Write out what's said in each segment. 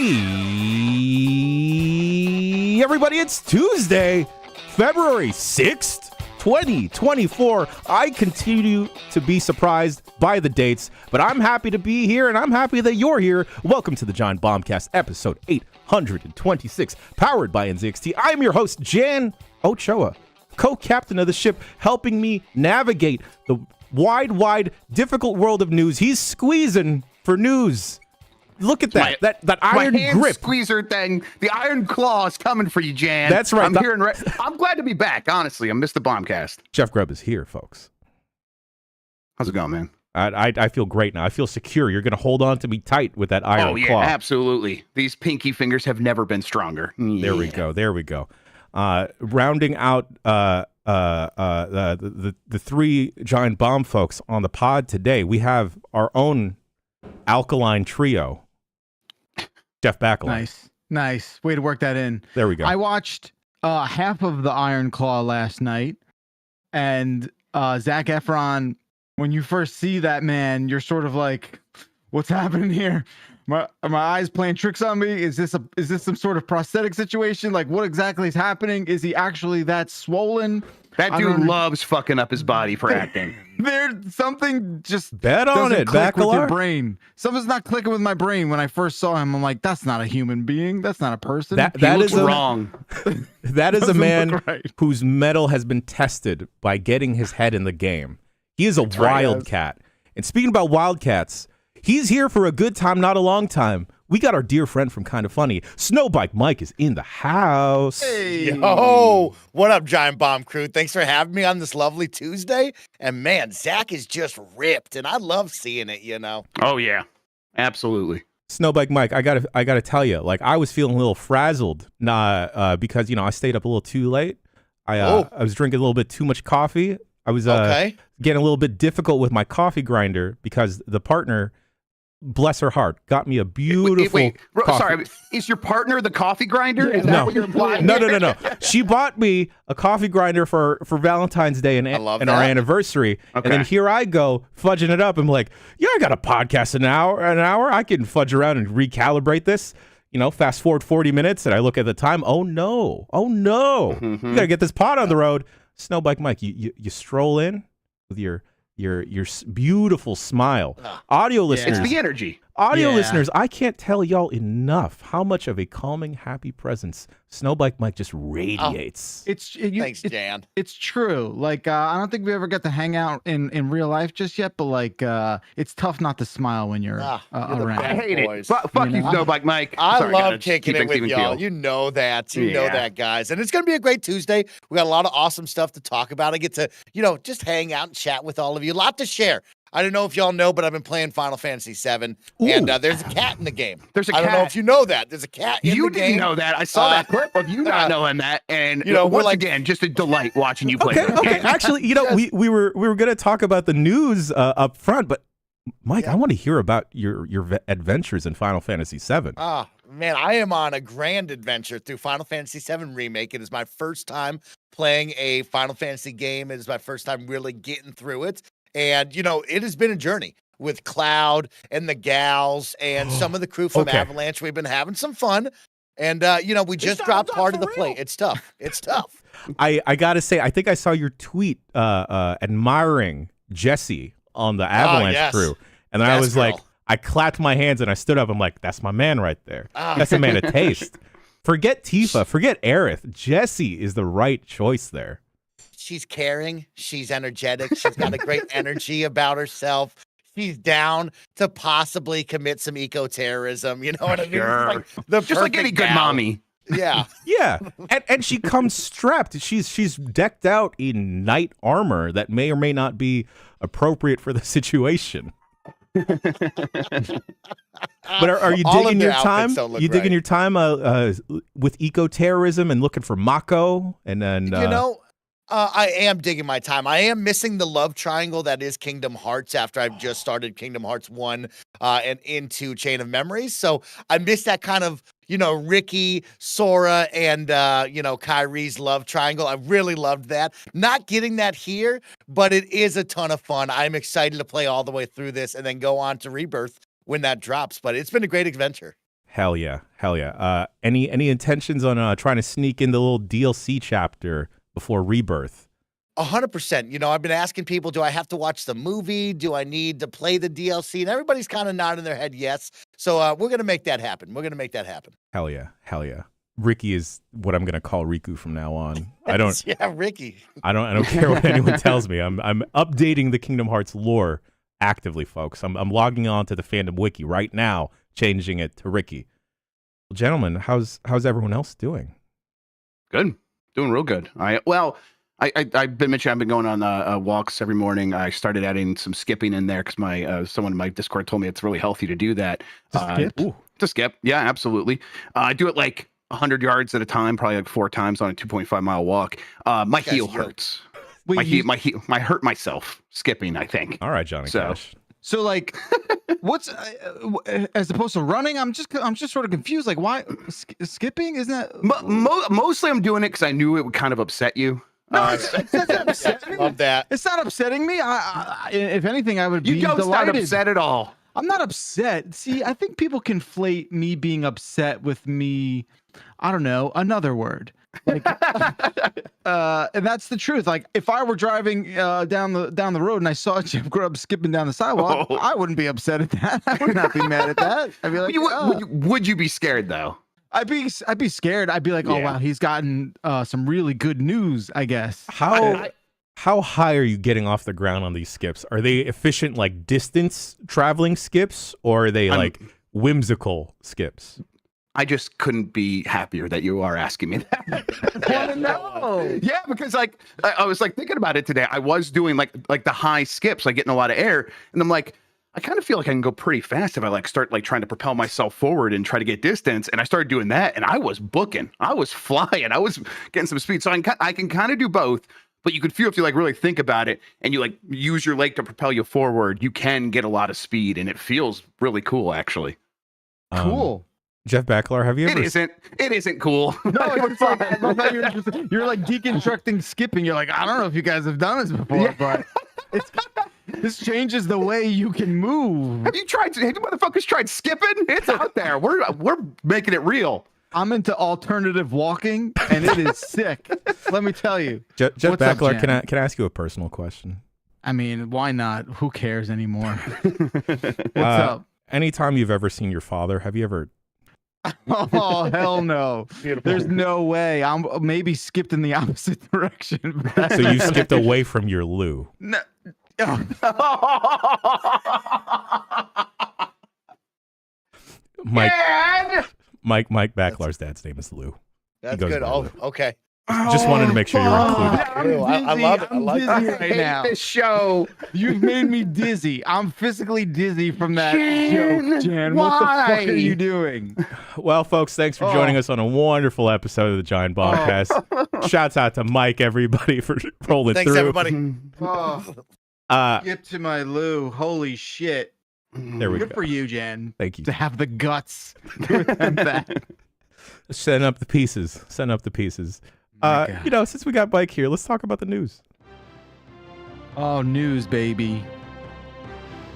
Hey, everybody, it's Tuesday, February 6th, 2024. I continue to be surprised by the dates, but I'm happy to be here, and I'm happy that you're here. Welcome to the Giant Bombcast, episode 826, powered by NZXT. I'm your host, Jan Ochoa, co-captain of the ship, helping me navigate the wide, difficult world of news. He's squeezing for news. Look at that, that iron grip. Squeezer thing. The iron claw is coming for you, Jan. That's right. I'm glad to be back, honestly. I missed the Bombcast. Jeff Grubb is here, folks. How's it going, man? I feel great now. I feel secure. You're going to hold on to me tight with that iron claw. Oh, yeah, absolutely. These pinky fingers have never been stronger. There we go. Rounding out the three giant bomb folks on the pod today, we have our own alkaline trio. Jeff Backlund. Nice. Way to work that in. There we go. I watched half of the Iron Claw last night, and Zac Efron, when you first see that man, you're sort of like, what's happening here? Are my eyes playing tricks on me? Is this some sort of prosthetic situation? Like, what exactly is happening? Is he actually that swollen? That dude loves fucking up his body for acting. There's something just bet on it, click with your brain. Something's not clicking with my brain. When I first saw him, I'm like, that's not a human being. That's not a person. That is wrong. That is a man whose mettle has been tested by getting his head in the game. He is a wildcat. And speaking about wildcats, he's here for a good time, not a long time. We got our dear friend from KindaFunny, SnowBikeMike, is in the house. Hey. Yo, what up, Giant Bomb crew? Thanks for having me on this lovely Tuesday. And man, Zach is just ripped, and I love seeing it, you know. Oh yeah, absolutely. SnowBikeMike, I gotta tell you, like, I was feeling a little frazzled, because I stayed up a little too late. I was drinking a little bit too much coffee. I was getting a little bit difficult with my coffee grinder because the partner, bless her heart, got me a beautiful coffee. Sorry, is your partner the coffee grinder? Is that what you're implying? No. She bought me a coffee grinder for Valentine's Day and our anniversary. Okay. And then here I go, fudging it up. I'm like, yeah, I got a podcast an hour. I can fudge around and recalibrate this. Fast forward 40 minutes, and I look at the time. Oh, no. Mm-hmm. You got to get this pod on the road. SnowBikeMike, you stroll in with your beautiful smile. Audio listeners, it's the energy. Listeners, I can't tell y'all enough how much of a calming, happy presence SnowBikeMike just radiates. Thanks, Jan. It's true. Like, I don't think we ever got to hang out in real life just yet, but like, it's tough not to smile when you're around. I hate it. Fuck you, SnowBikeMike. I love kicking it with y'all. You know that. You know that, guys. And it's going to be a great Tuesday. We got a lot of awesome stuff to talk about. I get to, just hang out and chat with all of you. A lot to share. I don't know if y'all know, but I've been playing Final Fantasy VII, and there's a cat in the game. There's a cat. I don't know if you know that. There's a cat in the game. You didn't know that. I saw that clip of you not knowing that, and once again, just a delight watching you play. Okay. Actually, we were going to talk about the news up front, but Mike, I want to hear about your adventures in Final Fantasy VII. Man, I am on a grand adventure through Final Fantasy VII Remake. It is my first time playing a Final Fantasy game. It is my first time really getting through it. And, it has been a journey with Cloud and the gals and some of the crew from Avalanche. We've been having some fun. And, we just dropped part of the plate. It's tough. I got to say, I think I saw your tweet admiring Jesse on the Avalanche crew. And then I was like, I clapped my hands and I stood up. I'm like, that's my man right there. That's a man of taste. Forget Tifa. Forget Aerith. Jesse is the right choice there. She's caring. She's energetic. She's got a great energy about herself. She's down to possibly commit some eco-terrorism. You know what I mean? Sure. Just like any good mommy. Yeah. Yeah. And she comes strapped. She's decked out in knight armor that may or may not be appropriate for the situation. But are you digging your time? You digging your time with eco-terrorism and looking for Mako and then I am digging my time. I am missing the love triangle that is Kingdom Hearts after I've just started Kingdom Hearts 1 and into Chain of Memories. So I miss that kind of, Ricky, Sora, and, Kyrie's love triangle. I really loved that. Not getting that here, but it is a ton of fun. I'm excited to play all the way through this and then go on to Rebirth when that drops. But it's been a great adventure. Hell yeah. Any intentions on trying to sneak in the little DLC chapter before Rebirth? 100%. You know, I've been asking people, do I have to watch the movie? Do I need to play the DLC? And everybody's kind of nodding their head yes. So we're going to make that happen. Hell yeah. Ricky is what I'm going to call Riku from now on. I don't. Yeah, Ricky. I don't care what anyone tells me. I'm updating the Kingdom Hearts lore actively, folks. I'm logging on to the fandom wiki right now, changing it to Ricky. Well, gentlemen, how's everyone else doing? Good. Doing real good. I've been mentioning I've been going on walks every morning. I started adding some skipping in there because someone in my Discord told me it's really healthy to do that. To skip. Yeah, absolutely. I do it like 100 yards at a time, probably like 4 times on a 2.5-mile walk. My heel hurts. I hurt myself skipping, I think. All right, Johnny Cash. So like, what's as opposed to running? I'm just sort of confused. Like, why skipping? Isn't that mostly I'm doing it because I knew it would kind of upset you. No, it's not upsetting. Love that. It's not upsetting me. If anything, I would be delighted. You don't sound upset at all. I'm not upset. See, I think people conflate me being upset with me. I don't know, another word. Like, and that's the truth. Like, if I were driving down the road and I saw Jeff Grubb skipping down the sidewalk, I wouldn't be upset at that. I would not be mad at that. I'd be like, would you be scared though? I'd be scared. I'd be like, oh wow, he's gotten some really good news, I guess. How high are you getting off the ground on these skips? Are they efficient, like distance traveling skips, or are they like whimsical skips? I just couldn't be happier that you are asking me that. I want to know. Yeah, because like I was like thinking about it today. I was doing like the high skips, like getting a lot of air, and I'm like, I kind of feel like I can go pretty fast if I like start like trying to propel myself forward and try to get distance. And I started doing that, and I was booking, I was flying, I was getting some speed. So I can kind of do both. But you could feel if you like really think about it and you like use your leg to propel you forward, you can get a lot of speed, and it feels really cool actually. Cool. Jeff Backlar, have you ever? It isn't cool. No, it's like, I love how you're like deconstructing skipping. You're like, I don't know if you guys have done this before, but this changes the way you can move. Have you motherfuckers tried skipping? It's out there. We're making it real. I'm into alternative walking, and it is sick. Let me tell you. Jeff Backlar, can I ask you a personal question? I mean, why not? Who cares anymore? What's up? Anytime you've ever seen your father, have you ever? Oh, hell no. Beautiful. There's no way. I'm maybe skipped in the opposite direction. So you skipped away from your Lou. No. Mike Backlar's dad's name is Lou. That's good. Oh, okay. Just wanted to make sure you were included. I love it. I like dizzy it. right now. This show. You've made me dizzy. I'm physically dizzy from that joke, Jan. What the fuck are you doing? Well, folks, thanks for joining us on a wonderful episode of the Giant Bombcast. Shouts out to Mike, everybody, for rolling through. Thanks, everybody. Get to my Lou. Holy shit. There we go. Good for you, Jan. Thank you. To have the guts to attempt that. Setting up the pieces. Since we got Mike here, let's talk about the news. Oh, news, baby.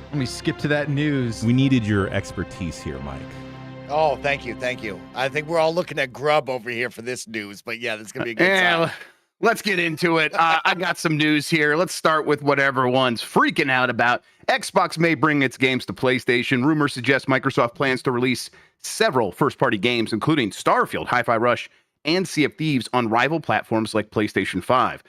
Let me skip to that news. We needed your expertise here, Mike. Oh, thank you. I think we're all looking at Grubb over here for this news, but yeah, that's gonna be a good time. Let's get into it. I got some news here. Let's start with what everyone's freaking out about. Xbox may bring its games to PlayStation. Rumors suggest Microsoft plans to release several first-party games, including Starfield, Hi-Fi Rush, and Sea of Thieves on rival platforms like PlayStation 5.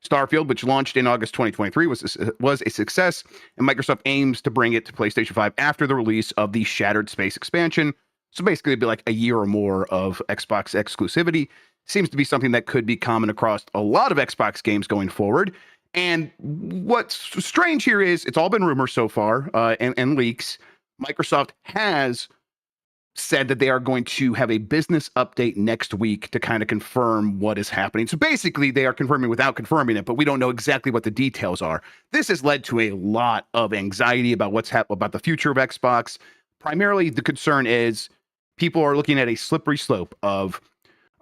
Starfield, which launched in August 2023, was a success, and Microsoft aims to bring it to PlayStation 5 after the release of the Shattered Space expansion. So basically, it'd be like a year or more of Xbox exclusivity. Seems to be something that could be common across a lot of Xbox games going forward. And what's strange here is it's all been rumors so far and leaks. Microsoft has said that they are going to have a business update next week to kind of confirm what is happening. So basically, they are confirming without confirming it, but we don't know exactly what the details are. This has led to a lot of anxiety about what's about the future of Xbox. Primarily, the concern is people are looking at a slippery slope of,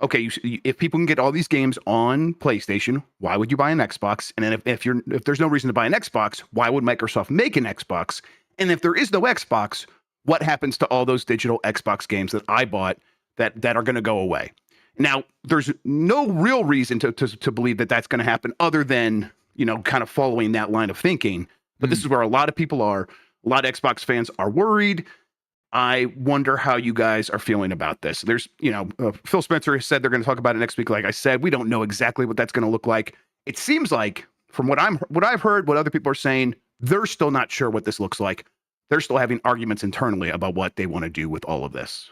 okay, if people can get all these games on PlayStation, why would you buy an Xbox? And then if there's no reason to buy an Xbox, why would Microsoft make an Xbox? And if there is no Xbox, what happens to all those digital Xbox games that I bought that are going to go away? Now, there's no real reason to believe that that's going to happen other than, kind of following that line of thinking. But this is where a lot of people are. A lot of Xbox fans are worried. I wonder how you guys are feeling about this. There's, Phil Spencer has said they're going to talk about it next week. Like I said, we don't know exactly what that's going to look like. It seems like, from what I've heard, what other people are saying, they're still not sure what this looks like. They're still having arguments internally about what they want to do with all of this.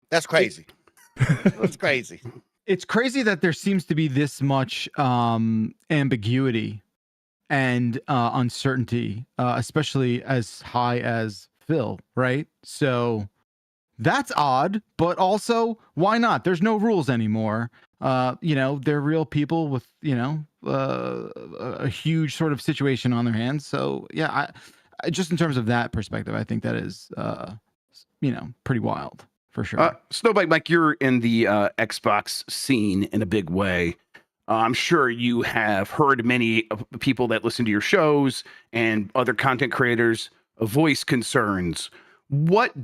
That's crazy. That's crazy. It's crazy that there seems to be this much ambiguity and uncertainty, especially as high as Phil, right? So that's odd, but also, why not? There's no rules anymore. They're real people with, a huge sort of situation on their hands. So yeah, I just in terms of that perspective, I think that is, pretty wild. For sure. SnowBikeMike, you're in the Xbox scene in a big way. I'm sure you have heard many people that listen to your shows and other content creators voice concerns. What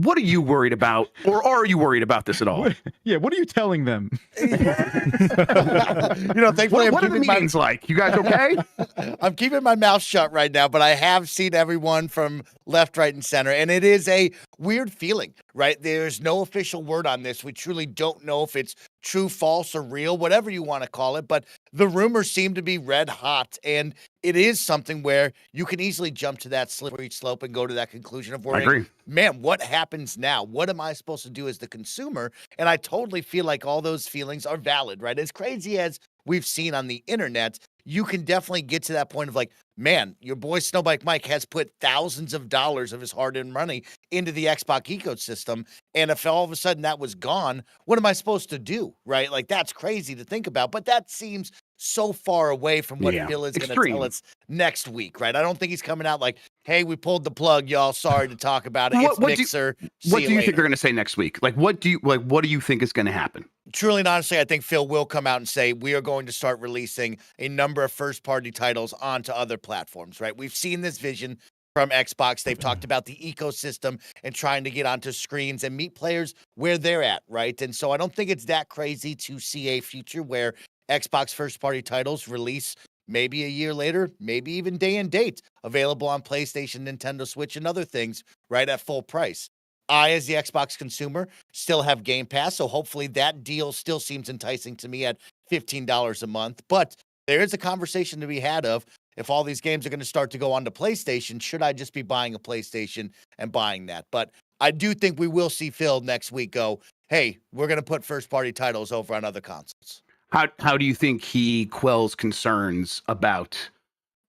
are you worried about, or are you worried about this at all? What are you telling them? Thankfully, what are the meetings like? You guys okay? I'm keeping my mouth shut right now, but I have seen everyone from left, right, and center, and it is a weird feeling, right? There's no official word on this. We truly don't know if it's true, false, or real, whatever you want to call it, but the rumors seem to be red hot, and it is something where you can easily jump to that slippery slope and go to that conclusion of worrying, I agree. Man, what happens now? What am I supposed to do as the consumer? And I totally feel like all those feelings are valid, right? As crazy as we've seen on the internet, you can definitely get to that point of like, man, your boy SnowBikeMike has put thousands of dollars of his hard-earned money into the Xbox ecosystem, and if all of a sudden that was gone, what am I supposed to do, right? Like, that's crazy to think about, but that seems so far away from what Phil is going to tell us next week, right? I don't think he's coming out like, hey, we pulled the plug, y'all. Sorry to talk about it. It's Mixer. What do you think they're going to say next week? Like, what do you think is going to happen? Truly and honestly, I think Phil will come out and say we are going to start releasing a number of first-party titles onto other platforms, right? We've seen this vision from Xbox. They've talked about the ecosystem and trying to get onto screens and meet players where they're at, right? And so I don't think it's that crazy to see a future where Xbox first-party titles release maybe a year later, maybe even day and date, available on PlayStation, Nintendo Switch, and other things, right, at full price. I, as the Xbox consumer, still have Game Pass, so hopefully that deal still seems enticing to me at $15 a month. But there is a conversation to be had of, if all these games are going to start to go onto PlayStation, should I just be buying a PlayStation and buying that? But I do think we will see Phil next week go, hey, we're going to put first-party titles over on other consoles. How do you think he quells concerns about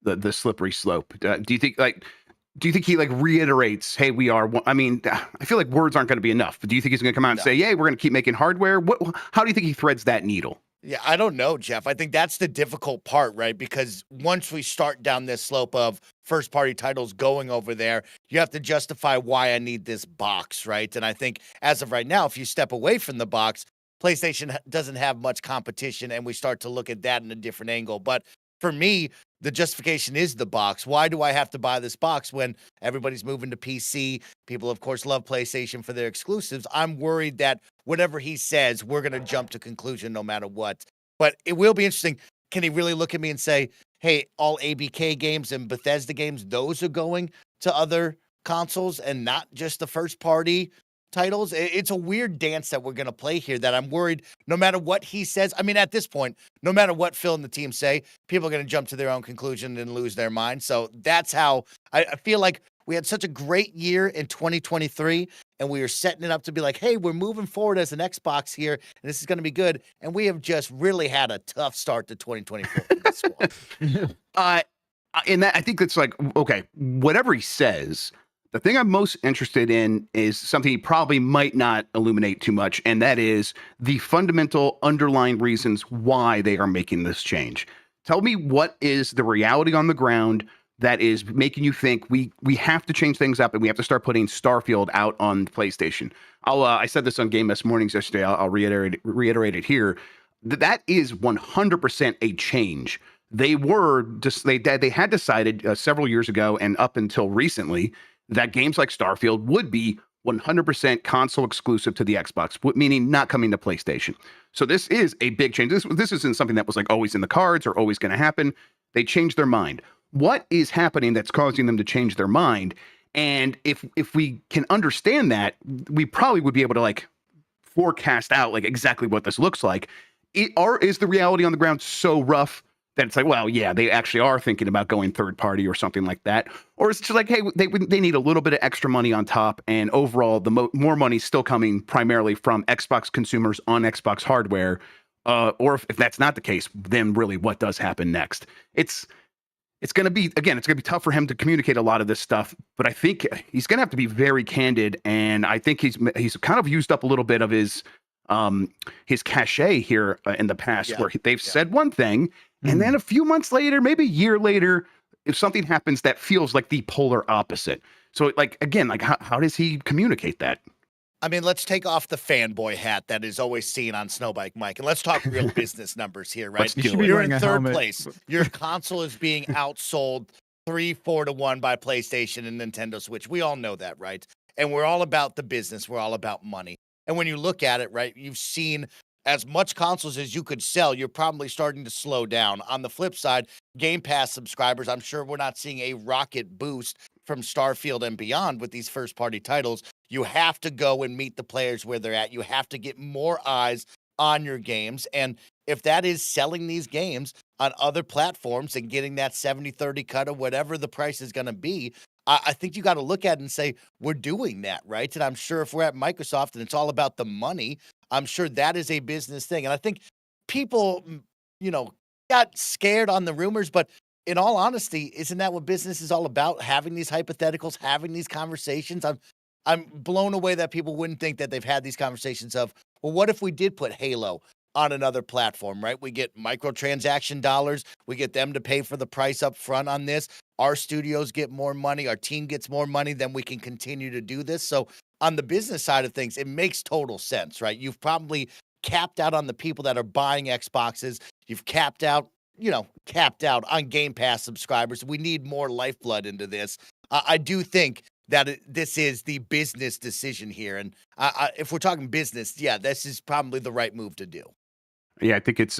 the slippery slope? Do you think he reiterates, hey, we are, I mean, I feel like words aren't going to be enough, but do you think he's going to come out and say, yeah, we're going to keep making hardware? How do you think he threads that needle? Yeah, I don't know, Jeff. I think that's the difficult part, right? Because once we start down this slope of first-party titles going over there, you have to justify why I need this box, right? And I think as of right now, if you step away from the box, PlayStation doesn't have much competition, and we start to look at that in a different angle. But for me, the justification is the box. Why do I have to buy this box when everybody's moving to PC? People, of course, love PlayStation for their exclusives. I'm worried that whatever he says, we're going to jump to conclusion no matter what. But it will be interesting. Can he really look at me and say, hey, all ABK games and Bethesda games, those are going to other consoles and not just the first-party titles? It's a weird dance that we're going to play here that I'm worried no matter what he says. I mean, at this point, no matter what Phil and the team say, people are going to jump to their own conclusion and lose their mind. So that's how I feel like we had such a great year in 2023, and we were setting it up to be like, hey, we're moving forward as an Xbox here, and this is going to be good. And we have just really had a tough start to 2024 for this one. And that, I think that's like, okay, whatever he says, the thing I'm most interested in is something he probably might not illuminate too much, and that is the fundamental underlying reasons why they are making this change. Tell me what is the reality on the ground that is making you think we have to change things up and we have to start putting Starfield out on PlayStation. I said this on Game Mess Mornings yesterday. I'll reiterate it here. That is 100% a change. They had decided several years ago and up until recently that games like Starfield would be 100% console exclusive to the Xbox, meaning not coming to PlayStation. So this is a big change. This isn't something that was like always in the cards or always going to happen. They changed their mind. What is happening that's causing them to change their mind? And if we can understand that, we probably would be able to like forecast out like exactly what this looks like. Is the reality on the ground so rough that it's like, well, yeah, they actually are thinking about going third party or something like that? Or it's just like, hey, they need a little bit of extra money on top, and overall, the more money still coming primarily from Xbox consumers on Xbox hardware. Or if that's not the case, then really what does happen next? It's going to be, again, it's going to be tough for him to communicate a lot of this stuff, but I think he's going to have to be very candid, and I think he's kind of used up a little bit of his cachet here in the past, where they've said one thing, and then a few months later, maybe a year later, if something happens that feels like the polar opposite. So, like, again, like how does he communicate that? I mean, let's take off the fanboy hat that is always seen on SnowBikeMike, and let's talk real business numbers here, right? You're in third place. Your console is being outsold 3-4 to 1 by PlayStation and Nintendo Switch. We all know that, right? And we're all about the business. We're all about money. And when you look at it, right, you've seen as much consoles as you could sell, you're probably starting to slow down. On the flip side, Game Pass subscribers, I'm sure we're not seeing a rocket boost from Starfield and beyond with these first-party titles. You have to go and meet the players where they're at. You have to get more eyes on your games. And if that is selling these games on other platforms and getting that 70-30 cut or whatever the price is going to be, I think you got to look at it and say, we're doing that, right? And I'm sure if we're at Microsoft and it's all about the money, I'm sure that is a business thing. And I think people, got scared on the rumors, but in all honesty, isn't that what business is all about? Having these hypotheticals, having these conversations. I'm blown away that people wouldn't think that they've had these conversations of, well, what if we did put Halo on another platform, right? We get microtransaction dollars. We get them to pay for the price up front on this. Our studios get more money. Our team gets more money. Then we can continue to do this. So on the business side of things, it makes total sense, right? You've probably capped out on the people that are buying Xboxes. You've capped out on Game Pass subscribers. We need more lifeblood into this. I do think that this is the business decision here. And if we're talking business, this is probably the right move to do. Yeah, I think it's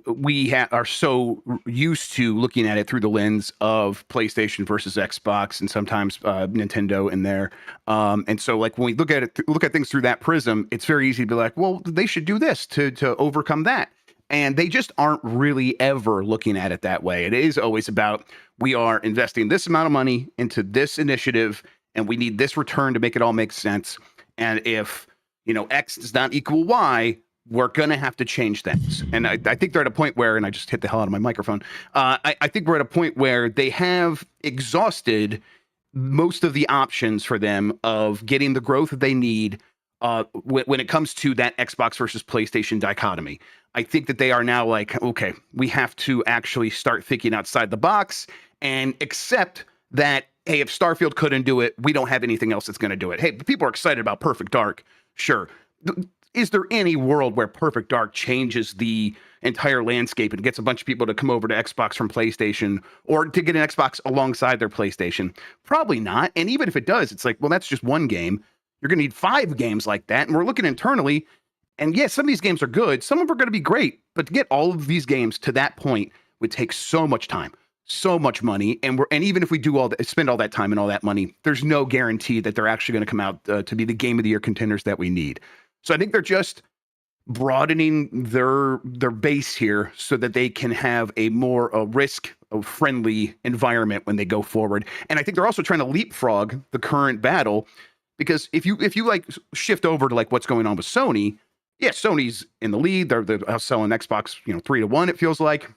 we are so used to looking at it through the lens of PlayStation versus Xbox, and sometimes Nintendo in there. And so, like, when we look at things through that prism, it's very easy to be like, well, they should do this to overcome that. And they just aren't really ever looking at it that way. It is always about, we are investing this amount of money into this initiative, and we need this return to make it all make sense. And if, X does not equal Y, we're going to have to change things. And I think they're at a point where, and I just hit the hell out of my microphone, I think we're at a point where they have exhausted most of the options for them of getting the growth that they need when it comes to that Xbox versus PlayStation dichotomy. I think that they are now like, okay, we have to actually start thinking outside the box and accept that, hey, if Starfield couldn't do it, we don't have anything else that's going to do it. Hey, people are excited about Perfect Dark. Sure. Is there any world where Perfect Dark changes the entire landscape and gets a bunch of people to come over to Xbox from PlayStation, or to get an Xbox alongside their PlayStation? Probably not. And even if it does, it's like, well, that's just one game. You're going to need 5 games like that. And we're looking internally, and yes, some of these games are good. Some of them are going to be great. But to get all of these games to that point would take so much time, so much money. And even if we do spend all that time and all that money, there's no guarantee that they're actually going to come out to be the Game of the Year contenders that we need. So I think they're just broadening their base here so that they can have a more risk-friendly environment when they go forward. And I think they're also trying to leapfrog the current battle, because if you like shift over to like what's going on with Sony, yeah, Sony's in the lead. They're selling Xbox 3 to 1, it feels like,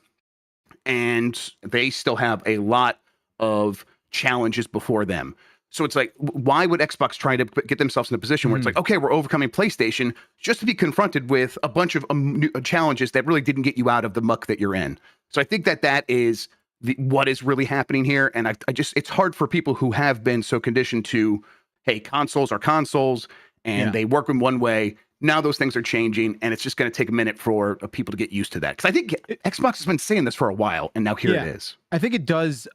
and they still have a lot of challenges before them. So it's like, why would Xbox try to get themselves in a position where it's like, okay, we're overcoming PlayStation, just to be confronted with a bunch of new challenges that really didn't get you out of the muck that you're in? So I think that is what is really happening here. And it's hard for people who have been so conditioned to, hey, consoles are consoles, and they work in one way. Now those things are changing, and it's just going to take a minute for people to get used to that. Because I think Xbox has been saying this for a while, and now here it is. I think it does.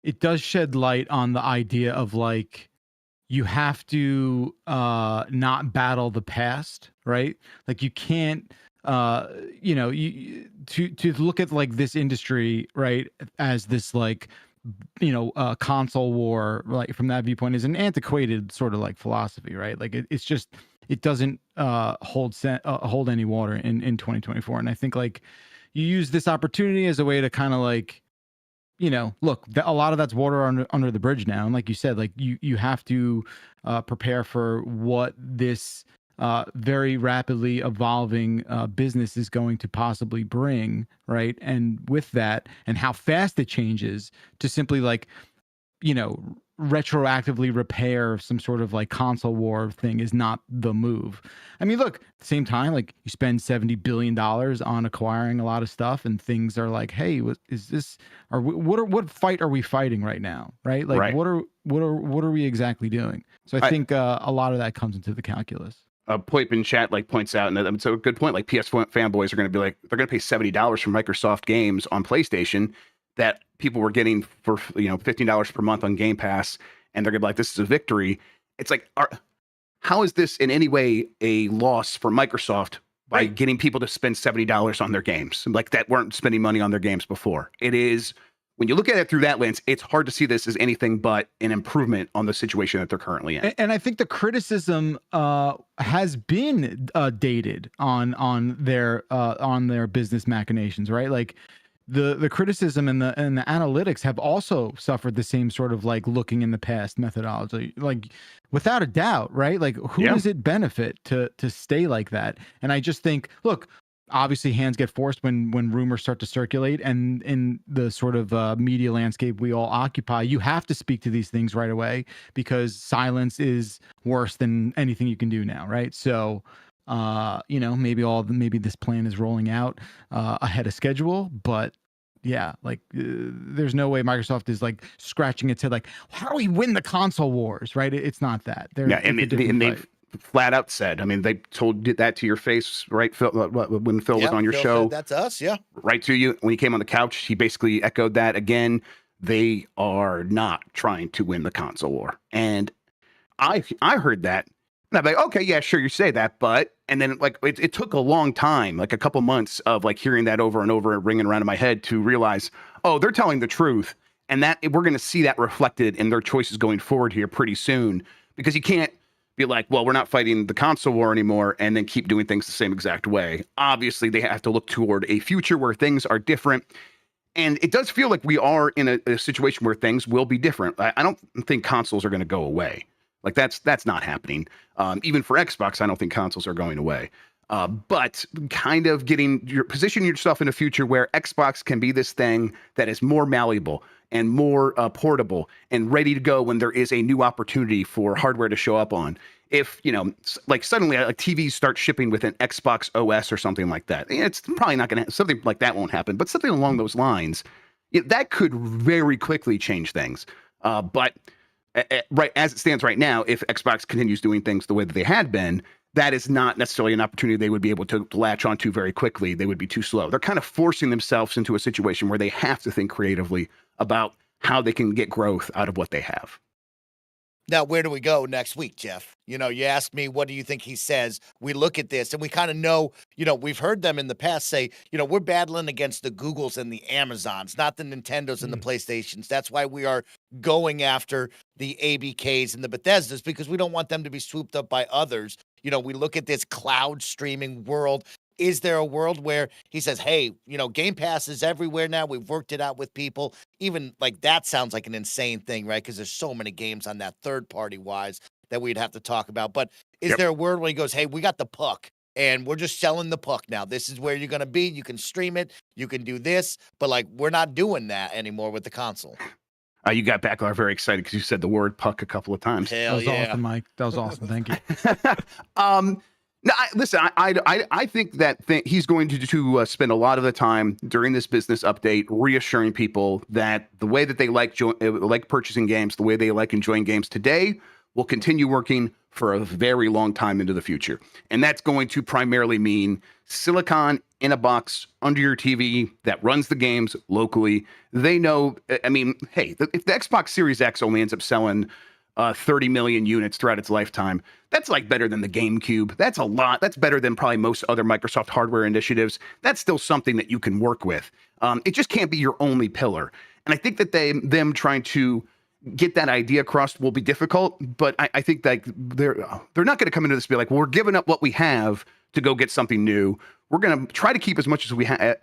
it does shed light on the idea of like, you have to not battle the past, right? Like you can't, to look at like this industry, right, as this like, console war, like from that viewpoint, is an antiquated sort of like philosophy, right? Like it's just, it doesn't hold any water in 2024. And I think like you use this opportunity as a way to kind of like, look, a lot of that's water under the bridge now. And like you said, like you have to prepare for what this very rapidly evolving business is going to possibly bring, right? And with that, and how fast it changes, to simply like, retroactively repair some sort of like console war thing is not the move. I mean, look, at the same time, like you spend $70 billion on acquiring a lot of stuff, and things are like, hey, what fight are we fighting right now? Right? Like, right. What are we exactly doing? So I think a lot of that comes into the calculus. Poip in chat like points out, and it's a good point. Like PS fanboys are going to be like, they're going to pay $70 for Microsoft games on PlayStation that people were getting for $15 per month on Game Pass, and they're gonna be like, this is a victory. It's like, how is this in any way a loss for Microsoft by getting people to spend $70 on their games, like that weren't spending money on their games before? It is, when you look at it through that lens, it's hard to see this as anything but an improvement on the situation that they're currently in. And I think the criticism has been dated on their business machinations, right? Like the criticism and the analytics have also suffered the same sort of like looking in the past methodology, like without a doubt, right? Like who does it benefit to stay like that? And I just think, look, obviously hands get forced when rumors start to circulate, and in the sort of media landscape we all occupy, you have to speak to these things right away, because silence is worse than anything you can do now, right? So maybe this plan is rolling out ahead of schedule, but like there's no way Microsoft is like scratching its head like, how do we win the console wars, right? It's not that. And they've flat out said, I mean, they told that to your face, right, Phil, when Phil was on your show. That's us, right to you when he came on the couch. He basically echoed that again. They are not trying to win the console war, and I heard that. And I'm like, okay, yeah, sure, you say that, but, and then like it took a long time, like a couple months of like hearing that over and over and ringing around in my head to realize, oh, they're telling the truth, and that we're going to see that reflected in their choices going forward here pretty soon, because you can't be like, well, we're not fighting the console war anymore, and then keep doing things the same exact way. Obviously, they have to look toward a future where things are different. And it does feel like we are in a situation where things will be different. I don't think consoles are going to go away. Like that's not happening. Even for Xbox, I don't think consoles are going away. But kind of positioning yourself in a future where Xbox can be this thing that is more malleable and more portable and ready to go when there is a new opportunity for hardware to show up on. If, like suddenly like TVs start shipping with an Xbox OS or something like that, it's probably not going to, something like that won't happen, but something along those lines, that could very quickly change things. But right as it stands right now, if Xbox continues doing things the way that they had been, that is not necessarily an opportunity they would be able to latch onto very quickly. They would be too slow. They're kind of forcing themselves into a situation where they have to think creatively about how they can get growth out of what they have. Now, where do we go next week, Jeff? You asked me, what do you think he says? We look at this and we kind of know, we've heard them in the past say, we're battling against the Googles and the Amazons, not the Nintendos and the PlayStations. That's why we are going after the ABKs and the Bethesdas, because we don't want them to be swooped up by others. We look at this cloud streaming world. Is there a world where he says, hey, Game Pass is everywhere now. We've worked it out with people. Even like that sounds like an insane thing, right? Because there's so many games on that third party wise that we'd have to talk about. But is there a world where he goes, hey, we got the puck and we're just selling the puck now. This is where you're going to be. You can stream it. You can do this. But like, we're not doing that anymore with the console. You got Backlar very excited because you said the word puck a couple of times. That was awesome, Mike. That was awesome. Thank you. No, listen, I think that he's going to spend a lot of the time during this business update reassuring people that the way that they like purchasing games, the way they like enjoying games today will continue working for a very long time into the future. And that's going to primarily mean silicon in a box under your TV that runs the games locally. They know, I mean, hey, if the Xbox Series X only ends up selling 30 million units throughout its lifetime, that's like better than the GameCube. That's a lot. That's better than probably most other Microsoft hardware initiatives. That's still something that you can work with. It just can't be your only pillar. And I think that them trying to get that idea across will be difficult, but I think like they're not going to come into this and be like, well, we're giving up what we have to go get something new. We're going to try to keep as much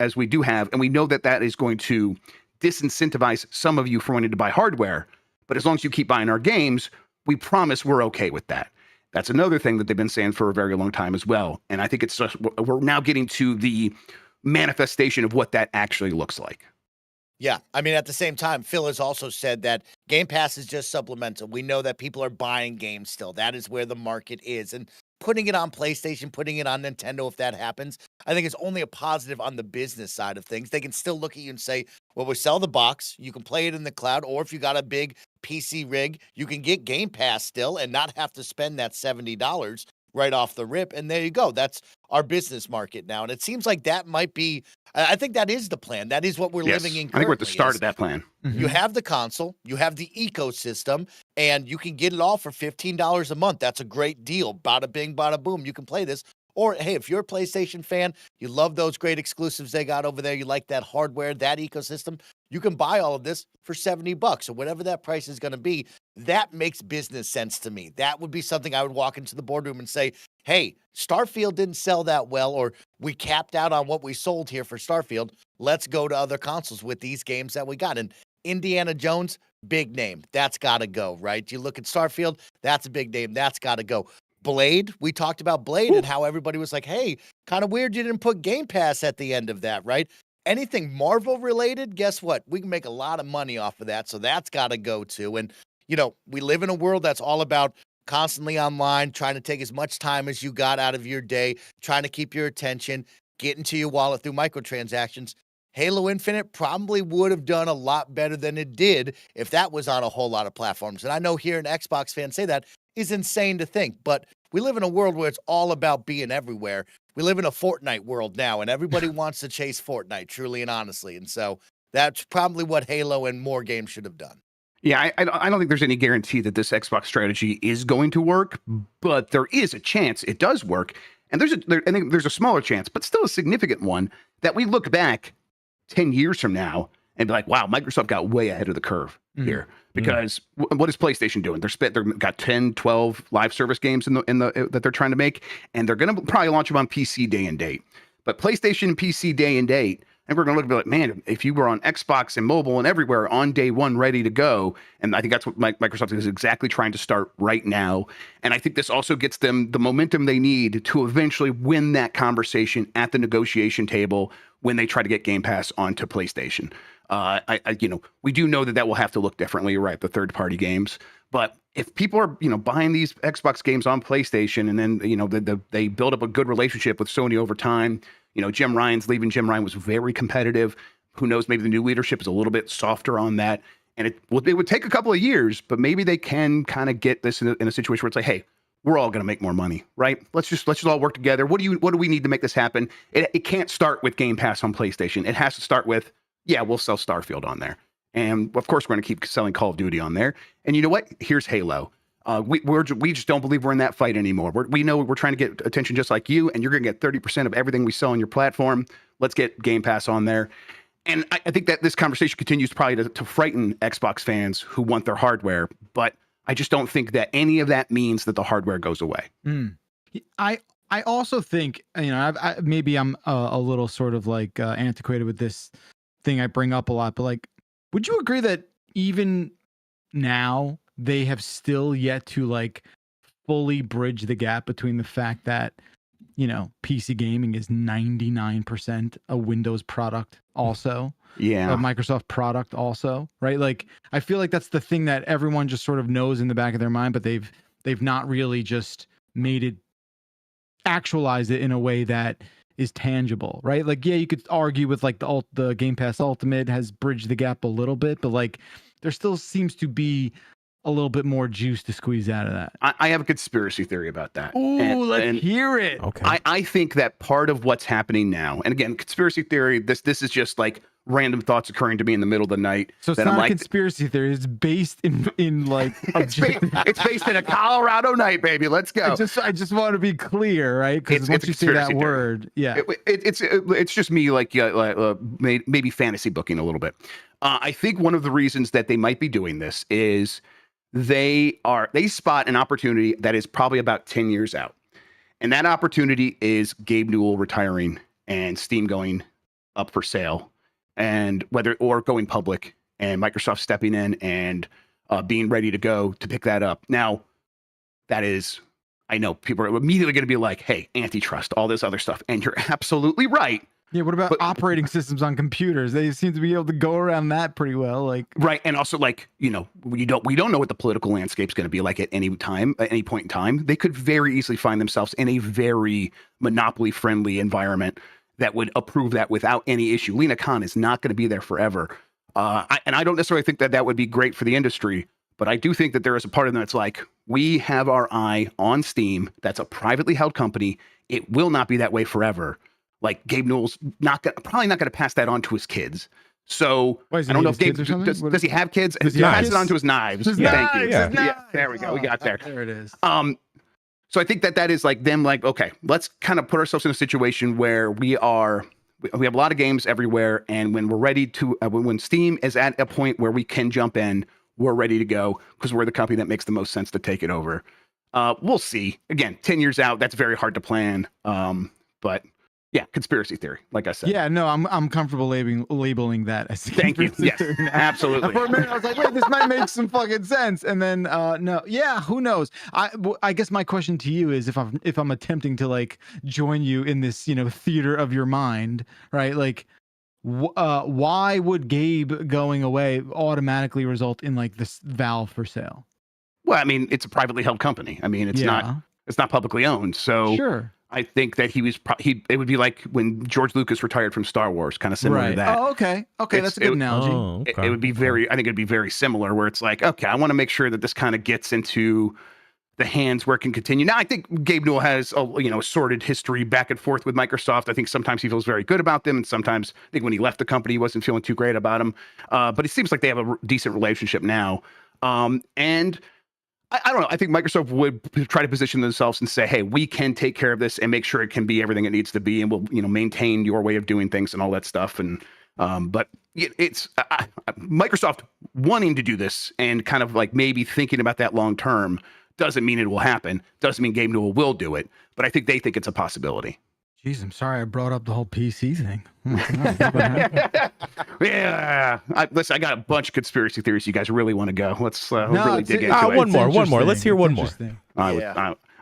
as we do have, and we know that is going to disincentivize some of you from wanting to buy hardware. But as long as you keep buying our games, we promise we're okay with that. That's another thing that they've been saying for a very long time as well. And I think it's just, we're now getting to the manifestation of what that actually looks like. Yeah, I mean, at the same time, Phil has also said that Game Pass is just supplemental. We know that people are buying games still. That is where the market is. And putting it on PlayStation, putting it on Nintendo, if that happens, I think it's only a positive on the business side of things. They can still look at you and say, well, we sell the box. You can play it in the cloud. Or if you got a big PC rig, you can get Game Pass still and not have to spend that $70 right off the rip. And there you go. That's our business market now. And it seems like that might be, I think that is the plan. That is what we're living in currently. I think we're at the start of that plan. You have the console, you have the ecosystem, and you can get it all for $15 a month. That's a great deal. Bada bing, bada boom. You can play this. Or, hey, if you're a PlayStation fan, you love those great exclusives they got over there, you like that hardware, that ecosystem, you can buy all of this for $70 or whatever that price is going to be. That makes business sense to me. That would be something I would walk into the boardroom and say, hey, Starfield didn't sell that well, or we capped out on what we sold here for Starfield. Let's go to other consoles with these games that we got. And Indiana Jones, big name. That's got to go, right? You look at Starfield, that's a big name. That's got to go. Blade, we talked about Blade and how everybody was like, hey, kind of weird you didn't put Game Pass at the end of that, right? Anything Marvel related, guess what? We can make a lot of money off of that, so that's got to go too. And, you know, we live in a world that's all about constantly online, trying to take as much time as you got out of your day, trying to keep your attention, get into your wallet through microtransactions. Halo Infinite probably would have done a lot better than it did if that was on a whole lot of platforms. And I know hearing Xbox fans say that is insane to think, but we live in a world where it's all about being everywhere. We live in a Fortnite world now, and everybody wants to chase Fortnite, truly and honestly. And so that's probably what Halo and more games should have done. Yeah, I don't think there's any guarantee that this Xbox strategy is going to work, but there is a chance it does work. And I think there's a smaller chance, but still a significant one, that we look back 10 years from now and be like, wow, Microsoft got way ahead of the curve here. Because what is PlayStation doing? They've got 10, 12 live service games that they're trying to make, and they're going to probably launch them on PC day and date. But PlayStation and PC day and date, and we're going to look and be like, man, if you were on Xbox and mobile and everywhere on day one, ready to go. And I think that's what Microsoft is exactly trying to start right now. And I think this also gets them the momentum they need to eventually win that conversation at the negotiation table when they try to get Game Pass onto PlayStation. We do know that will have to look differently, right? The third-party games. But if people are, buying these Xbox games on PlayStation, and then, they build up a good relationship with Sony over time. Jim Ryan's leaving. Jim Ryan was very competitive. Who knows? Maybe the new leadership is a little bit softer on that. And it would take a couple of years, but maybe they can kind of get this in a situation where it's like, hey, we're all going to make more money, right? Let's just all work together. What do we need to make this happen? It can't start with Game Pass on PlayStation. It has to start with, yeah, we'll sell Starfield on there. And of course, we're going to keep selling Call of Duty on there. And you know what? Here's Halo. We just don't believe we're in that fight anymore. We know we're trying to get attention just like you, and you're going to get 30% of everything we sell on your platform. Let's get Game Pass on there. And I think that this conversation continues probably to frighten Xbox fans who want their hardware, but I just don't think that any of that means that the hardware goes away. I also think, maybe I'm a little sort of like antiquated with this thing I bring up a lot, but like, would you agree that even now they have still yet to like fully bridge the gap between the fact that, PC gaming is 99% a Windows product also. Yeah. A Microsoft product also, right? Like, I feel like that's the thing that everyone just sort of knows in the back of their mind, but they've not really just actualize it in a way that is tangible, right? Like, yeah, you could argue with like the Game Pass Ultimate has bridged the gap a little bit, but like there still seems to be a little bit more juice to squeeze out of that. I have a conspiracy theory about that. Ooh, let's hear it. Okay. I think that part of what's happening now, and again, conspiracy theory, this is just like random thoughts occurring to me in the middle of the night. So it's that not I'm a like, conspiracy theory. It's based in like it's based in a Colorado night, baby. Let's go. I just want to be clear, right? Because once a you say that conspiracy theory. word, yeah. It's just me like maybe fantasy booking a little bit. I think one of the reasons that they might be doing this is they spot an opportunity that is probably about 10 years out. And that opportunity is Gabe Newell retiring and Steam going up for sale and going public and Microsoft stepping in and being ready to go to pick that up. Now, I know people are immediately going to be like, hey, antitrust, all this other stuff. And you're absolutely right. Yeah, what about operating systems on computers? They seem to be able to go around that pretty well. Like right, and also like we don't know what the political landscape is going to be like at any point in time. They could very easily find themselves in a very monopoly-friendly environment that would approve that without any issue. Lena Khan is not going to be there forever, and I don't necessarily think that would be great for the industry. But I do think that there is a part of them that's like, we have our eye on Steam. That's a privately held company. It will not be that way forever. Like Gabe Newell's probably not going to pass that on to his kids. So I don't know if Gabe does he have kids? Does he pass it on to his knives? Thank you. Yeah, there we go. We got there. There it is. So I think that is like them like, okay, let's kind of put ourselves in a situation where we have a lot of games everywhere, and when we're ready to when Steam is at a point where we can jump in, we're ready to go because we're the company that makes the most sense to take it over. We'll see. Again, 10 years out, that's very hard to plan. But yeah, conspiracy theory, like I said. Yeah, no, I'm comfortable labeling that as thank you. Yes, absolutely. For a minute, I was like, wait, this might make some fucking sense, and then no, yeah, who knows? I guess my question to you is, if I'm attempting to like join you in this theater of your mind, right? Like, why would Gabe going away automatically result in like this Valve for sale? Well, I mean, it's a privately held company. I mean, it's not publicly owned, so sure. I think that it would be like when George Lucas retired from Star Wars, kind of similar to that. Oh, okay. That's a good analogy. Oh, okay. It would be I think it'd be very similar, where it's like, okay, I want to make sure that this kind of gets into the hands where it can continue. Now, I think Gabe Newell has a sordid history back and forth with Microsoft. I think sometimes he feels very good about them, and sometimes I think when he left the company, he wasn't feeling too great about them. But it seems like they have a decent relationship now. And I don't know. I think Microsoft would try to position themselves and say, hey, we can take care of this and make sure it can be everything it needs to be, and we'll maintain your way of doing things and all that stuff. And but it's Microsoft wanting to do this and kind of like maybe thinking about that long term doesn't mean it will happen. Doesn't mean Gabe Newell will do it, but I think they think it's a possibility. Jeez, I'm sorry I brought up the whole PC thing. Yeah. Listen, I got a bunch of conspiracy theories. You guys really want to go? Let's really dig into it. One more. Let's hear one more.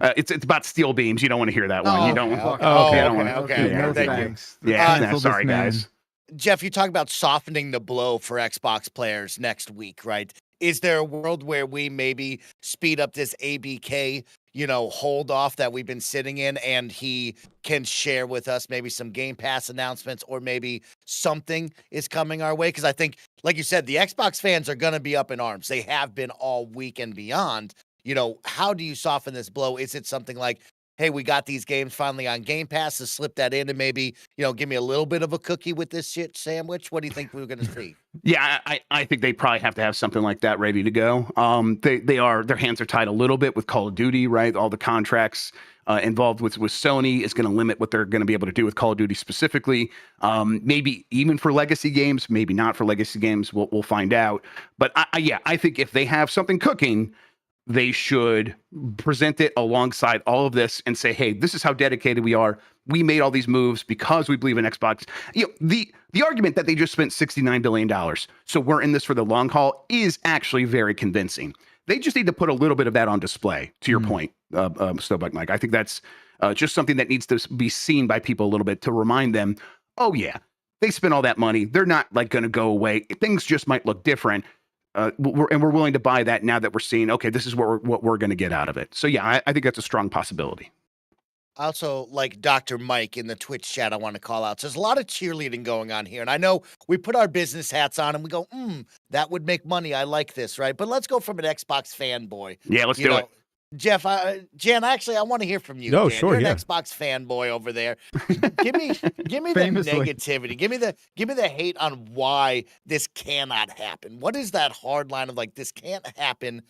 It's about steel beams. You don't want to hear that one. Oh, you don't. Okay. No Thank thanks. you. Yeah. Sorry, guys. Jeff, you talk about softening the blow for Xbox players next week, right? Is there a world where we maybe speed up this ABK, hold off that we've been sitting in, and he can share with us maybe some Game Pass announcements, or maybe something is coming our way? Because I think, like you said, the Xbox fans are going to be up in arms. They have been all week and beyond. How do you soften this blow? Is it something like, hey, we got these games finally on Game Pass, to slip that in and maybe, give me a little bit of a cookie with this shit sandwich? What do you think we're going to see? Yeah, I think they probably have to have something like that ready to go. Their hands are tied a little bit with Call of Duty, right? All the contracts involved with Sony is going to limit what they're going to be able to do with Call of Duty specifically. Maybe even for legacy games, maybe not for legacy games. We'll find out. But I think if they have something cooking, they should present it alongside all of this and say, hey, this is how dedicated we are. We made all these moves because we believe in Xbox. The argument that they just spent $69 billion, so we're in this for the long haul, is actually very convincing. They just need to put a little bit of that on display, to your point, SnowBikeMike. I think that's just something that needs to be seen by people a little bit to remind them, oh, yeah, they spent all that money. They're not like going to go away. Things just might look different. We're willing to buy that now that we're seeing, okay, this is what we're going to get out of it. So yeah, I think that's a strong possibility. Also, like Dr. Mike in the Twitch chat, I want to call out. So there's a lot of cheerleading going on here. And I know we put our business hats on and we go, that would make money. I like this, right? But let's go from an Xbox fanboy. Yeah, let's do it. Jeff, Jan, actually, I want to hear from you. No, Jan. sure, You're yeah. an Xbox fanboy over there. give me the Famously. negativity. Give me the hate on why this cannot happen. What is that hard line of like this can't happen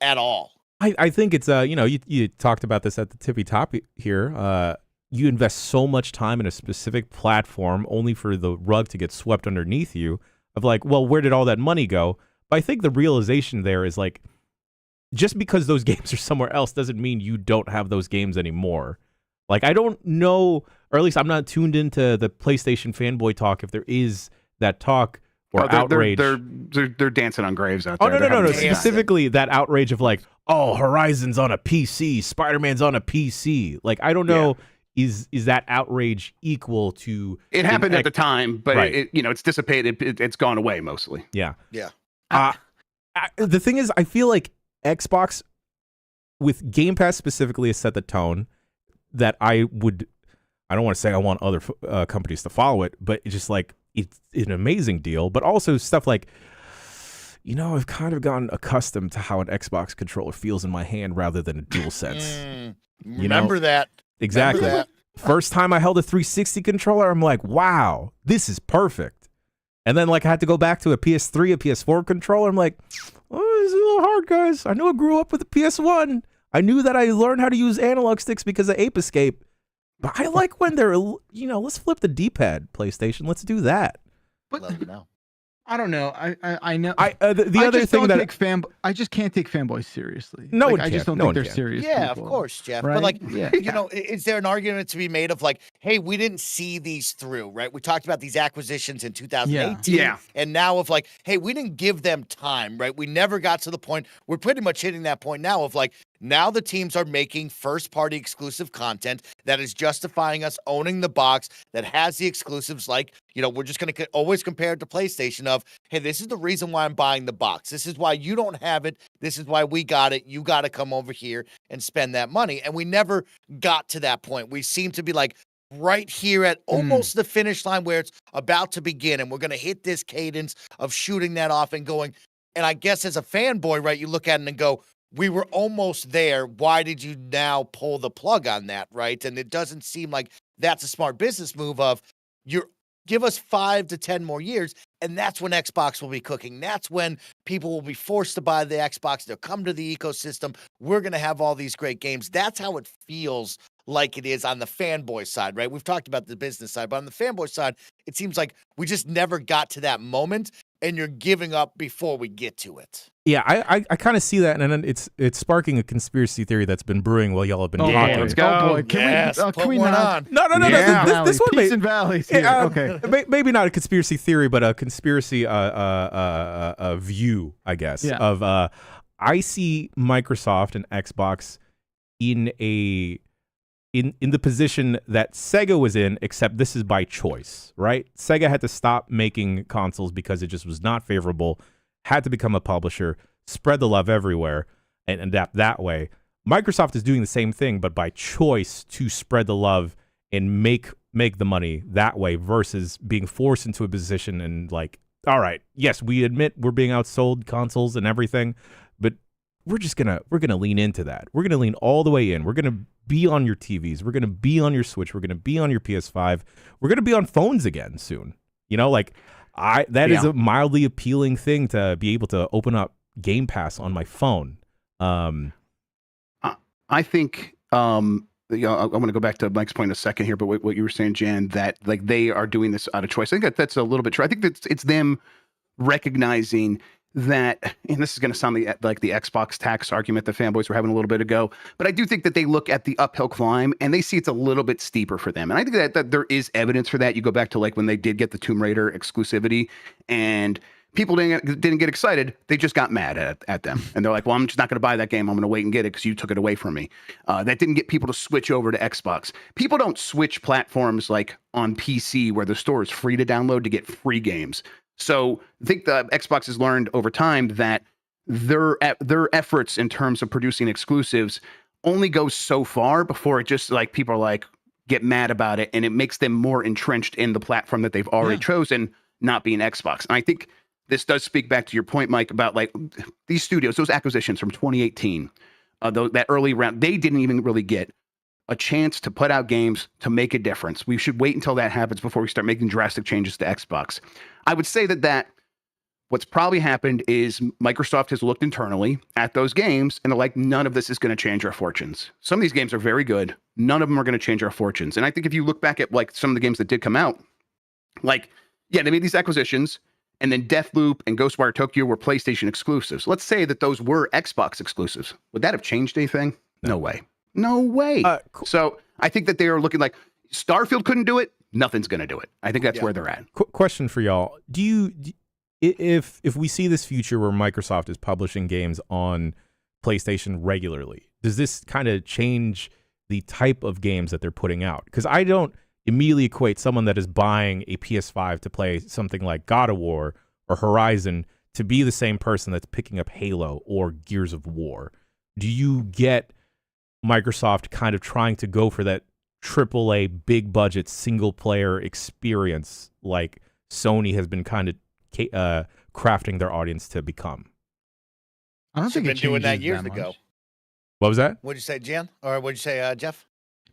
at all? I think it's you talked about this at the tippy top here. You invest so much time in a specific platform only for the rug to get swept underneath you of like, well, where did all that money go? But I think the realization there is like, just because those games are somewhere else doesn't mean you don't have those games anymore. Like, I don't know, or at least I'm not tuned into the PlayStation fanboy talk if there is that talk or outrage. They're dancing on graves out Oh, there. no. They're Specifically that outrage of like, oh, Horizon's on a PC, Spider-Man's on a PC. Like, I don't know, is that outrage equal to... It happened at the time, but Right. it's dissipated. It's gone away mostly. Yeah. Yeah. The thing is, I feel like Xbox with Game Pass specifically has set the tone that I don't want to say I want other companies to follow it, but it's just like, it's an amazing deal. But also stuff like, I've kind of gotten accustomed to how an Xbox controller feels in my hand rather than a DualSense. Remember that. Exactly. Remember that. First time I held a 360 controller, I'm like, wow, this is perfect. And then like I had to go back to a PS3, a PS4 controller. I'm like, oh, this is a little hard, guys. I know I grew up with a PS1. I knew that I learned how to use analog sticks because of Ape Escape. But I like when they're, let's flip the D-pad, PlayStation. Let's do that. But Let me know. I don't know. I know. The other thing that I just can't take fanboys seriously. No one I just can. don't No think one they're can. serious. Yeah, people, of course, Jeff. right? But like, Yeah. is there an argument to be made of like, hey, we didn't see these through, right? We talked about these acquisitions in 2018. Yeah. And now of like, hey, we didn't give them time, right? We never got to the point. We're pretty much hitting that point now of like, now the teams are making first-party exclusive content that is justifying us owning the box that has the exclusives. Like, we're just going to always compare it to PlayStation of, hey, this is the reason why I'm buying the box. This is why you don't have it. This is why we got it. You got to come over here and spend that money. And we never got to that point. We seem to be like right here at almost the finish line where it's about to begin. And we're going to hit this cadence of shooting that off and going. And I guess as a fanboy, right, you look at it and go, we were almost there. Why did you now pull the plug on that, right? And it doesn't seem like that's a smart business move of give us 5 to 10 more years, and that's when Xbox will be cooking. That's when people will be forced to buy the Xbox. They'll come to the ecosystem. We're going to have all these great games. That's how it feels like it is on the fanboy side, right? We've talked about the business side, but on the fanboy side, it seems like we just never got to that moment, and you're giving up before we get to it. Yeah, I kind of see that, and then it's sparking a conspiracy theory that's been brewing while y'all have been talking. let's go. Oh boy, Put we one not? on. No. Yeah. This one Peaks may, and valleys here. Okay. Maybe not a conspiracy theory, but a conspiracy view, I guess. Yeah. Of I see Microsoft and Xbox in the position that Sega was in, except this is by choice, right? Sega had to stop making consoles because it just was not favorable. Had to become a publisher, spread the love everywhere, and adapt that way. Microsoft is doing the same thing, but by choice to spread the love and make the money that way versus being forced into a position and like, all right, yes, we admit we're being outsold consoles and everything, but we're gonna lean into that. We're gonna lean all the way in. We're gonna be on your TVs. We're gonna be on your Switch. We're gonna be on your PS5. We're gonna be on phones again soon. That is a mildly appealing thing to be able to open up Game Pass on my phone. I think I want to go back to Mike's point in a second here, but what you were saying, Jan, that like they are doing this out of choice. I think that's a little bit true. I think that it's them recognizing that, and this is going to sound like the Xbox tax argument the fanboys were having a little bit ago, but I do think that they look at the uphill climb and they see it's a little bit steeper for them. And I think that there is evidence for that. You go back to like when they did get the Tomb Raider exclusivity and people didn't get excited. They just got mad at them. And they're like, well, I'm just not going to buy that game. I'm going to wait and get it because you took it away from me. That didn't get people to switch over to Xbox. People don't switch platforms like on PC where the store is free to download to get free games. So I think the Xbox has learned over time that their efforts in terms of producing exclusives only goes so far before it just like people are like get mad about it, and it makes them more entrenched in the platform that they've already chosen, not being Xbox. And I think this does speak back to your point, Mike, about like these studios, those acquisitions from 2018, that early round, they didn't even really get a chance to put out games to make a difference. We should wait until that happens before we start making drastic changes to Xbox. I would say that what's probably happened is Microsoft has looked internally at those games and they're like, none of this is going to change our fortunes. Some of these games are very good. None of them are going to change our fortunes. And I think if you look back at like some of the games that did come out, like, yeah, they made these acquisitions, and then Deathloop and Ghostwire Tokyo were PlayStation exclusives. Let's say that those were Xbox exclusives. Would that have changed anything? No way. No way. Cool. So I think that they are looking like Starfield couldn't do it. Nothing's going to do it. I think that's where they're at. Question for y'all. If we see this future where Microsoft is publishing games on PlayStation regularly, does this kind of change the type of games that they're putting out? Because I don't immediately equate someone that is buying a PS5 to play something like God of War or Horizon to be the same person that's picking up Halo or Gears of War. Do you get Microsoft kind of trying to go for that AAA big budget single player experience like Sony has been kind of crafting their audience to become? I don't think been doing that years ago. What was that? What'd you say, Jan? Or what'd you say, Jeff?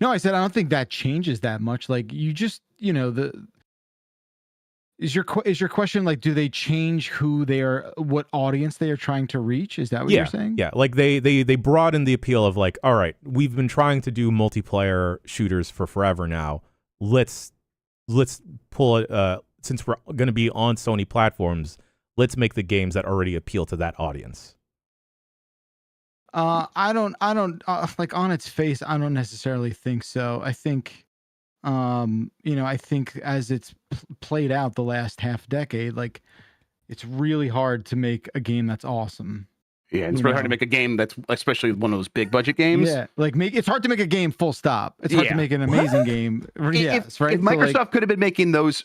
No, I said I don't think that changes that much. Like you just, is your question like, do they change what audience they are trying to reach? Is that what you're saying? Yeah, like they broaden the appeal of like, all right, we've been trying to do multiplayer shooters for forever now. Let's pull it. Since we're going to be on Sony platforms, let's make the games that already appeal to that audience. I don't like on its face, I don't necessarily think so. I think, I think as it's played out the last half decade, like it's really hard to make a game that's awesome. Yeah, it's really hard to make a game that's especially one of those big budget games. Yeah, like it's hard to make a game full stop. It's hard to make an amazing game. Yes, right. If Microsoft could have been making those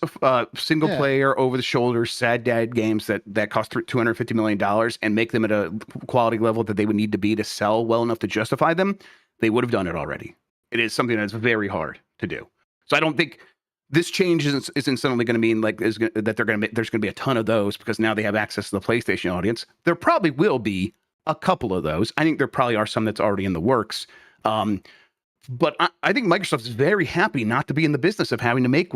single player over the shoulder sad dad games that cost $250 million and make them at a quality level that they would need to be to sell well enough to justify them, they would have done it already. It is something that's very hard to do. So I don't think this change isn't suddenly going to mean like there's going to be a ton of those because now they have access to the PlayStation audience. There probably will be a couple of those. I think there probably are some that's already in the works. But I think Microsoft is very happy not to be in the business of having to make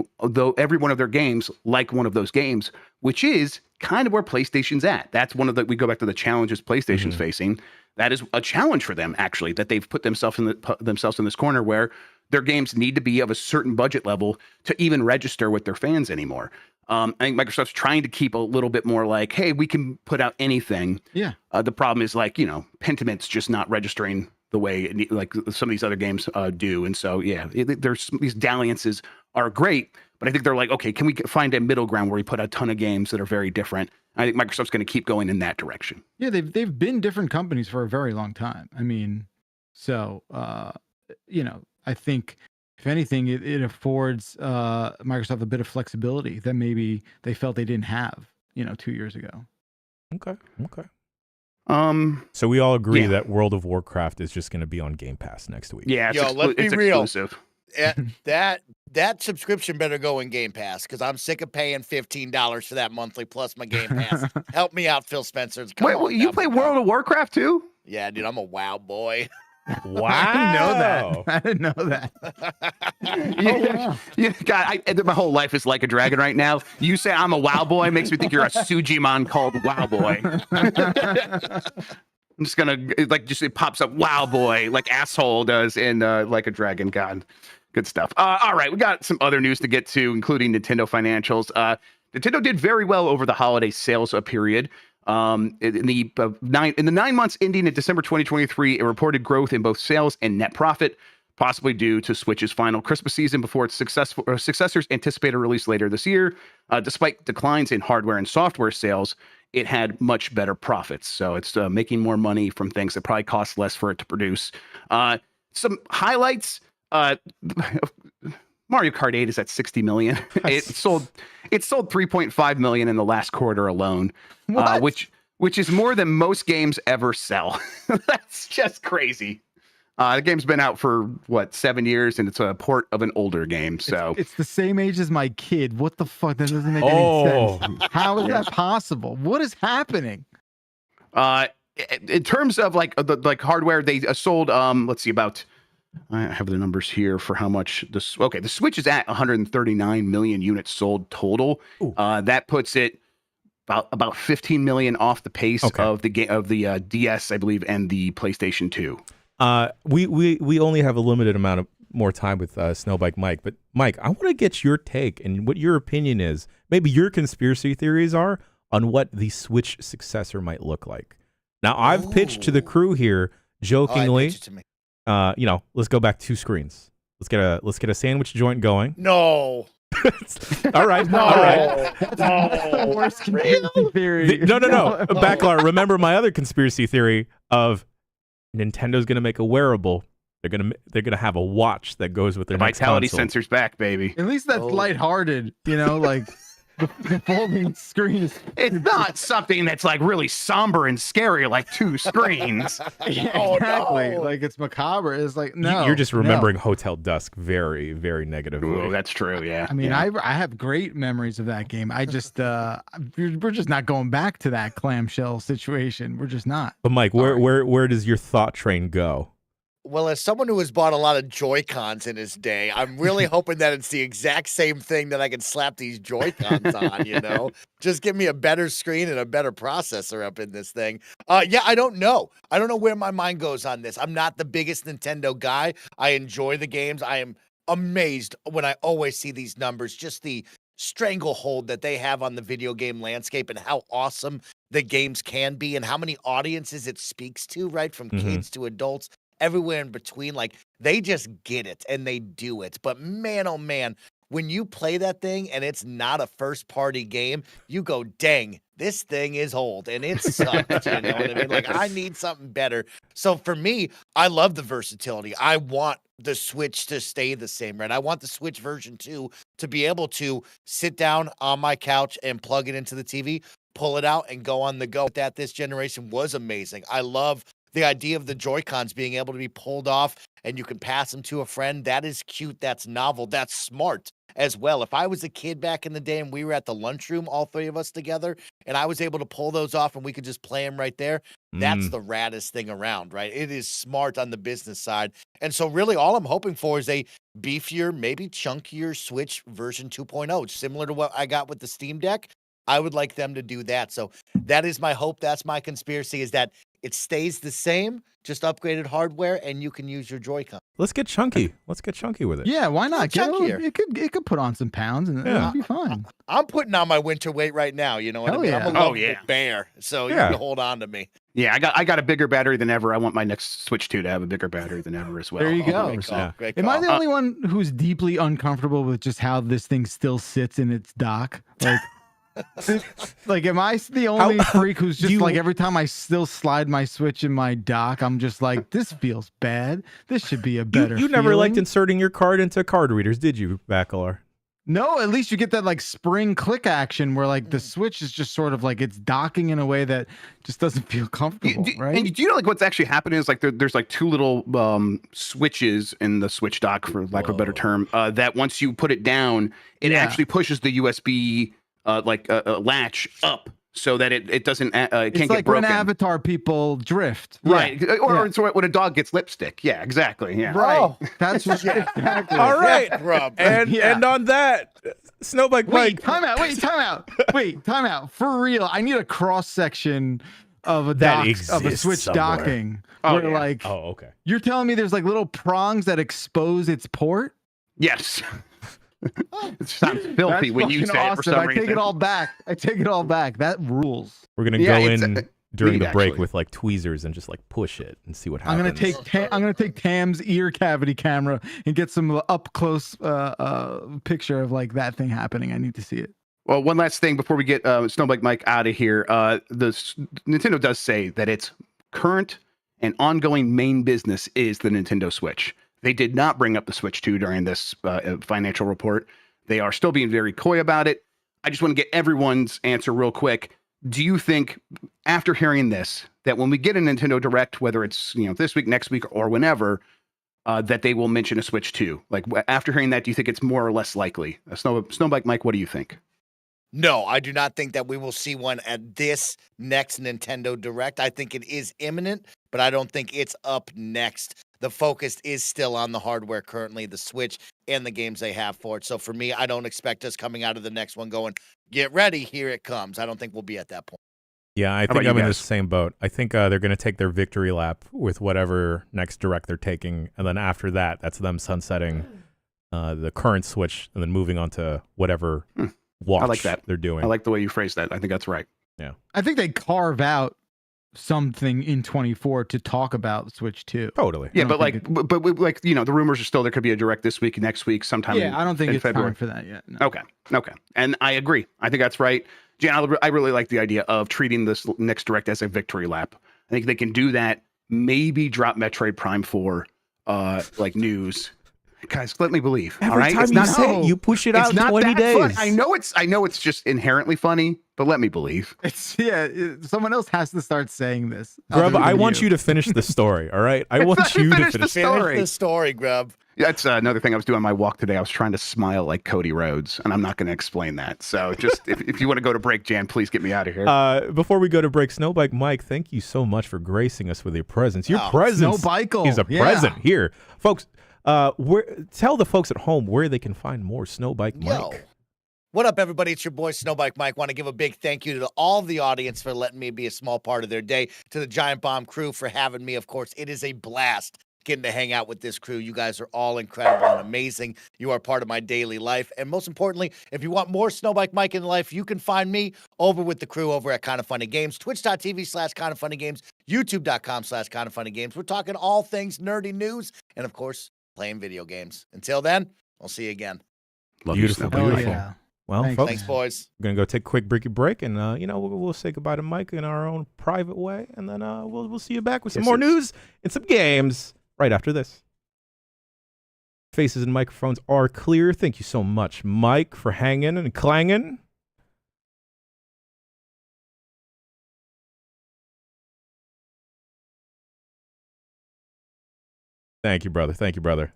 every one of their games like one of those games, which is kind of where PlayStation's at. That's we go back to the challenges PlayStation's facing. That is a challenge for them, actually, that they've put themselves in this corner where their games need to be of a certain budget level to even register with their fans anymore. I think Microsoft's trying to keep a little bit more like, hey, we can put out anything. Yeah. The problem is like, Pentiment's just not registering the way like some of these other games do. And so, there's these dalliances are great, but I think they're like, okay, can we find a middle ground where we put a ton of games that are very different? I think Microsoft's going to keep going in that direction. Yeah, they've been different companies for a very long time. I mean, so, I think if anything, it affords Microsoft a bit of flexibility that maybe they felt they didn't have, 2 years ago. Okay. So we all agree that World of Warcraft is just going to be on Game Pass next week. Yeah, let's be real. Exclusive. That subscription better go in Game Pass because I'm sick of paying $15 for that monthly plus my Game Pass. Help me out, Phil Spencer. Wait, you play World of Warcraft too? Yeah, dude, I'm a WoW boy. Wow. I didn't know that. God, my whole life is like a dragon right now. You say I'm a WoW boy makes me think you're a Sujimon called WoW boy. I'm just gonna it pops up WoW boy like asshole does in Like a Dragon. God, good stuff. All right, we got some other news to get to, including Nintendo financials. Nintendo did very well over the holiday sales period. In the 9 months ending in December 2023, it reported growth in both sales and net profit, possibly due to Switch's final Christmas season before its successors anticipated release later this year. Despite declines in hardware and software sales, it had much better profits. So it's making more money from things that probably cost less for it to produce. Some highlights. Mario Kart 8 is at 60 million. It sold 3.5 million in the last quarter alone, which is more than most games ever sell. That's just crazy. The game's been out for 7 years, and it's a port of an older game. So it's the same age as my kid. What the fuck? That doesn't make any sense. How is that possible? What is happening? In terms of the hardware, they sold let's see, about, I have the numbers here for how much the Switch is at 139 million units sold total. That puts it about 15 million off the pace of the DS, I believe, and the PlayStation 2. We only have a limited amount of more time with SnowBikeMike, but Mike, I want to get your take and what your opinion is. Maybe your conspiracy theories are on what the Switch successor might look like. Now, I've pitched to the crew here jokingly. Let's go back 2 screens. Let's get a sandwich joint going. No. All right. No. All right. No. Worst conspiracy theory. No. Backlar, remember my other conspiracy theory of Nintendo's going to make a wearable. They're gonna have a watch that goes with their next vitality console. sensor's back, baby. At least that's lighthearted, like the folding screen is. It's not something that's like really somber and scary, like 2 screens. Yeah, exactly. No. Like it's macabre. It's like no. You're just remembering Hotel Dusk very, very negatively. Ooh, that's true. Yeah. I mean, I have great memories of that game. I just we're just not going back to that clamshell situation. We're just not. But Mike, where does your thought train go? Well, as someone who has bought a lot of Joy-Cons in his day, I'm really hoping that it's the exact same thing that I can slap these Joy-Cons on, Just give me a better screen and a better processor up in this thing. I don't know. I don't know where my mind goes on this. I'm not the biggest Nintendo guy. I enjoy the games. I am amazed when I always see these numbers, just the stranglehold that they have on the video game landscape and how awesome the games can be and how many audiences it speaks to, right? From kids to adults. Everywhere in between, like they just get it and they do it. But man, oh man, when you play that thing and it's not a first party game, you go, dang, this thing is old and it sucks. You know what I mean? Like I need something better. So for me, I love the versatility. I want the Switch to stay the same, right? I want the Switch version 2 to be able to sit down on my couch and plug it into the TV, pull it out and go on the go. That this generation was amazing. I love the idea of the Joy-Cons being able to be pulled off and you can pass them to a friend. That is cute. That's novel. That's smart as well. If I was a kid back in the day and we were at the lunchroom, all 3 of us together, and I was able to pull those off and we could just play them right there, that's the raddest thing around, right? It is smart on the business side. And so really all I'm hoping for is a beefier, maybe chunkier Switch version 2.0, similar to what I got with the Steam Deck. I would like them to do that. So that is my hope. That's my conspiracy, is that it stays the same, just upgraded hardware, and you can use your Joy-Con. Let's get chunky. Let's get chunky with it. Yeah, why not? It could put on some pounds and it'll be fine. I'm putting on my winter weight right now. You know what I mean? Yeah. I'm a lovable bear, so you can hold on to me. Yeah, I got a bigger battery than ever. I want my next Switch 2 to have a bigger battery than ever as well. There you go. Great call. Great Am call. I the only one who's deeply uncomfortable with just how this thing still sits in its dock? Like, am I the only freak who's just like every time I still slide my Switch in my dock, I'm just like, this feels bad. This should be a better. You never liked inserting your card into card readers, did you, Bacalar? No, at least you get that like spring click action where like the Switch is just sort of like it's docking in a way that just doesn't feel comfortable, right? And do you know like what's actually happening is like there's like 2 little switches in the Switch dock, for lack of a better term, that once you put it down, it actually pushes the USB latch up so that it doesn't can't it's get like broken. when Avatar people drift, right? Or it's when a dog gets lipstick. Yeah, exactly. Yeah, right. Oh. That's what exactly. All right, Grubb. and on that, SnowBikeMike. Wait, time out. For real, I need a cross section of a That dock, exists of a Switch somewhere. docking. Where okay. You're telling me there's like little prongs that expose its port? Yes. It sounds filthy That's when you fucking say it for awesome. some I reason. take it all back. That rules. We're gonna go in during the break with like tweezers and just like push it and see what happens. I'm gonna take Tam's ear cavity camera and get some up close picture of like that thing happening. I need to see it. Well, one last thing before we get SnowBikeMike out of here. Nintendo does say that its current and ongoing main business is the Nintendo Switch. They did not bring up the Switch 2 during this financial report. They are still being very coy about it. I just want to get everyone's answer real quick. Do you think, after hearing this, that when we get a Nintendo Direct, whether it's this week, next week, or whenever, that they will mention a Switch 2. Like after hearing that, do you think it's more or less likely? SnowBikeMike, what do you think? No, I do not think that we will see one at this next Nintendo Direct. I think it is imminent, but I don't think it's up next. The focus is still on the hardware currently, the Switch and the games they have for it. So for me, I don't expect us coming out of the next one going, get ready, here it comes. I don't think we'll be at that point. Yeah, I think I'm in the same boat. I think they're going to take their victory lap with whatever next Direct they're taking. And then after that, that's them sunsetting the current Switch and then moving on to whatever watch I like that. they're doing. I like the way you phrased that. I think that's right. Yeah. I think they carve out something in 24 to talk about Switch 2. Totally. Yeah, but the rumors are still there could be a Direct this week, next week, sometime. Yeah, I don't think it's February. time for that yet. No. Okay. And I agree. I think that's right. Jan, I really like the idea of treating this next Direct as a victory lap. I think they can do that. Maybe drop Metroid Prime 4 news. Guys, let me believe. Every all right, time you say it, you push it out 20 days. Fun. I know it's just inherently funny, but let me believe. Someone else has to start saying this. Grubb, I want you to finish the story. All right, I want you to finish the story. Finish the story, Grubb. That's another thing I was doing on my walk today. I was trying to smile like Cody Rhodes, and I'm not going to explain that. So just if you want to go to break, Jan, please get me out of here. Before we go to break, SnowBikeMike, thank you so much for gracing us with your presence. Your presence is a present here, folks. Tell the folks at home where they can find more SnowBikeMike. What up, everybody? It's your boy SnowBikeMike. Want to give a big thank you to all the audience for letting me be a small part of their day. To the Giant Bomb crew for having me. Of course, it is a blast getting to hang out with this crew. You guys are all incredible and amazing. You are part of my daily life. And most importantly, if you want more SnowBikeMike in life, you can find me over with the crew over at KindaFunny Games, twitch.tv/KindaFunny Games, youtube.com/KindaFunny Games. We're talking all things nerdy news and, of course, playing video games. Until then, I'll see you again. Beautiful. Yeah. Well, Thanks. folks, Thanks, boys. we're going to go take a quick break, and we'll say goodbye to Mike in our own private way, and then we'll see you back with some more news and some games right after this. Faces and microphones are clear. Thank you so much, Mike, for hanging and clanging. Thank you, brother. Thank you, brother.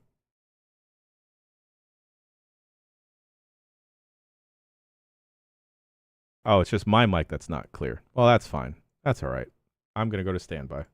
Oh, it's just my mic that's not clear. Well, that's fine. That's all right. I'm going to go to standby.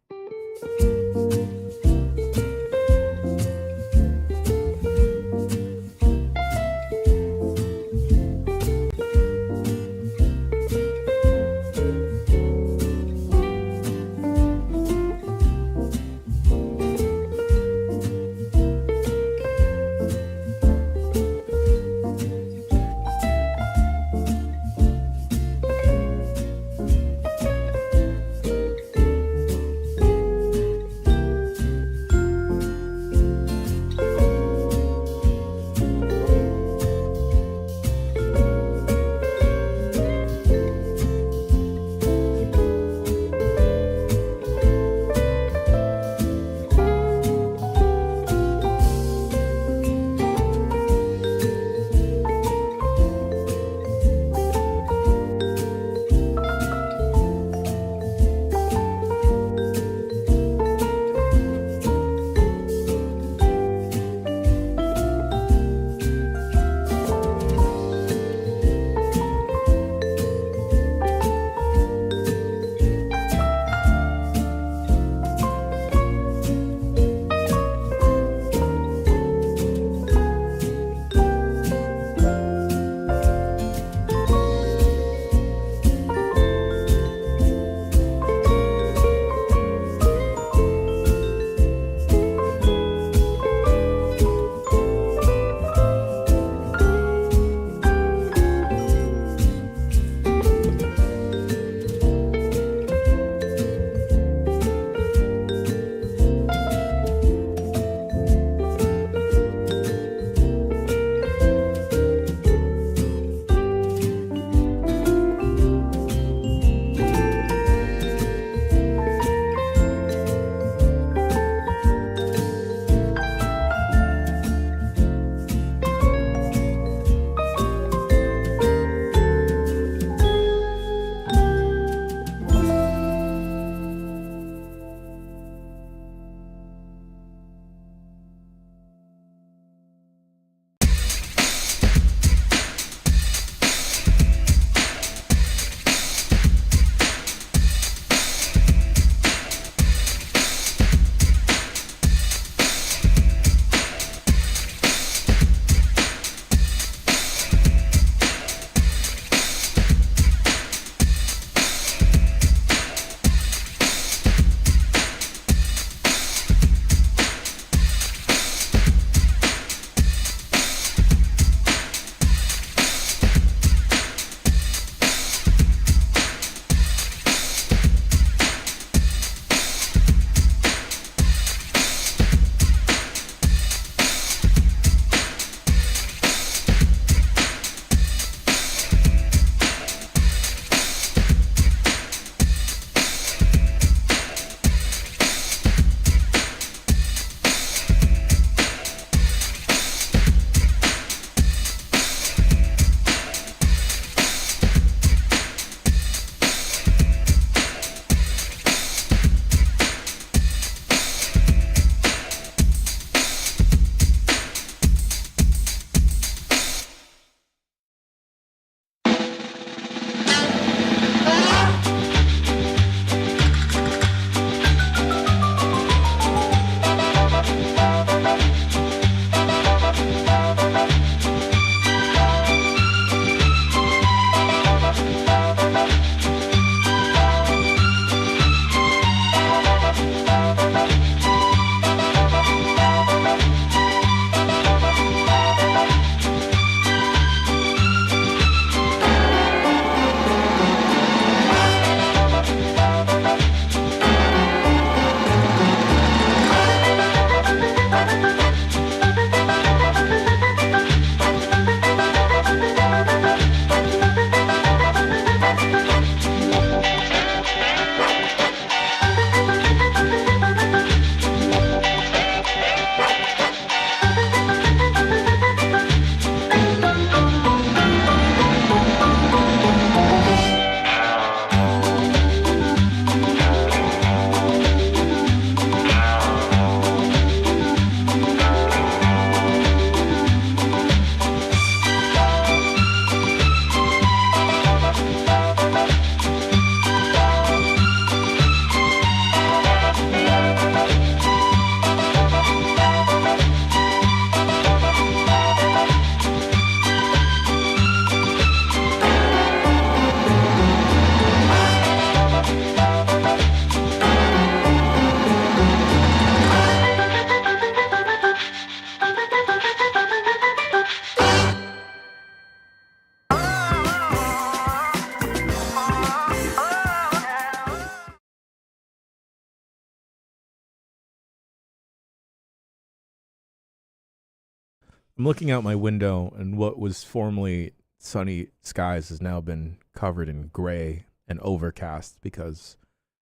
I'm looking out my window, and what was formerly sunny skies has now been covered in gray and overcast because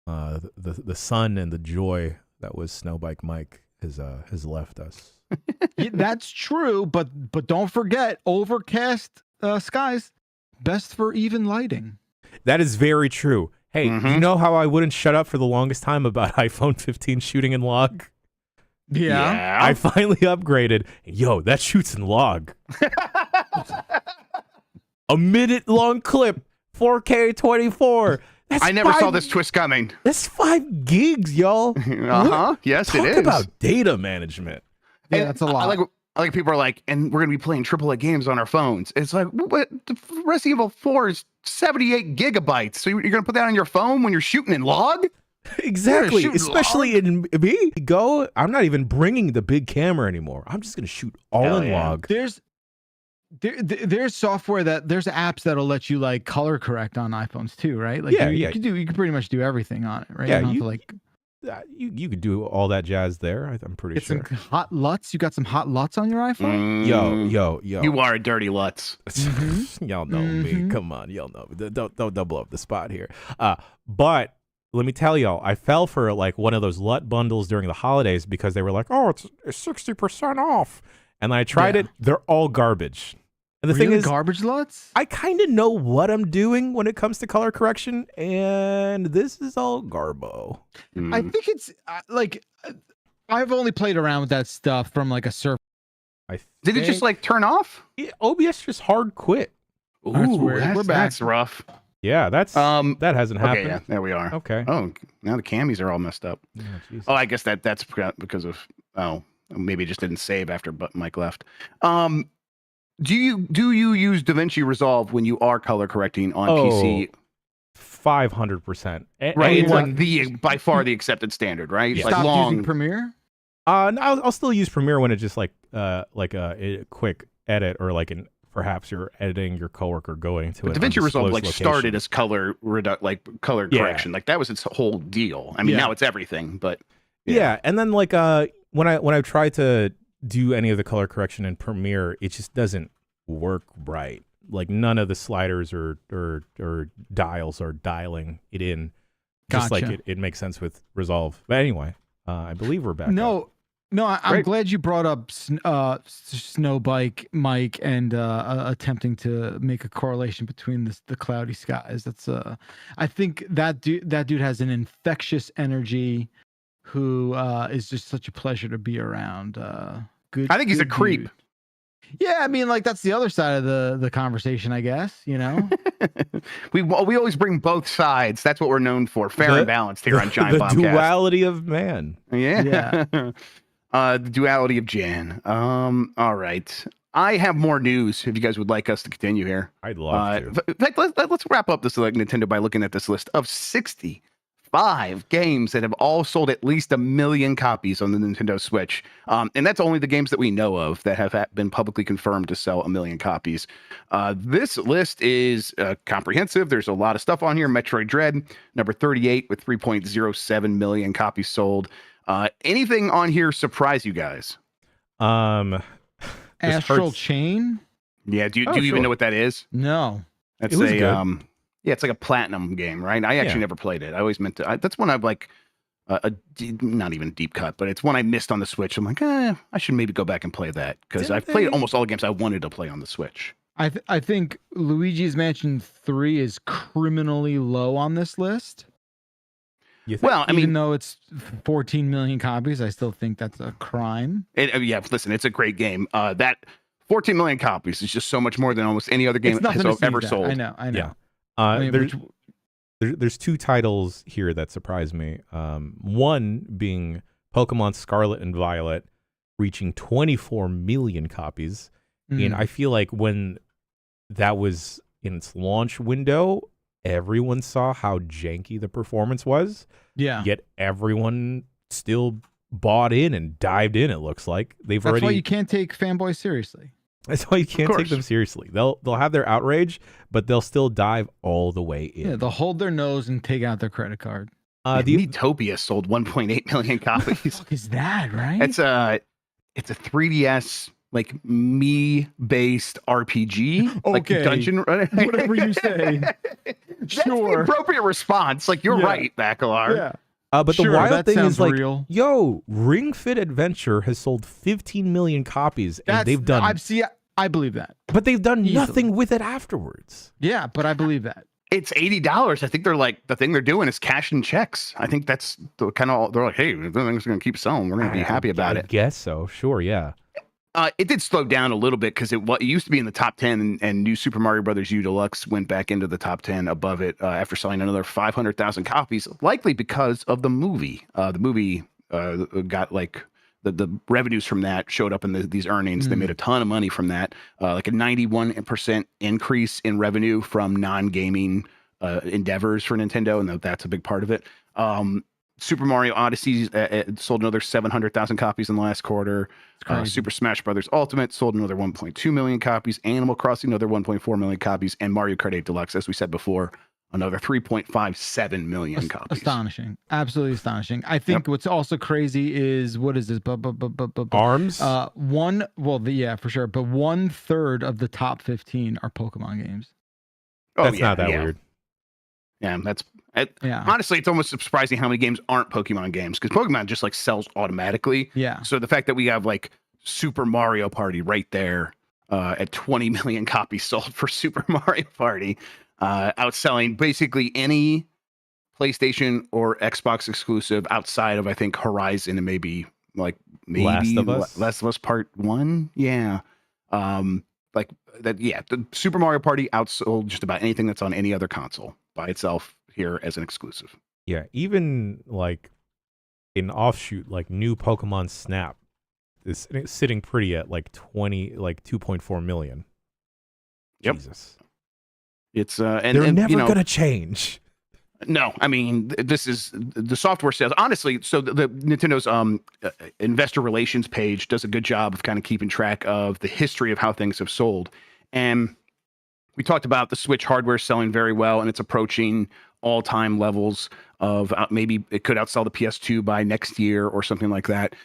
the sun and the joy that was SnowBikeMike has left us. Yeah, that's true, but don't forget, overcast skies, best for even lighting. That is very true. Hey, Mm-hmm. you know how I wouldn't shut up for the longest time about iPhone 15 shooting in log? Yeah. I finally upgraded. Yo, that shoots in log. A minute-long clip, 4K 24. I never saw this twist coming. That's 5 gigs, y'all. Yes, Talk it is. about data management. Yeah, And that's a lot. I like people are like, and we're gonna be playing AAA games on our phones. It's like, what? The Resident Evil 4 is 78 gigabytes. So you're gonna put that on your phone when you're shooting in log? Exactly. shooting Especially in me. I'm not even bringing the big camera anymore. I'm just going to shoot all Hell in yeah. log. There's software there's apps that'll let you like color correct on iPhones too, right? Like you can pretty much do everything on it, right? Yeah, you don't have to like You could do all that jazz there. I'm pretty get sure. some hot LUTs. You got some hot LUTs on your iPhone? Yo. You are a dirty Lutz. Y'all know me. Come on, y'all know me. Don't blow up the spot here. But let me tell y'all, I fell for like one of those LUT bundles during the holidays because they were like, oh, it's 60% off. And I tried it. They're all garbage. And the thing is, garbage LUTs? I kind of know what I'm doing when it comes to color correction, and this is all garbo. I think it's I've only played around with that stuff from like a surf. Did it just like turn off? OBS just hard quit. Ooh, weird. We're back. That's rough. Yeah, that hasn't happened. Okay, yeah, there we are. Okay. Oh, now the camis are all messed up. Oh, I guess that's because of maybe it just didn't save after Mike left. Do you use DaVinci Resolve when you are color correcting on PC? 500%. Right, it's like by far the accepted standard, right? Yeah. Like Stop using Premiere? No, I'll still use Premiere when it's just like a quick edit or like perhaps you're editing your coworker going to it. DaVinci Resolve like started as color correction. Like that was its whole deal. I mean, now it's everything, but yeah. And then like when I try to do any of the color correction in Premiere, it just doesn't work right. Like none of the sliders or dials are dialing it in. Just like it makes sense with Resolve. But anyway, I believe we're back. No, I'm glad you brought up SnowBikeMike and attempting to make a correlation between the cloudy skies. That's I think that dude has an infectious energy who is just such a pleasure to be around. Good. I think he's a creep. Dude. Yeah, I mean, like that's the other side of the conversation, I guess. You know, we always bring both sides. That's what we're known for, fair and balanced here on Giant Bombcast. The duality of man. Yeah. The duality of Jan. All right. I have more news if you guys would like us to continue here. I'd love to. In fact, let's wrap up this Nintendo by looking at this list of 65 games that have all sold at least 1 million copies on the Nintendo Switch. And that's only the games that we know of that have been publicly confirmed to sell 1 million copies. This list is comprehensive. There's a lot of stuff on here. Metroid Dread, number 38 with 3.07 million copies sold. Anything on here surprise you guys? Astral Chain? Yeah, do you even know what that is? No. That's it was a good. Yeah, it's like a platinum game, right? I actually never played it. I always meant to. That's one I've like not even deep cut, but it's one I missed on the Switch. I'm like, I should maybe go back and play that because I've played almost all the games I wanted to play on the Switch. I think Luigi's Mansion 3 is criminally low on this list. Well, I mean, even though it's 14 million copies, I still think that's a crime. Yeah, listen, it's a great game. That 14 million copies is just so much more than almost any other game has ever sold. I know. Yeah. There's 2 titles here that surprise me. One being Pokemon Scarlet and Violet reaching 24 million copies. And I feel like when that was in its launch window, everyone saw how janky the performance was. Yeah. Yet everyone still bought in and dived in, it looks like. That's why you can't take fanboys seriously. That's why you can't take them seriously. They'll have their outrage, but they'll still dive all the way in. Yeah, they'll hold their nose and take out their credit card. The Miitopia sold 1.8 million copies. What the fuck is that, right? It's a 3DS like me-based RPG, like Okay. dungeon. Whatever you say. That's the Sure. appropriate response. Like you're Yeah. right, Bacalar. Yeah. But Sure, the wild that thing sounds is like, real. yo, Ring Fit Adventure has sold 15 million copies, and they've done. I believe that. But they've done Easily. nothing with it afterwards. Yeah, but I believe that. It's $80. I think they're like the thing they're doing is cashing checks. I think that's the kind of they're like, hey, the thing's going to keep selling. We're going to be happy about I it. guess so. Sure, yeah. It did slow down a little bit because it used to be in the top 10, and New Super Mario Brothers U Deluxe went back into the top 10 above it after selling another 500,000 copies, likely because of the movie. The movie got like the revenues from that showed up in these earnings. They made a ton of money from that, like a 91% increase in revenue from non-gaming endeavors for Nintendo, and that's a big part of it. Super Mario Odyssey sold another 700,000 copies in the last quarter. Super Smash Brothers Ultimate sold another 1.2 million copies. Animal Crossing, another 1.4 million copies. And Mario Kart 8 Deluxe, as we said before, another 3.57 million copies. Astonishing. Absolutely astonishing. I think what's also crazy is, what is this? ARMS? Yeah, for sure. But 1/3 of the top 15 are Pokemon games. That's not that weird. Yeah, Yeah. honestly, it's almost surprising how many games aren't Pokemon games, because Pokemon just like sells automatically. Yeah. So the fact that we have like Super Mario Party right there at 20 million copies sold for Super Mario Party, outselling basically any PlayStation or Xbox exclusive outside of, I think, Horizon and maybe Last of Us? Last of Us Part 1. Yeah. Like that. Yeah. The Super Mario Party outsold just about anything that's on any other console by itself here as an exclusive. Yeah, even like an offshoot, like new Pokemon Snap is sitting pretty at like 2.4 million. Yep. Jesus. It's They're never gonna change. No, I mean, this is the software sales. Honestly, so the Nintendo's investor relations page does a good job of kind of keeping track of the history of how things have sold. And we talked about the Switch hardware selling very well, and it's approaching all-time levels of maybe it could outsell the PS2 by next year or something like that,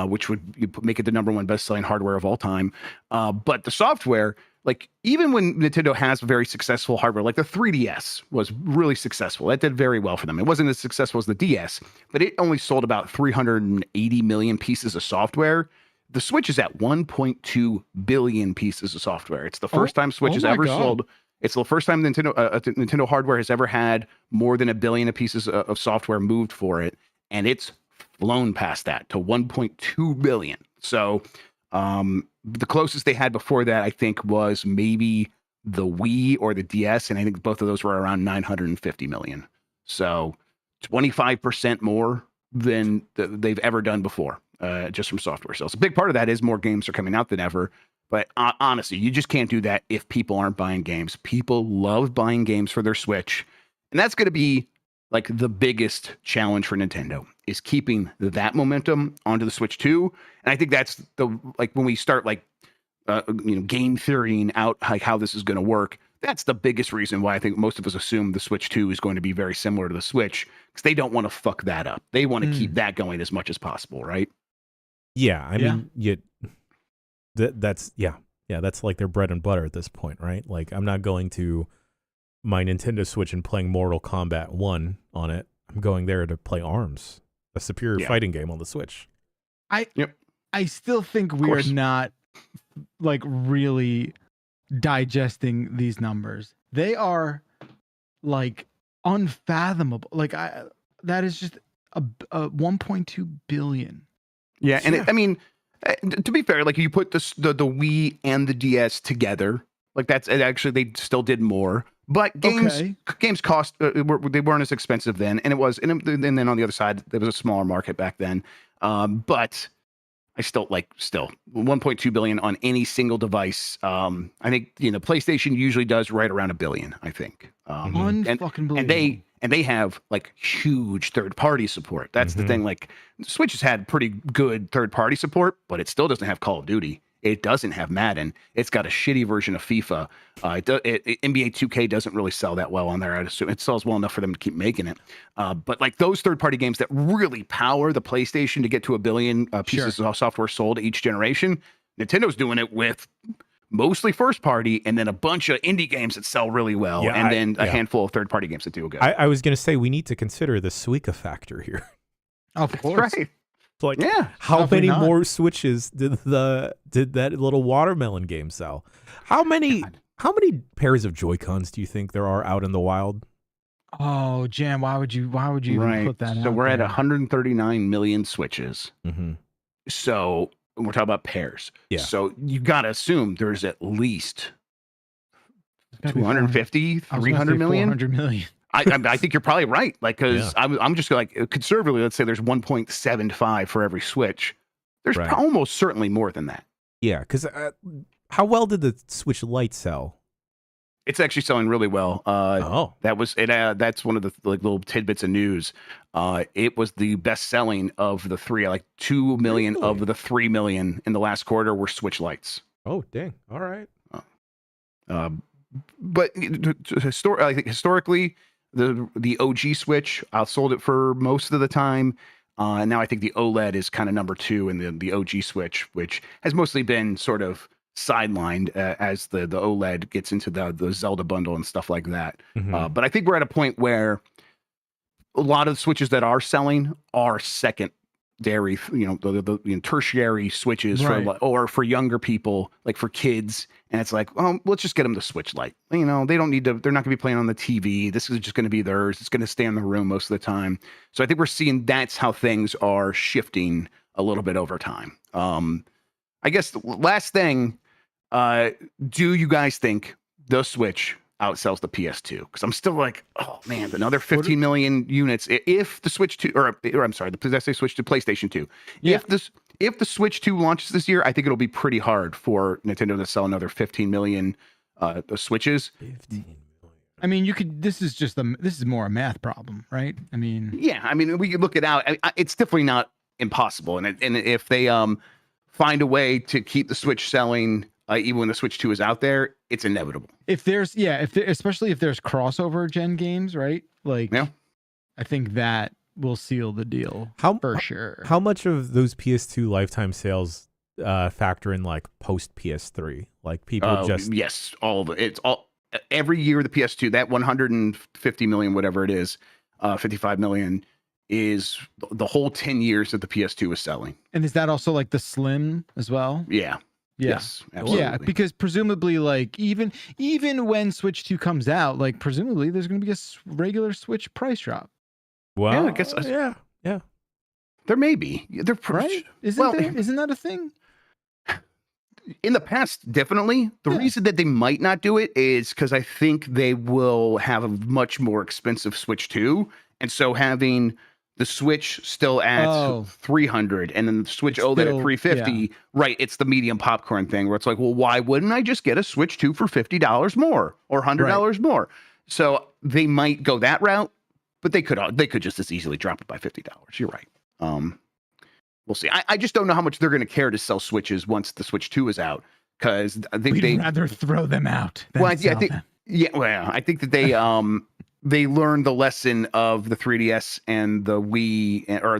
which would make it the number one best-selling hardware of all time. But the software, like even when Nintendo has very successful hardware, like the 3DS was really successful. That did very well for them. It wasn't as successful as the DS, but it only sold about 380 million pieces of software. The Switch is at 1.2 billion pieces of software. It's the first time Switch has ever sold. It's the first time Nintendo hardware has ever had more than 1 billion pieces of software moved for it, and it's flown past that to 1.2 billion. So the closest they had before that, I think, was maybe the Wii or the DS, and I think both of those were around 950 million. So 25% more than they've ever done before, just from software sales. A big part of that is more games are coming out than ever. But honestly, you just can't do that if people aren't buying games. People love buying games for their Switch. And that's going to be like the biggest challenge for Nintendo, is keeping that momentum onto the Switch 2. And I think that's when we start game theorying out like how this is going to work. That's the biggest reason why I think most of us assume the Switch 2 is going to be very similar to the Switch, because they don't want to fuck that up. They want to keep that going as much as possible, right? Yeah, I mean, that's like their bread and butter at this point, right? Like, I'm not going to my Nintendo Switch and playing Mortal Kombat 1 on it. I'm going there to play ARMS, a superior fighting game on the Switch. I still think we are not like really digesting these numbers. They are like unfathomable. Like that is just a 1.2 billion. Yeah, and I mean, to be fair, like you put the Wii and the DS together, like actually they still did more. But games cost they weren't as expensive then, and and then on the other side there was a smaller market back then. But I still 1.2 billion on any single device. I think PlayStation usually does right around $1 billion. I think. Unfucking And they have like huge third-party support. That's the thing. Like Switch has had pretty good third-party support, but it still doesn't have Call of Duty. It doesn't have Madden. It's got a shitty version of FIFA. NBA 2K doesn't really sell that well on there. I'd assume it sells well enough for them to keep making it. But like those third-party games that really power the PlayStation to get to 1 billion pieces of software sold each generation, Nintendo's doing it with mostly first party and then a bunch of indie games that sell really well, Yeah, and then a handful of third party games that do good. I was going to say we need to consider the Suica factor here. Of That's course. right. It's like, Yeah. how Probably many not. more Switches did that little watermelon game sell? How many pairs of Joy-Cons do you think there are out in the wild? Oh, Jan, why would you even put that out? So we're at there? 139 million Switches. Mm-hmm. So we're talking about pairs. Yeah. So you got to assume there's at least It's gotta be 250, 400 300 million. 400 million. I think you're probably right. Like, because I'm just like conservatively, let's say there's 1.75 for every Switch. There's Right. almost certainly more than that. Yeah, because how well did the Switch Lite sell? It's actually selling really well. That was it. That's one of the little tidbits of news. It was the best selling of the three. Like 2 million Really? of the 3 million in the last quarter were Switch Lites. Oh, dang. All right. But I think historically, the OG Switch outsold it for most of the time. And now I think the OLED is kind of number 2 in the OG Switch, which has mostly been sort of sidelined as the OLED gets into the Zelda bundle and stuff like that. Mhm. But I think we're at a point where a lot of the Switches that are selling are secondary, the tertiary Switches Right. for younger people, like for kids. And it's like, oh, let's just get them the Switch Lite. They don't need to, they're not gonna be playing on the TV. This is just going to be theirs. It's going to stay in the room most of the time. So I think we're seeing that's how things are shifting a little bit over time. I guess the last thing, do you guys think the Switch outsells the PS2? Because I'm still like, oh man, another 15 million units. If the Switch 2, or I'm sorry, did I say Switch to PlayStation 2? Yeah. If the Switch 2 launches this year, I think it'll be pretty hard for Nintendo to sell another 15 million Switches. 15 million. I mean, you could. This is more a math problem, right? I mean, Yeah, I mean, we could look it out. It's definitely not impossible. And if they find a way to keep the Switch selling, even when the Switch 2 is out there, it's inevitable. especially if there's crossover gen games, right? Like, Yeah. I think that will seal the deal for sure. How much of those PS2 lifetime sales factor in like post PS3? Like people just Yes, all of it. It's all every year the PS2, that 150 million, whatever it is, 55 million is the whole 10 years that the PS2 is selling. And is that also like the Slim as well? Yeah. Yeah. Yes, absolutely. Yeah, because presumably, like even when Switch 2 comes out, like presumably there's going to be a regular Switch price drop, well, Yeah, I guess- yeah. There may be. They're right? Well- Isn't that a thing? in the past, definitely. The Yeah. reason that they might not do it is because I think they will have a much more expensive Switch 2. And so having the Switch still at Oh. 300 and then the Switch It's OLED still- at 350, right? It's the medium popcorn thing where it's like, well, why wouldn't I just get a Switch 2 for $50 more or $100 more? So they might go that route, but they could just as easily drop it by $50. You're right. We'll see. I just don't know how much they're going to care to sell Switches once the Switch 2 is out, because I think We'd rather throw them out. Than Well, yeah, I sell think- them. I think that they learned the lesson of the 3DS and the Wii, or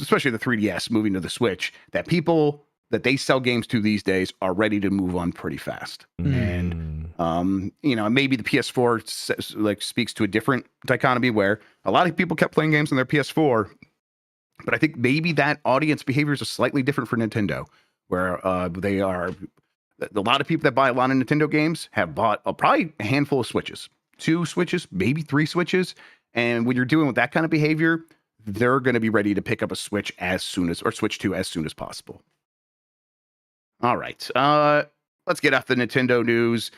especially the 3DS moving to the Switch, that people that they sell games to these days are ready to move on pretty fast. And maybe the PS4 speaks to a different dichotomy where a lot of people kept playing games on their PS4, but I think maybe that audience behavior is slightly different for Nintendo, where they are. A lot of people that buy a lot of Nintendo games have bought probably a handful of Switches, 2 Switches, maybe 3 Switches. And when you're dealing with that kind of behavior, they're going to be ready to pick up a Switch Switch 2 as soon as possible. All right. Let's get off the Nintendo news.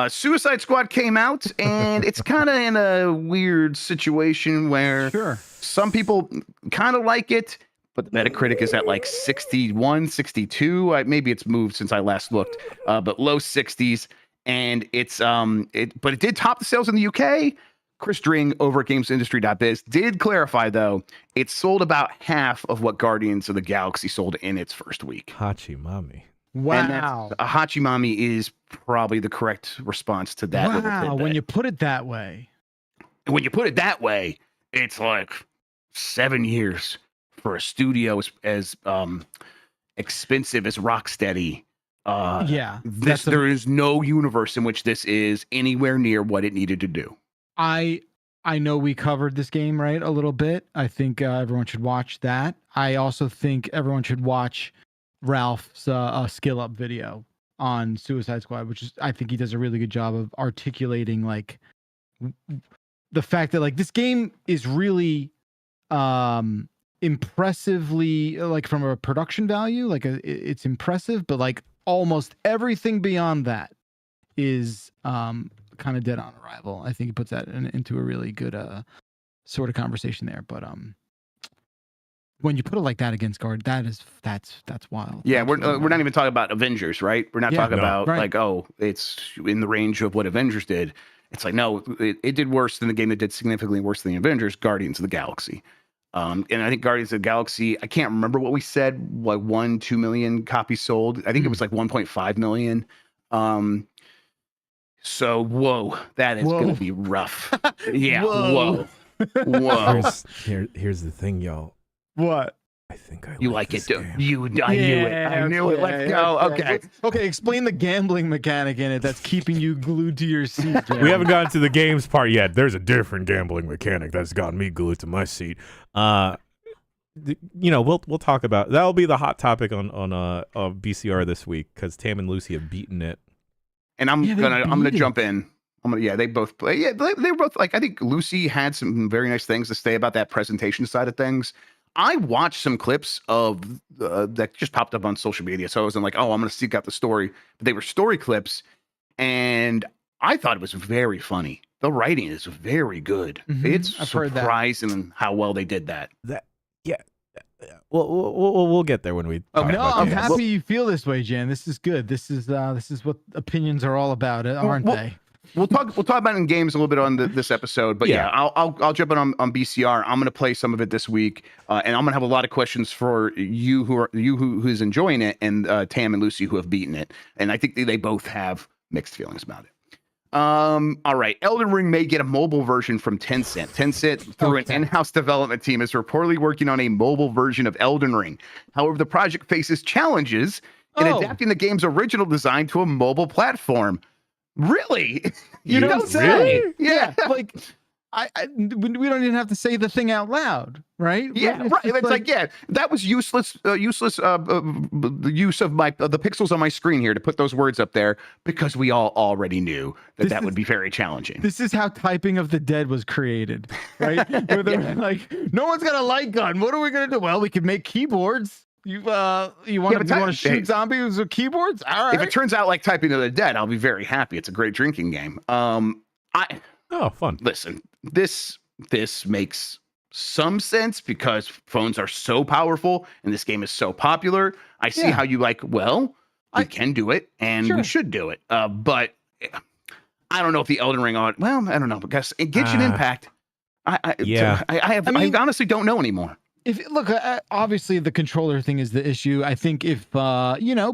Suicide Squad came out, and it's kind of in a weird situation where Sure. some people kind of like it, but Metacritic is at like 61, 62. Maybe it's moved since I last looked, but low 60s. And but it did top the sales in the UK. Chris Dring over at GamesIndustry.biz did clarify, though, it sold about half of what Guardians of the Galaxy sold in its first week. Hachimami. Wow. A Hachimami is probably the correct response to that. little Wow. tidbit. When you put it that way. And when you put it that way, it's like 7 years for a studio as expensive as Rocksteady Yeah, there is no universe in which this is anywhere near what it needed to do. I know we covered this game right a little bit. I think everyone should watch that. I also think everyone should watch Ralph's skill up video on Suicide Squad, which is, I think he does a really good job of articulating like the fact that like this game is really impressively, like from a production value, like it's impressive, but like almost everything beyond that is kind of dead on arrival. I think he puts that into a really good sort of conversation there. But when you put it like that against Guard, that's wild. Yeah, we're not even talking about Avengers, right? We're not talking about like, oh, it's in the range of what Avengers did. It's like, no, it did worse than the game that did significantly worse than the Avengers, Guardians of the Galaxy. And I think Guardians of the Galaxy, I can't remember what we said, like 2 million copies sold. I think it was like 1.5 million. So, whoa, that is going to be rough. Yeah, whoa. Here's the thing, y'all. What? I think I you like this it, game. I knew it. I knew it. Let's go. Okay. Okay, explain the gambling mechanic in it that's keeping you glued to your seat. We haven't gotten to the games part yet. There's a different gambling mechanic that's gotten me glued to my seat. We'll talk about that'll be the hot topic on BCR this week because Tam and Lucy have beaten it. And I'm gonna jump in. They both play. Yeah, they were both like, I think Lucy had some very nice things to say about that presentation side of things. I watched some clips of that just popped up on social media. So I wasn't like, oh, I'm going to seek out the story. But they were story clips. And I thought it was very funny. The writing is very good. Mm-hmm. It's surprising how well they did that. We'll get there when we. I'm happy you feel this way, Jan. This is good. This is what opinions are all about, aren't they? We'll talk about it in games a little bit on this episode, but I'll jump in on BCR. I'm going to play some of it this week, and I'm going to have a lot of questions for you who's enjoying it, and Tam and Lucy who have beaten it, and I think they both have mixed feelings about it. All right, Elden Ring may get a mobile version from Tencent. Tencent, through an in-house development team, is reportedly working on a mobile version of Elden Ring. However, the project faces challenges in adapting the game's original design to a mobile platform. Really? You don't say. Really? Yeah. Like, we don't even have to say the thing out loud, right? Yeah, right. It's like, that was useless. The use of the pixels on my screen here to put those words up there because we all already knew that would be very challenging. This is how Typing of the Dead was created, right? Where they're like, no one's got a light gun. What are we gonna do? Well, we could make keyboards. You want to shoot zombies with keyboards? All right. If it turns out like Typing of the Dead, I'll be very happy. It's a great drinking game. Fun. Listen, this makes some sense because phones are so powerful and this game is so popular. I see how you we can do it and we should do it. But I don't know if the Elden Ring I don't know because it gets an impact. I honestly don't know anymore. Obviously the controller thing is the issue. I think if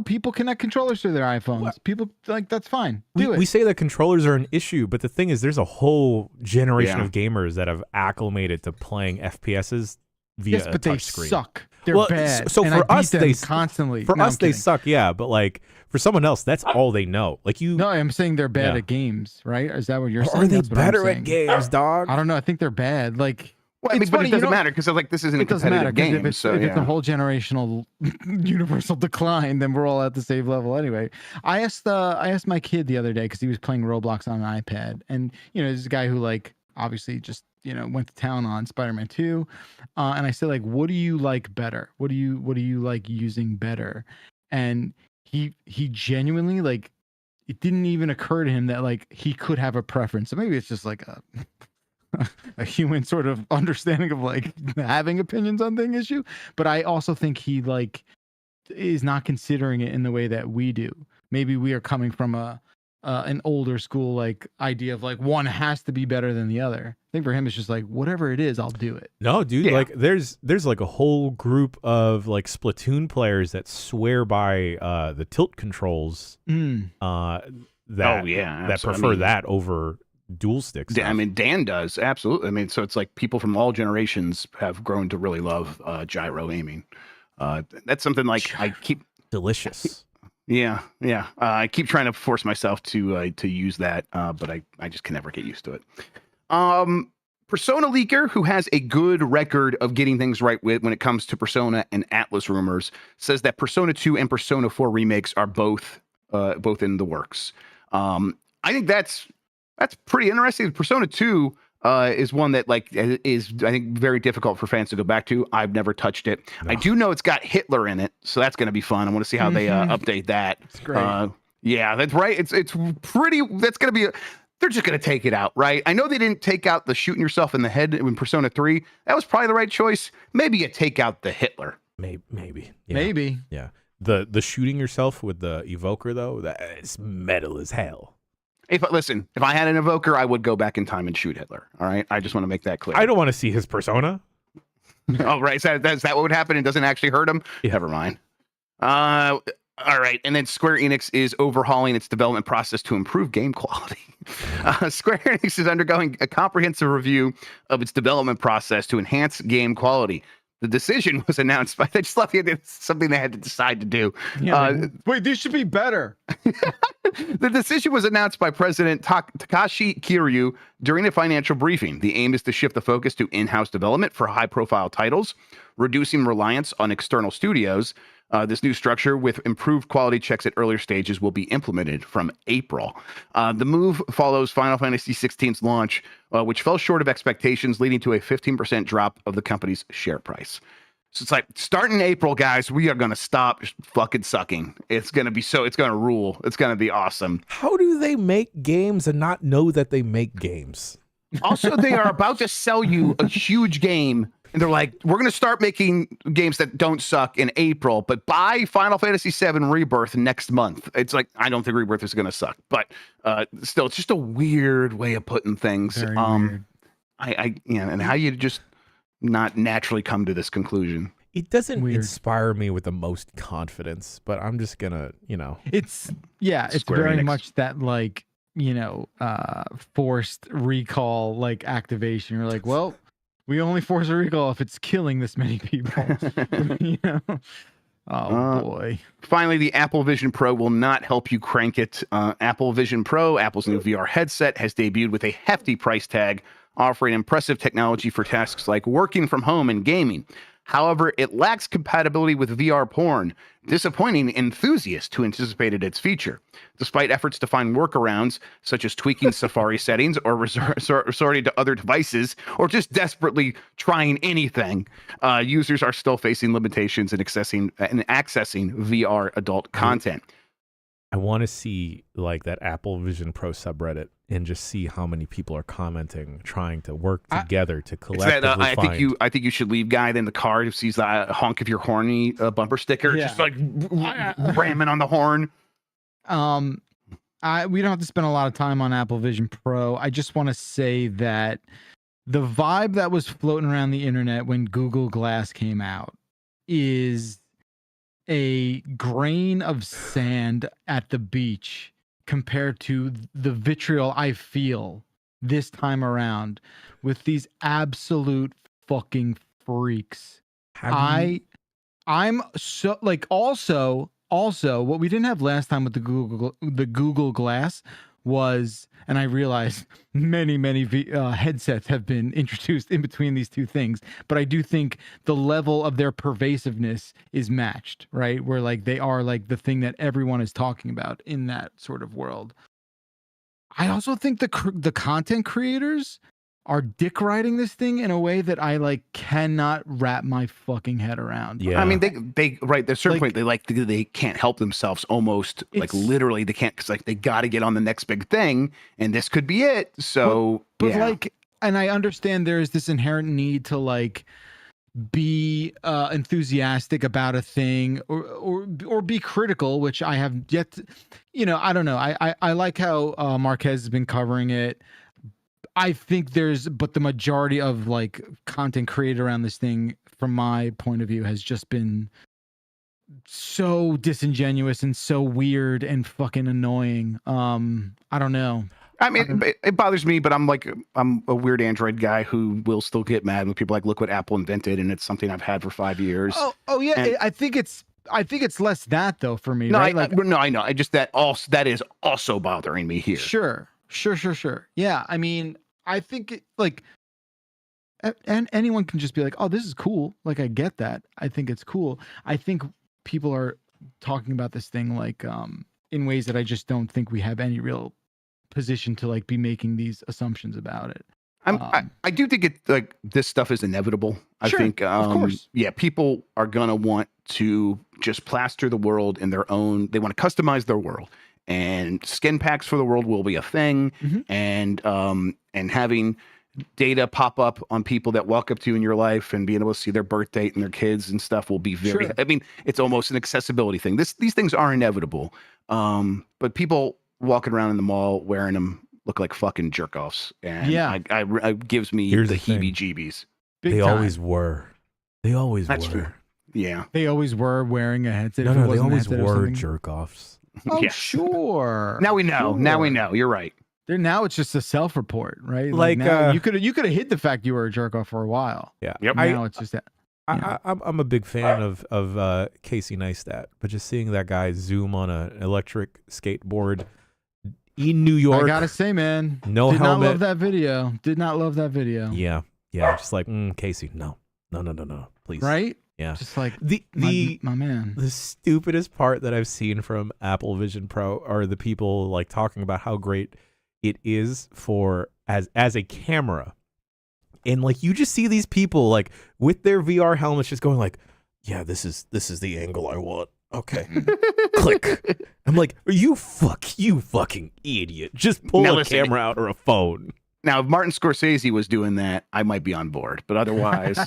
people connect controllers to their iPhones, people that's fine. We say that controllers are an issue, but the thing is, there's a whole generation of gamers that have acclimated to playing FPSs via a touch screen. They suck. They're bad. So for us, they constantly. For us, they suck. Yeah, but like for someone else, that's all they know. Like you. No, I'm saying they're bad at games, right? Is that what you're saying? Are they better at games, dog? I don't know. I think they're bad. Like. Well, but it doesn't matter because this isn't a competitive game. If it's a whole generational universal decline, then we're all at the same level anyway. I asked my kid the other day because he was playing Roblox on an iPad, and this guy who obviously just went to town on Spider-Man 2, and I said what do you like better? What do you like using better? And he genuinely it didn't even occur to him that he could have a preference. So maybe it's just a human sort of understanding of having opinions on thing issue, but I also think he is not considering it in the way that we do. Maybe we are coming from an older school idea of one has to be better than the other. I think for him it's just whatever it is, I'll do it. No, dude, there's a whole group of Splatoon players that swear by the tilt controls that prefer that over dual sticks. I mean, Dan does absolutely. I mean, so it's people from all generations have grown to really love gyro aiming. That's something I keep delicious. Yeah. I keep trying to force myself to use that, but I just can never get used to it. Persona leaker, who has a good record of getting things right when it comes to Persona and Atlas rumors, says that Persona 2 and Persona 4 remakes are both in the works. I think that's pretty interesting. Persona 2 is one that is, I think, very difficult for fans to go back to. I've never touched it. No. I do know it's got Hitler in it, so that's going to be fun. I want to see how they update that. It's great. Yeah, that's right. It's pretty. That's going to be. They're just going to take it out, right? I know they didn't take out the shooting yourself in the head in Persona 3. That was probably the right choice. Maybe you take out the Hitler. Maybe. Yeah. Maybe. Yeah. The shooting yourself with the evoker, though, that is metal as hell. If I had an evoker, I would go back in time and shoot Hitler. All right, I just want to make that clear. I don't want to see his persona. Oh, right. Is that what would happen? It doesn't actually hurt him. Yeah. Never mind. All right, and then Square Enix is overhauling its development process to improve game quality. Square Enix is undergoing a comprehensive review of its development process to enhance game quality. The decision was announced by. They just left it something they had to decide to do. Yeah, wait, this should be better. The decision was announced by President Takashi Kiryu during a financial briefing. The aim is to shift the focus to in-house development for high-profile titles, reducing reliance on external studios. This new structure with improved quality checks at earlier stages will be implemented from April. The move follows Final Fantasy XVI's launch, which fell short of expectations, leading to a 15% drop of the company's share price. So it's like, starting in April, guys, we are going to stop fucking sucking. It's going to be it's going to rule. It's going to be awesome. How do they make games and not know that they make games? Also, they are about to sell you a huge game. And they're like, we're going to start making games that don't suck in April, but buy Final Fantasy VII Rebirth next month. It's like, I don't think Rebirth is going to suck, but still, it's just a weird way of putting things. Very weird. And how you just not naturally come to this conclusion. It doesn't inspire me with the most confidence, but I'm just going to, It's very Enix. Much that forced recall activation. You're like, well, we only force a recall if it's killing this many people. Oh, boy. Finally, the Apple Vision Pro will not help you crank it. Apple Vision Pro, Apple's new VR headset, has debuted with a hefty price tag, offering impressive technology for tasks like working from home and gaming. However, it lacks compatibility with VR porn, disappointing enthusiasts who anticipated its feature. Despite efforts to find workarounds, such as tweaking Safari settings or resorting to other devices, or just desperately trying anything, users are still facing limitations in accessing VR adult content. I want to see that Apple Vision Pro subreddit and just see how many people are commenting, trying to work together to collectively find. I think you should leave guy in the car who sees the honk if you're horny bumper sticker, just ramming on the horn. We don't have to spend a lot of time on Apple Vision Pro. I just want to say that the vibe that was floating around the internet when Google Glass came out is a grain of sand at the beach compared to the vitriol I feel this time around with these absolute fucking freaks. I'm so also what we didn't have last time with the Google Glass was, and I realize many headsets have been introduced in between these two things, but I do think the level of their pervasiveness is matched, right? Where they are the thing that everyone is talking about in that sort of world. I also think the content creators are dick riding this thing in a way that I cannot wrap my fucking head around. Yeah, I mean they right. There's a certain point they can't help themselves. Almost literally they can't, because they got to get on the next big thing, and this could be it. So, but and I understand there is this inherent need to be enthusiastic about a thing or be critical, which I have yet to, I don't know. I like how Marquez has been covering it. I think but the majority of content created around this thing, from my point of view, has just been so disingenuous and so weird and fucking annoying. I don't know. I mean, it bothers me, but I'm a weird Android guy who will still get mad when people look what Apple invented, and it's something I've had for 5 years. Oh yeah. I think it's I think it's less that though for me. No, right? no, I know. I just that is also bothering me here. Sure. Yeah, I mean, I think and anyone can just be like, "Oh, this is cool." Like, I get that. I think it's cool. I think people are talking about this thing like in ways that I just don't think we have any real position to like be making these assumptions about it. I do think it like this stuff is inevitable. Sure, I think, of course. yeah, people are gonna want to just plaster the world in their own. They want to customize their world, and skin packs for the world will be a thing, and having data pop up on people that walk up to you in your life and being able to see their birth date and their kids and stuff will be very. Sure. I mean, it's almost an accessibility thing. These things are inevitable, but people walking around in the mall wearing them look like fucking jerk offs, and it gives me Here's the the thing. heebie-jeebies. Big They time. always were. They always That's were. true. Yeah. They always were wearing a headset. No, if it they wasn't a always headset or were something. jerk offs. Oh, Yes. sure. Now we know. Now we Sure. know. You're right. Now it's just a self-report, right? Like, now, you could have hid the fact you were a jerk off for a while. Yeah. Yep. Now it's just that. I'm a big fan of Casey Neistat, but just seeing that guy zoom on an electric skateboard in New York. I gotta say, man, No did helmet. not love that video. Did not love that video. Yeah. Just like Casey, no, please. Right? Yeah. Just like The my man. the stupidest part that I've seen from Apple Vision Pro are the people like talking about how great it is for as a camera. And like you just see these people like with their VR helmets just going like, yeah, this is the angle I want. Okay. Click. I'm like, you fucking idiot. Just pull Now a listen. camera out or a phone. Now, if Martin Scorsese was doing that, I might be on board. But otherwise,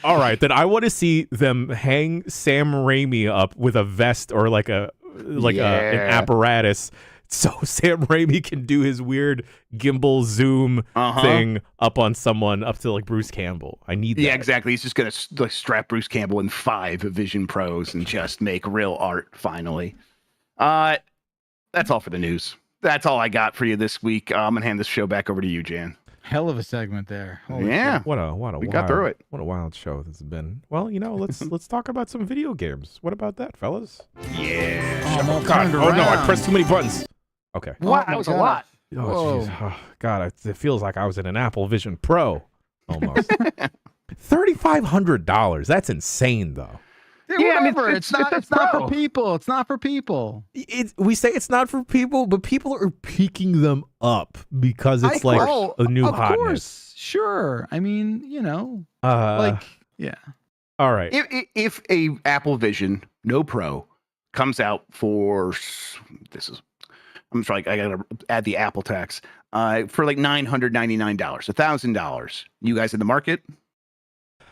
All right, then I want to see them hang Sam Raimi up with a vest or like an apparatus, so Sam Raimi can do his weird gimbal zoom thing up on someone, up to like Bruce Campbell. I need that. yeah, exactly. He's just gonna like strap Bruce Campbell in 5 Vision Pros and just make real art. Finally, that's all for the news. That's all I got for you this week. I'm gonna hand this show back over to you, Jan. Hell of a segment there. Holy Yeah. shit. What a We got through it. What a wild show this has been. Well, let's talk about some video games. What about that, fellas? Yeah. Oh, I'm all God, turned oh no, I around. pressed too many buttons. Okay. Wow, Oh, that was my a lot. Oh, Whoa. jeez. Oh, God, it feels like I was in an Apple Vision Pro almost. $3,500. That's insane, though. Yeah, I mean, Whatever. it's It's a not pro. for people. It's not for people. We say it's not for people, but people are picking them up because it's like a new of hotness. course. Sure. I mean, yeah. All right. If a Apple Vision No Pro comes out for I'm sorry, I gotta add the Apple tax for like $999, $1,000. You guys in the market?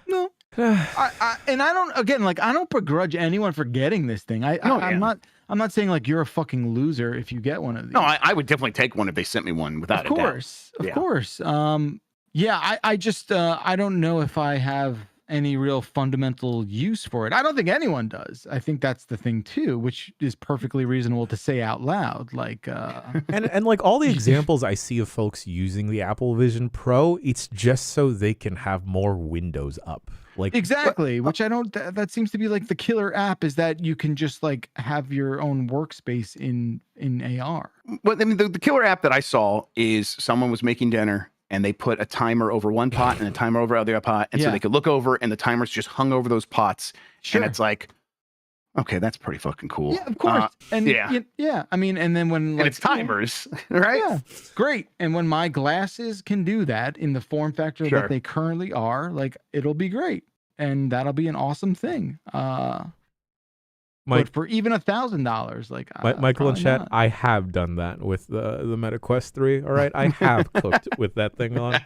No. I don't begrudge anyone for getting this thing. I'm not saying like you're a fucking loser if you get one of these. No, I would definitely take one if they sent me one without Of course. a doubt. Of course. I just I don't know if I have any real fundamental use for it. I don't think anyone does. I think that's the thing too, which is perfectly reasonable to say out loud. Like and like all the examples I see of folks using the Apple Vision Pro, it's just so they can have more windows up. Like exactly, which I don't. That seems to be like the killer app is that you can just like have your own workspace in AR. Well, I mean, the killer app that I saw is someone was making dinner and they put a timer over one pot and a timer over the other pot, and so they could look over and the timers just hung over those pots. Sure. And it's like, okay, that's pretty fucking cool. Yeah, of course. And yeah. I mean, and then when like and it's timers, right? Yeah, great. And when my glasses can do that in the form factor Sure. that they currently are, like it'll be great, and that'll be an awesome thing. But for even $1,000, like Michael in probably chat, not. I have done that with the Meta Quest 3. All right, I have cooked with that thing on,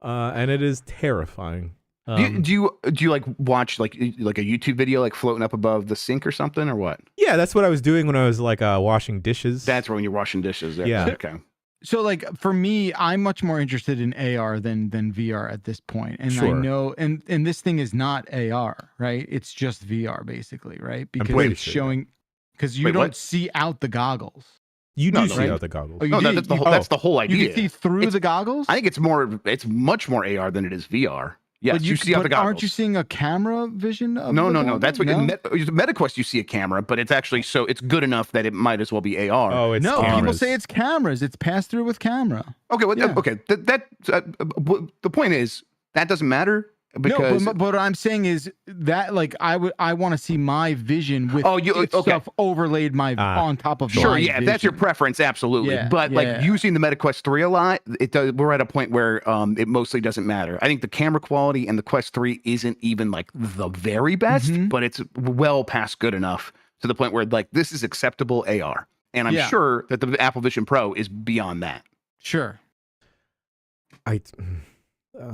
and it is terrifying. Do you like watch like a YouTube video like floating up above the sink or something or what? Yeah, that's what I was doing when I was like washing dishes. That's when you're washing dishes. There. Yeah. Okay. So like for me, I'm much more interested in AR than VR at this point. And Sure. I know and this thing is not AR, right? It's just VR basically, right? Because pretty it's sure, showing because you Wait, don't what? see out the goggles. You do No, see right? out the goggles. Oh, you No, do? that's the whole idea. You can see through It's- the goggles? I think it's much more AR than it is VR. Yes, But you see out the goggles. aren't you seeing a camera vision of No. the That's what no? in MetaQuest you see a camera, but it's actually it's good enough that it might as well be AR. Oh, it's No, people cameras. say it's cameras. It's passed through with camera. Okay, well, Yeah. okay. The point is that doesn't matter because no, but what I'm saying is that like I want to see my vision with stuff overlaid on top of sure, my yeah, if that's your vision. preference, absolutely. Yeah, but like yeah. using the MetaQuest 3 a lot, we're at a point where it mostly doesn't matter. I think the camera quality and the Quest 3 isn't even like the very best, but it's well past good enough to the point where like this is acceptable AR. And I'm sure that the Apple Vision Pro is beyond that. Sure.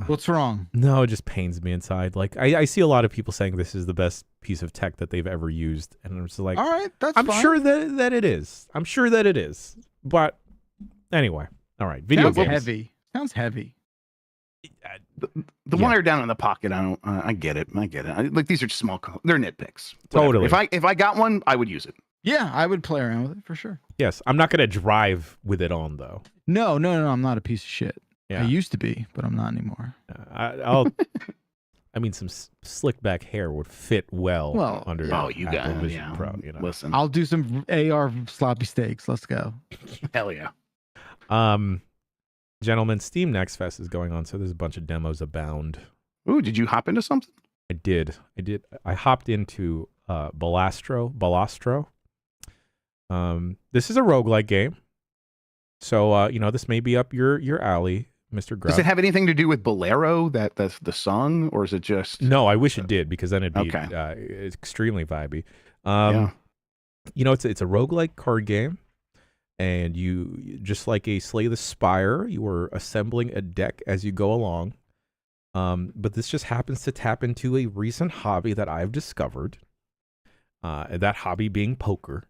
What's wrong? No, it just pains me inside. Like I see a lot of people saying this is the best piece of tech that they've ever used, and I'm just like, all right, that's I'm fine. sure that it is. I'm sure that it is. But anyway, all right. Video Sounds games. heavy. Sounds heavy. The wire down in the pocket, I get it. Like these are just small. They're nitpicks. Whatever. Totally. If I got one, I would use it. Yeah, I would play around with it for sure. Yes, I'm not gonna drive with it on though. No, I'm not a piece of shit. Yeah. I used to be, but I'm not anymore. I'll. I mean, some slick back hair would fit well under. you Apple got Vision Pro. You know. Listen, I'll do some AR sloppy steaks. Let's go. hell yeah. Gentlemen, Steam Next Fest is going on, so there's a bunch of demos abound. Ooh, did you hop into something? I did. I hopped into Balastro. This is a roguelike game. So this may be up your alley, Mr. Grubb. Does it have anything to do with Bolero, that's the song, or is it just No, I wish it did, because then it'd be okay. extremely vibey. Yeah. It's a roguelike card game, and you just like a Slay the Spire, you are assembling a deck as you go along. But this just happens to tap into a recent hobby that I've discovered. That hobby being poker.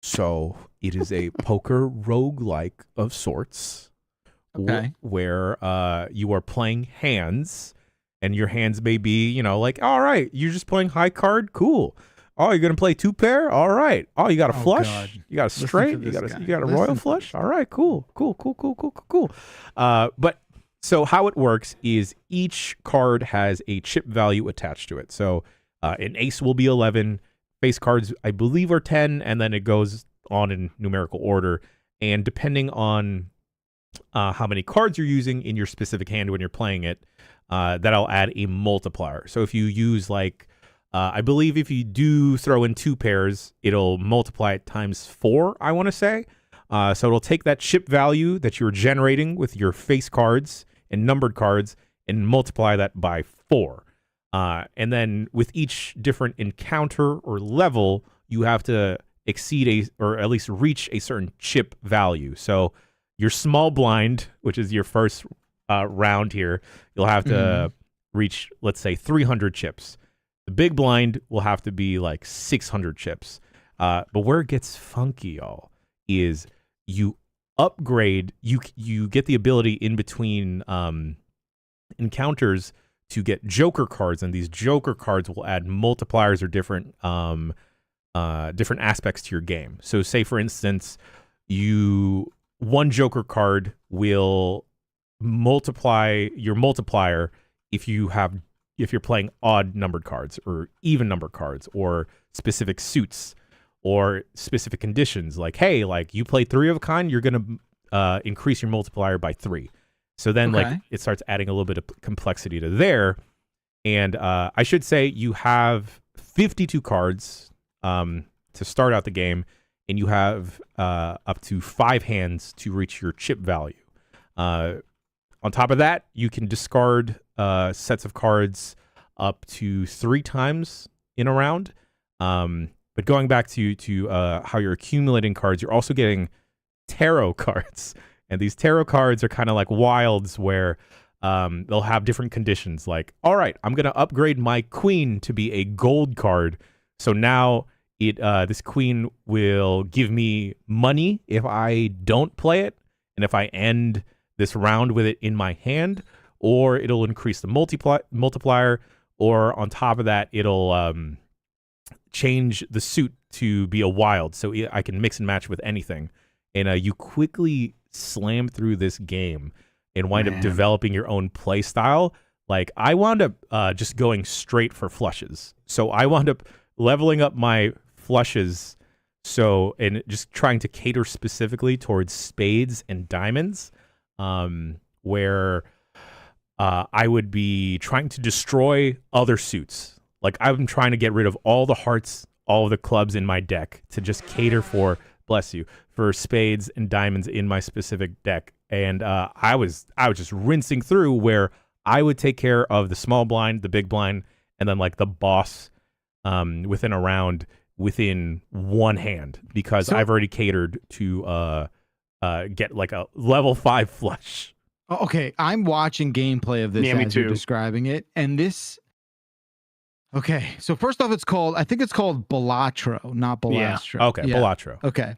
So it is a poker roguelike of sorts. Okay. Where you are playing hands, and your hands may be, like, all right, you're just playing high card, cool. Oh, you're gonna play two pair, all right. Oh, you got a flush, God. you got a straight, you got a royal flush, all right, cool. But so how it works is each card has a chip value attached to it. So an ace will be 11. Face cards, I believe, are 10, and then it goes on in numerical order. And depending on how many cards you're using in your specific hand when you're playing it, that'll add a multiplier. So if you use I believe if you do throw in two pairs, it'll multiply it times 4, I want to say. So it'll take that chip value that you're generating with your face cards and numbered cards and multiply that by 4. And then with each different encounter or level, you have to exceed or at least reach a certain chip value. So your small blind, which is your first round here, you'll have to reach, let's say, 300 chips. The big blind will have to be like 600 chips. But where it gets funky, y'all, is you upgrade, you get the ability in between encounters to get Joker cards, and these Joker cards will add multipliers or different aspects to your game. So say, for instance, one Joker card will multiply your multiplier if you're playing odd numbered cards or even numbered cards or specific suits or specific conditions. Like, hey, you play 3 of a kind, you're going to increase your multiplier by 3. So then it starts adding a little bit of complexity to there. And I should say you have 52 cards to start out the game, and you have up to 5 hands to reach your chip value. On top of that, you can discard sets of cards up to 3 times in a round. But going back to how you're accumulating cards, you're also getting tarot cards. And these tarot cards are kind of like wilds where they'll have different conditions. Like, all right, I'm going to upgrade my queen to be a gold card. So now this queen will give me money if I don't play it. And if I end this round with it in my hand, or it'll increase the multiplier, or on top of that, it'll change the suit to be a wild. So I can mix and match with anything. And you quickly slam through this game and wind up developing your own play style Like I wound up just going straight for flushes. So I wound up leveling up my flushes. So, and just trying to cater specifically towards spades and diamonds, where I would be trying to destroy other suits. Like I'm trying to get rid of all the hearts, all of the clubs in my deck to just cater for, bless you, for spades and diamonds in my specific deck. And I was just rinsing through where I would take care of the small blind, the big blind, and then like the boss within a round within one hand, because I've already catered to get like a level 5 flush. Okay, I'm watching gameplay of this as you're describing it, and this. Okay, so first off, I think it's called Batro, not Balastro. Yeah. Okay, yeah. Batro. Okay.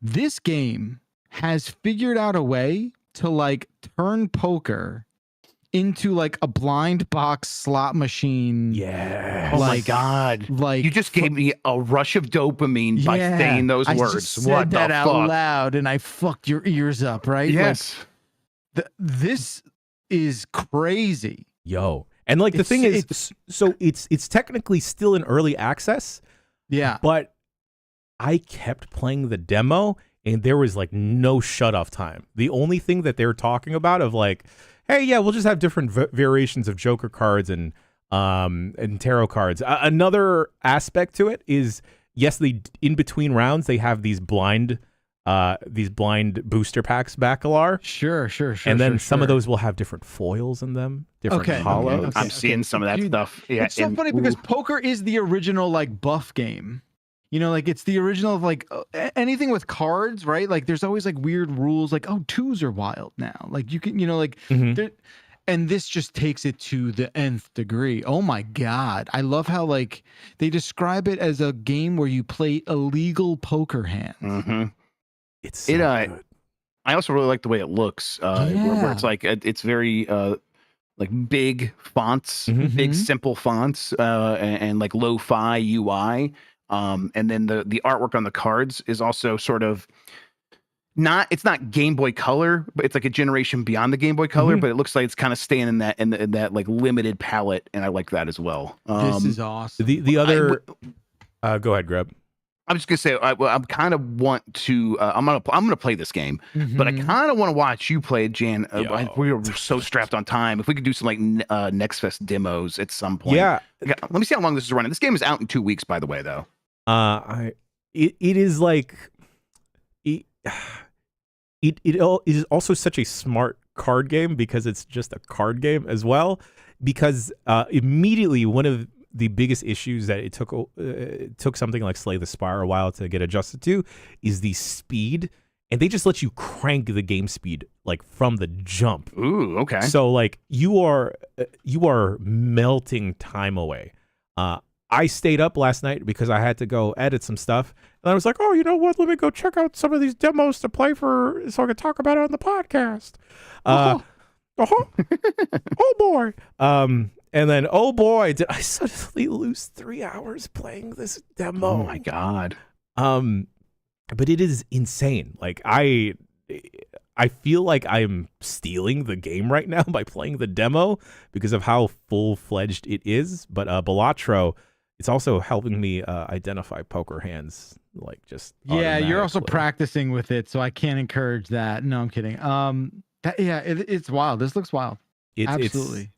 This game has figured out a way to like turn poker into like a blind box slot machine. Yeah. Oh my God. Like you just gave me a rush of dopamine by saying those words. I just said that out loud and I fucked your ears up, right? Yes. Like, this is crazy. Yo. And like the thing is, so it's technically still in early access. Yeah. But I kept playing the demo and there was like no shut off time. The only thing that they were talking about of like, hey, yeah, we'll just have different variations of Joker cards and tarot cards. Another aspect to it is, yes, in between rounds they have these blind booster packs, Bacalar. Sure. And then some of those will have different foils in them, different hollows. I'm seeing some of that stuff. Yeah, it's so funny because poker is the original like buff game. You know, like it's the original of like anything with cards, right? Like there's always like weird rules, like twos are wild now. Like you can, like, and this just takes it to the nth degree. Oh my God. I love how like they describe it as a game where you play illegal poker hands. Mm-hmm. It's so good. I also really like the way it looks, where it's like, it's very, like big fonts, big simple fonts, and like lo-fi UI. And then the artwork on the cards is also sort of it's not Game Boy Color, but it's like a generation beyond the Game Boy Color, but it looks like it's kind of staying in that like limited palette, and I like that as well. This is awesome. The other go ahead, Grubb. I'm just gonna say I'm kind of want to I'm gonna play this game, but I kind of want to watch you play it, Jan. We were so strapped on time. If we could do some like Next Fest demos at some point. Yeah. Let me see how long this is running. This game is out in 2 weeks, by the way, though. It is like it is also such a smart card game because it's just a card game as well. Because immediately one of the biggest issues that it took something like Slay the Spire a while to get adjusted to is the speed, and they just let you crank the game speed like from the jump. Ooh, okay. So like you are melting time away. I stayed up last night because I had to go edit some stuff, and I was like, oh, you know what? Let me go check out some of these demos to play so I can talk about it on the podcast. Oh boy. And then, oh boy, did I suddenly lose 3 hours playing this demo. Oh my God. But it is insane. Like I feel like I'm stealing the game right now by playing the demo because of how full-fledged it is. But Batro, it's also helping me identify poker hands, like just you're also practicing with it, so I can't encourage that. No, I'm kidding. It's wild. This looks wild. Absolutely.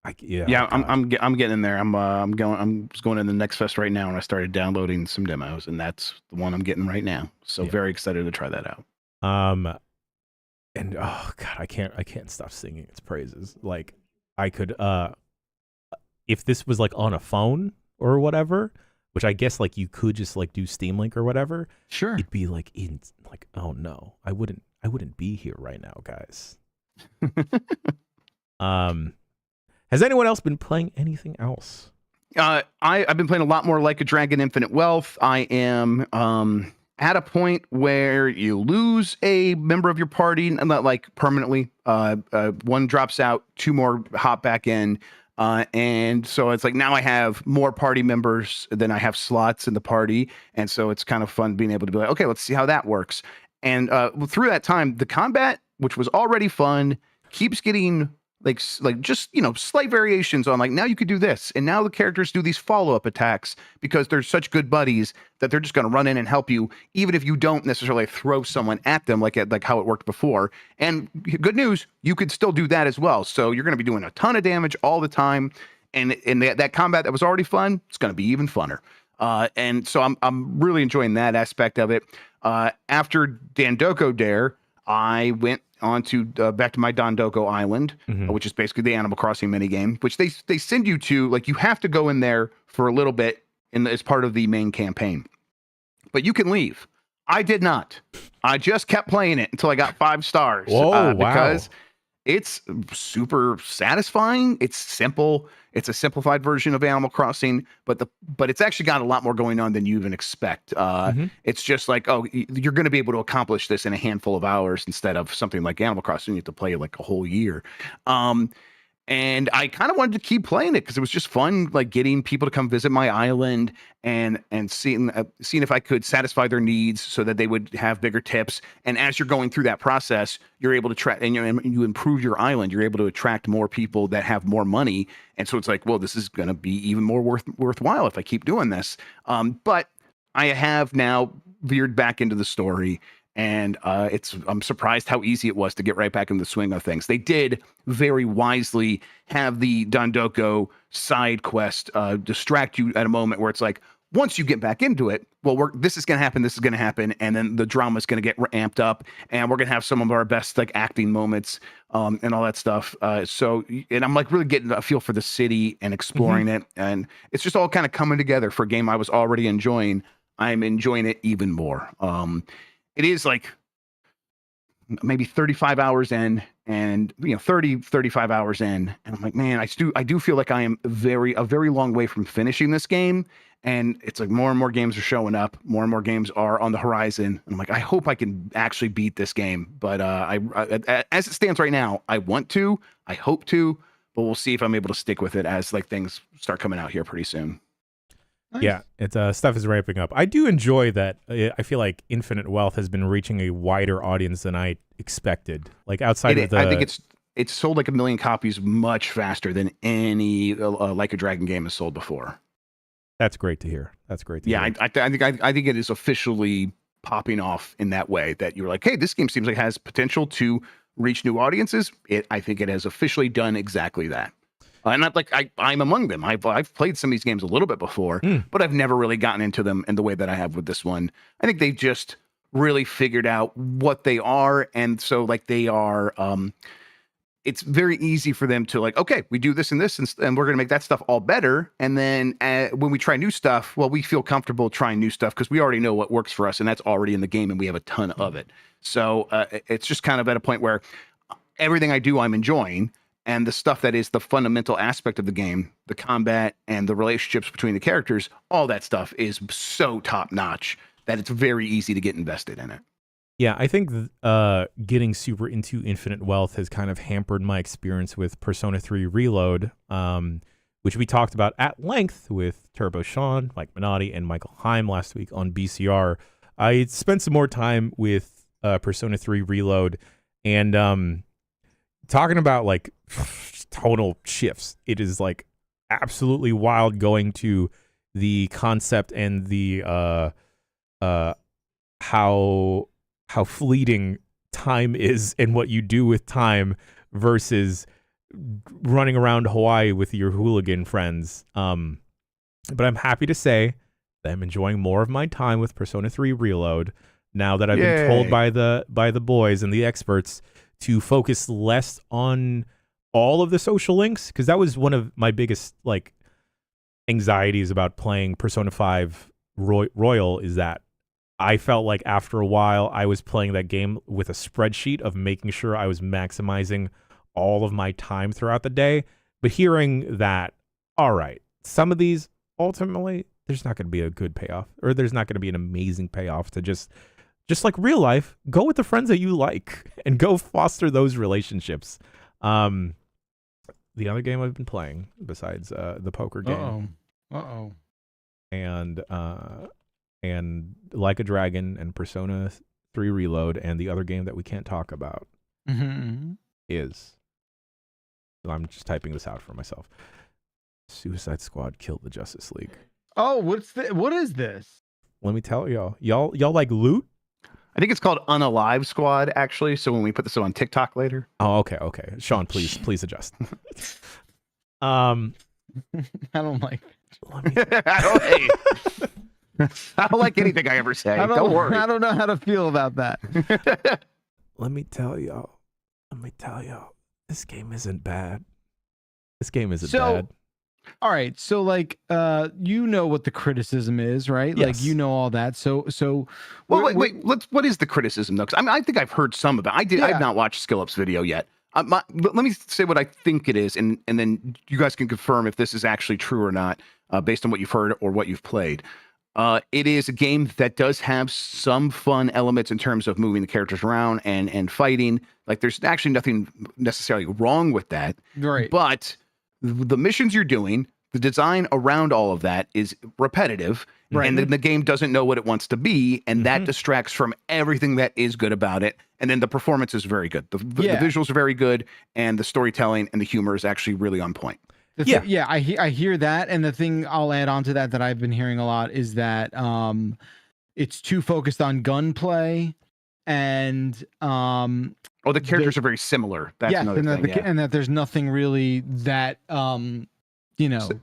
I'm getting in there. I'm just going in the Next Fest right now, and I started downloading some demos, and that's the one I'm getting right now. So very excited to try that out. And oh God, I can't stop singing its praises. Like I could if this was like on a phone or whatever, which I guess like you could just like do Steam Link or whatever. Sure. It'd be like oh no, I wouldn't be here right now, guys. Has anyone else been playing anything else? I've been playing a lot more Like a Dragon Infinite Wealth. I am at a point where you lose a member of your party, not like permanently. One drops out, 2 more hop back in. And so it's like now I have more party members than I have slots in the party. And so it's kind of fun being able to be like, okay, let's see how that works. And through that time, the combat, which was already fun, keeps getting like just slight variations on like now you could do this, and now the characters do these follow-up attacks because they're such good buddies that they're just going to run in and help you even if you don't necessarily throw someone at them like how it worked before. And good news, you could still do that as well, so you're going to be doing a ton of damage all the time, and that combat that was already fun, it's going to be even funner. And so I'm really enjoying that aspect of it. After Dandoko Dare, I went on to back to my Dandoko Island, which is basically the Animal Crossing minigame, which they send you to. Like, you have to go in there for a little bit as part of the main campaign, but you can leave. I did not. I just kept playing it until I got 5 stars. Whoa, wow. Because it's super satisfying. It's simple. It's a simplified version of Animal Crossing, but it's actually got a lot more going on than you even expect. It's just like, oh, you're going to be able to accomplish this in a handful of hours instead of something like Animal Crossing. You have to play like a whole year. And I kind of wanted to keep playing it because it was just fun, like getting people to come visit my island and seeing if I could satisfy their needs so that they would have bigger tips. And as you're going through that process, you're able to track and you improve your island. You're able to attract more people that have more money. And so it's like, well, this is going to be even more worthwhile if I keep doing this. But I have now veered back into the story. And I'm surprised how easy it was to get right back in the swing of things. They did very wisely have the Dandoko side quest distract you at a moment where it's like, once you get back into it, well, this is going to happen, and then the drama is going to get amped up, and we're going to have some of our best like acting moments and all that stuff. And I'm like really getting a feel for the city and exploring it, and it's just all kind of coming together for a game I was already enjoying. I'm enjoying it even more. It is like maybe 35 hours in and 35 hours in. And I'm like, man, I do feel like I am a very long way from finishing this game. And it's like more and more games are showing up. More and more games are on the horizon. And I'm like, I hope I can actually beat this game. But as it stands right now, I want to, I hope to, but we'll see if I'm able to stick with it as like things start coming out here pretty soon. Nice. Yeah, it's stuff is ramping up. I do enjoy that. I feel like Infinite Wealth has been reaching a wider audience than I expected. Like outside of I think it's sold like 1 million copies much faster than any Like a Dragon game has sold before. That's great to hear. Yeah, I think it is officially popping off in that way that you're like, hey, this game seems like it has potential to reach new audiences. I think it has officially done exactly that. And not like I'm among them. I've played some of these games a little bit before, but I've never really gotten into them in the way that I have with this one. I think they've just really figured out what they are, and so like they are. It's very easy for them to like, okay, we do this and this, and we're going to make that stuff all better. And then when we try new stuff, well, we feel comfortable trying new stuff because we already know what works for us, and that's already in the game, and we have a ton of it. So it's just kind of at a point where everything I do, I'm enjoying. And the stuff that is the fundamental aspect of the game, the combat and the relationships between the characters, all that stuff is so top notch that it's very easy to get invested in it. Yeah, I think getting super into Infinite Wealth has kind of hampered my experience with Persona 3 Reload, which we talked about at length with Turbo Sean, Mike Minotti, and Michael Heim last week on BCR. I spent some more time with Persona 3 Reload, and talking about like tonal shifts, it is like absolutely wild going to the concept and the how fleeting time is and what you do with time versus running around Hawaii with your hooligan friends. But I'm happy to say that I'm enjoying more of my time with Persona 3 Reload now that I've been told by the boys and the experts to focus less on all of the social links, because that was one of my biggest like anxieties about playing Persona 5 Royal, is that I felt like after a while I was playing that game with a spreadsheet of making sure I was maximizing all of my time throughout the day. But hearing that, all right, some of these ultimately there's not going to be a good payoff, or there's not going to be an amazing payoff to just like real life, go with the friends that you like and go foster those relationships. The other game I've been playing besides the poker game, and Like a Dragon and Persona 3 Reload, and the other game that we can't talk about is I'm just typing this out for myself. Suicide Squad killed the Justice League. Oh, what is this? Let me tell y'all. Y'all like loot? I think it's called Unalive Squad, actually. So when we put this on TikTok later. Oh, okay. Sean, please adjust. I don't like. I don't like anything I ever say. Don't worry. I don't know how to feel about that. Let me tell y'all. This game isn't bad. This game isn't bad. All right, so like, you know what the criticism is, right? Yes. Like, you know all that. So. Well, wait. What is the criticism though? 'Cause I think I've heard some of it. I've not watched SkillUp's video yet. But let me say what I think it is, and then you guys can confirm if this is actually true or not, based on what you've heard or what you've played. It is a game that does have some fun elements in terms of moving the characters around and fighting. Like, there's actually nothing necessarily wrong with that. Right. But the missions you're doing, the design around all of that is repetitive, right. And then the game doesn't know what it wants to be, and that distracts from everything that is good about it. And then the performance is very good. The visuals are very good, and the storytelling and the humor is actually really on point. I hear that, and the thing I'll add on to that I've been hearing a lot is that it's too focused on gunplay, and the characters are very similar. That's another thing. And that there's nothing really that because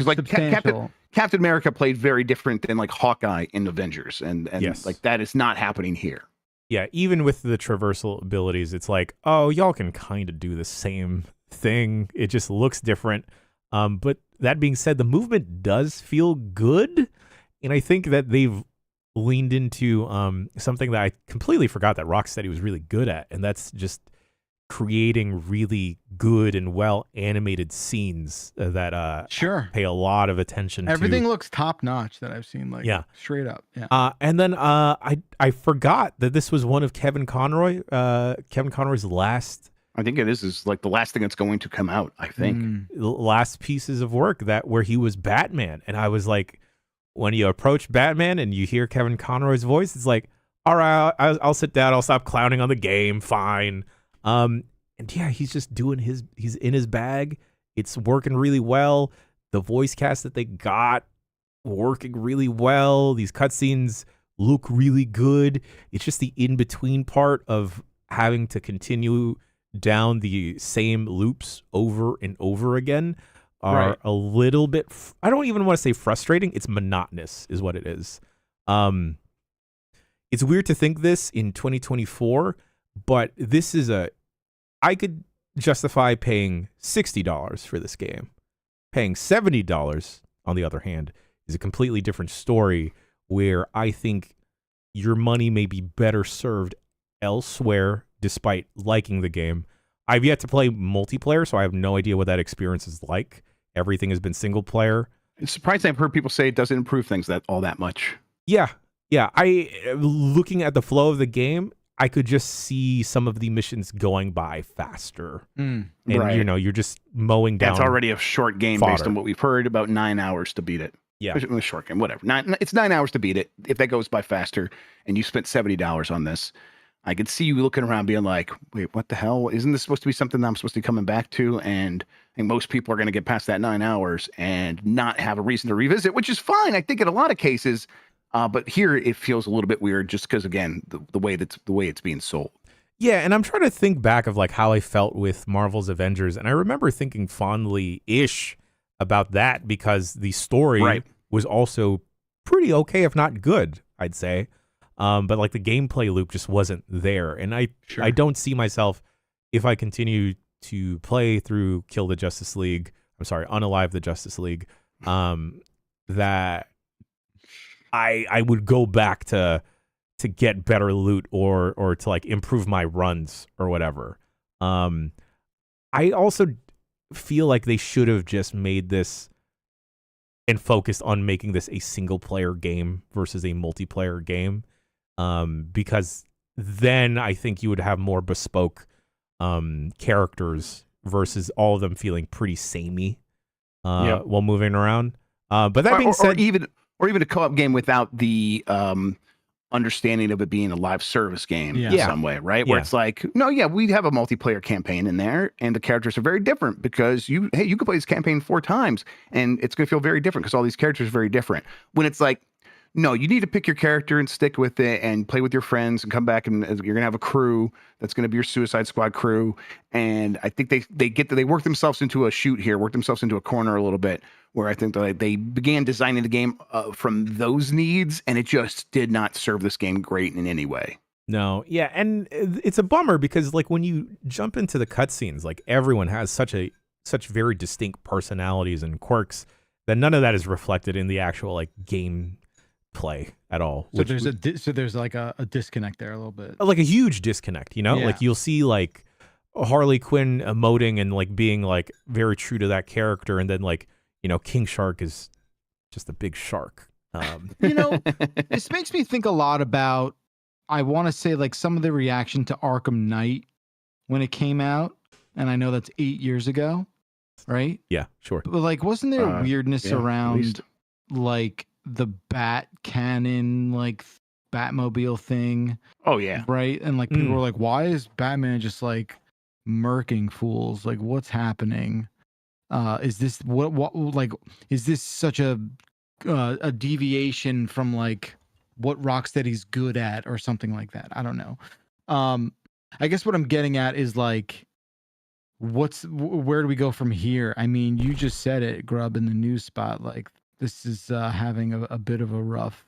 like Captain America played very different than like Hawkeye in Avengers, and yes. Like that is not happening here. Yeah, even with the traversal abilities, it's like, oh, y'all can kind of do the same thing. It just looks different. But that being said, the movement does feel good, and I think that they've leaned into something that I completely forgot that Rocksteady was really good at, and that's just creating really good and well animated scenes that pay a lot of attention. Everything looks top notch that I've seen. Like, straight up. Yeah. And then I forgot that this was one of Kevin Conroy's last. I think it is like the last thing that's going to come out. I think last pieces of work where he was Batman, and I was like, when you approach Batman and you hear Kevin Conroy's voice, it's like, all right, I'll sit down, I'll stop clowning on the game, fine. And yeah, he's just he's in his bag. It's working really well. The voice cast that they got working really well. These cutscenes look really good. It's just the in-between part of having to continue down the same loops over and over again are a little bit, I don't even want to say frustrating. It's monotonous is what it is. It's weird to think this in 2024, but this is I could justify paying $60 for this game. Paying $70, on the other hand, is a completely different story where I think your money may be better served elsewhere despite liking the game. I've yet to play multiplayer, so I have no idea what that experience is like. Everything has been single player. It's surprising I've heard people say it doesn't improve things all that much. Yeah. Looking at the flow of the game, I could just see some of the missions going by faster. And, you're just mowing down. That's already a short game based on what we've heard, about 9 hours to beat it. Yeah. A short game, whatever. It's 9 hours to beat it. If that goes by faster and you spent $70 on this, I could see you looking around being like, wait, what the hell? Isn't this supposed to be something that I'm supposed to be coming back to? And I think most people are going to get past that 9 hours and not have a reason to revisit, which is fine, I think, in a lot of cases. But here it feels a little bit weird just because, again, the way it's being sold. Yeah, and I'm trying to think back of like how I felt with Marvel's Avengers, and I remember thinking fondly-ish about that because the story was also pretty okay, if not good, I'd say. But like the gameplay loop just wasn't there, and I don't see myself, if I continue to play through Unalive the Justice League, that I would go back to get better loot or to like improve my runs or whatever. I also feel like they should have just made this and focused on making this a single player game versus a multiplayer game. Because then I think you would have more bespoke characters versus all of them feeling pretty samey while moving around. But that being said, or even a co-op game without the understanding of it being a live service game in Yeah. some way, right? Where Yeah. it's like, no, yeah, we have a multiplayer campaign in there, and the characters are very different because you can play this campaign 4 times, and it's going to feel very different because all these characters are very different. When it's like, no, you need to pick your character and stick with it and play with your friends and come back, and you're going to have a crew that's going to be your Suicide Squad crew. And I think they work themselves into a shoot here, work themselves into a corner a little bit, where I think that they began designing the game from those needs, and it just did not serve this game great in any way. No, yeah, and it's a bummer because like when you jump into the cutscenes, like everyone has such very distinct personalities and quirks that none of that is reflected in the actual like game play at all. So there's like a disconnect there a little bit. Like a huge disconnect, you know? Yeah. Like you'll see like Harley Quinn emoting and like being like very true to that character, and then like, you know, King Shark is just a big shark. You know, this makes me think a lot about, I want to say like some of the reaction to Arkham Knight when it came out, and I know that's 8 years ago, right? Yeah, sure. But like, wasn't there weirdness yeah, at around least. like the Bat Cannon, like Batmobile thing, Oh yeah. right? And like people were like, why is Batman just like murking fools? Like, what's happening? Is this what like, is this such a deviation from like what Rocksteady's good at or something like that? I don't know. I guess what I'm getting at is like, where do we go from here? I mean, you just said it, Grubb, in the news spot. Like, this is having a bit of a rough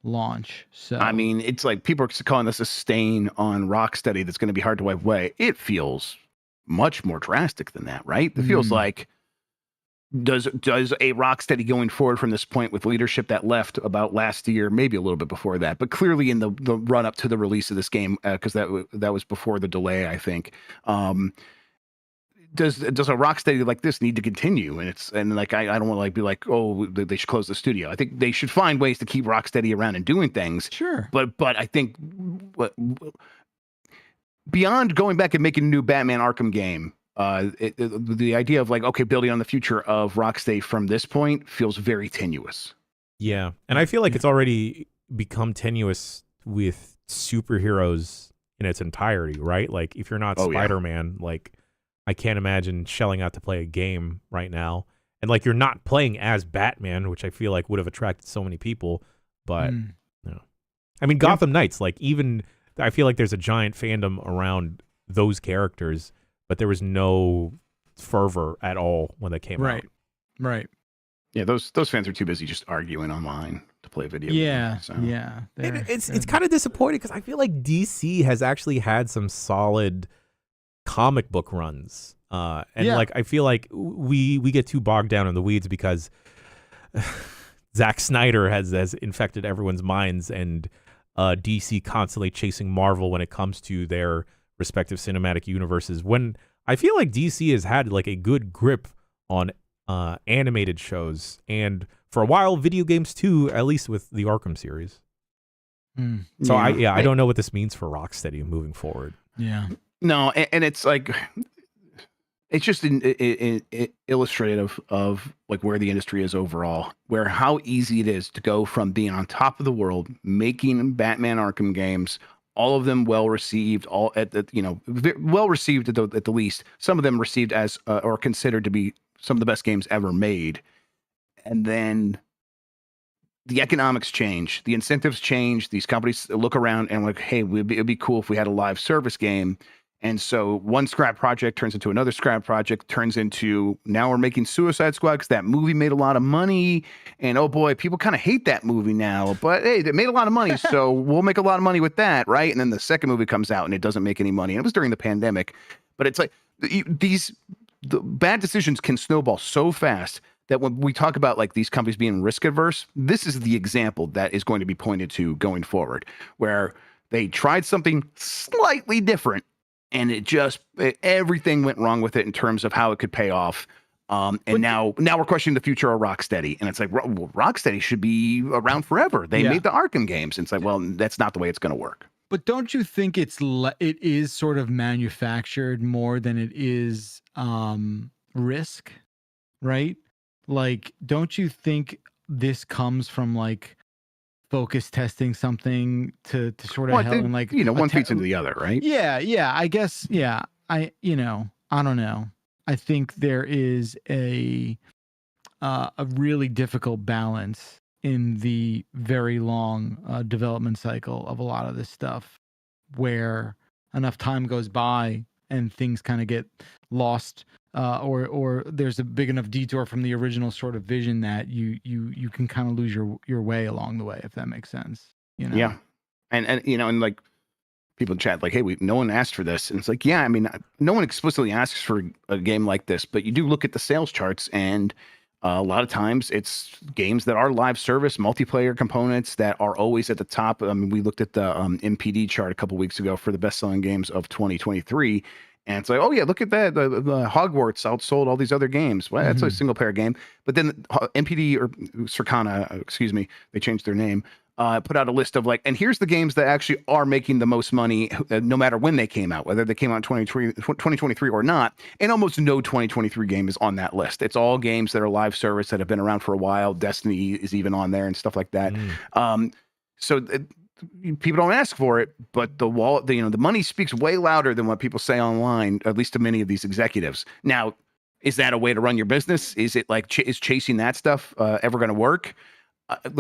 launch. So I mean, it's like people are calling this a stain on Rocksteady that's going to be hard to wipe away. It feels much more drastic than that, right? It feels like, does a Rocksteady going forward from this point with leadership that left about last year, maybe a little bit before that, but clearly in the run up to the release of this game, because that was before the delay, I think. Does a Rocksteady like this need to continue? And like I don't want to like be like, oh, they should close the studio. I think they should find ways to keep Rocksteady around and doing things. Sure, but I think beyond going back and making a new Batman Arkham game, the idea of like, okay, building on the future of Rocksteady from this point feels very tenuous. Yeah, and I feel like it's already become tenuous with superheroes in its entirety, right? Like if you're not Spider-Man, like I can't imagine shelling out to play a game right now. And like you're not playing as Batman, which I feel like would have attracted so many people. But you know. I mean, Gotham Knights, like even I feel like there's a giant fandom around those characters, but there was no fervor at all when they came out. Right. Yeah, those fans are too busy just arguing online to play video games. So. Yeah. It's kind of disappointing because I feel like DC has actually had some solid comic book runs, and like I feel like we get too bogged down in the weeds because Zack Snyder has infected everyone's minds, and DC constantly chasing Marvel when it comes to their respective cinematic universes, when I feel like DC has had like a good grip on animated shows, and for a while video games too, at least with the Arkham series. So I don't know what this means for Rocksteady moving forward. No, and it's like, it's just illustrative of like where the industry is overall, where how easy it is to go from being on top of the world, making Batman Arkham games, all of them well received, all at the, well received at the least. Some of them received as or considered to be some of the best games ever made, and then the economics change, the incentives change. These companies look around and like, hey, it'd be cool if we had a live service game. And so one scrap project turns into another scrap project, turns into, now we're making Suicide Squad because that movie made a lot of money. And oh boy, people kind of hate that movie now, but hey, they made a lot of money, so we'll make a lot of money with that, right? And then the second movie comes out and it doesn't make any money. And it was during the pandemic. But it's like, the bad decisions can snowball so fast that when we talk about like these companies being risk adverse, this is the example that is going to be pointed to going forward, where they tried something slightly different, and everything went wrong with it in terms of how it could pay off. And now we're questioning the future of Rocksteady. And it's like, well, Rocksteady should be around forever. They made the Arkham games. And it's like, well, that's not the way it's going to work. But don't you think it is sort of manufactured more than it is risk, right? Like, don't you think this comes from like focus testing something to sort of help, and like one feeds into the other, right? Yeah, I guess, yeah. I don't know. I think there is a really difficult balance in the very long development cycle of a lot of this stuff, where enough time goes by and things kind of get lost, or there's a big enough detour from the original sort of vision that you can kind of lose your way along the way, if that makes sense. Yeah, and like people in chat like, hey, no one asked for this, and it's like, yeah, I mean, no one explicitly asks for a game like this, but you do look at the sales charts, and a lot of times it's games that are live service multiplayer components that are always at the top. I mean, we looked at the MPD chart a couple weeks ago for the best-selling games of 2023, and it's like, oh yeah, look at that, the Hogwarts outsold all these other games. Well, that's a single-player game, but then MPD, or Circana, excuse me, they changed their name. Put out a list of like, and here's the games that actually are making the most money, no matter when they came out, whether they came out in 2023 or not. And almost no 2023 game is on that list. It's all games that are live service that have been around for a while. Destiny is even on there and stuff like that. So people don't ask for it, but the money speaks way louder than what people say online, at least to many of these executives. Now, is that a way to run your business? Is it like, is chasing that stuff ever going to work?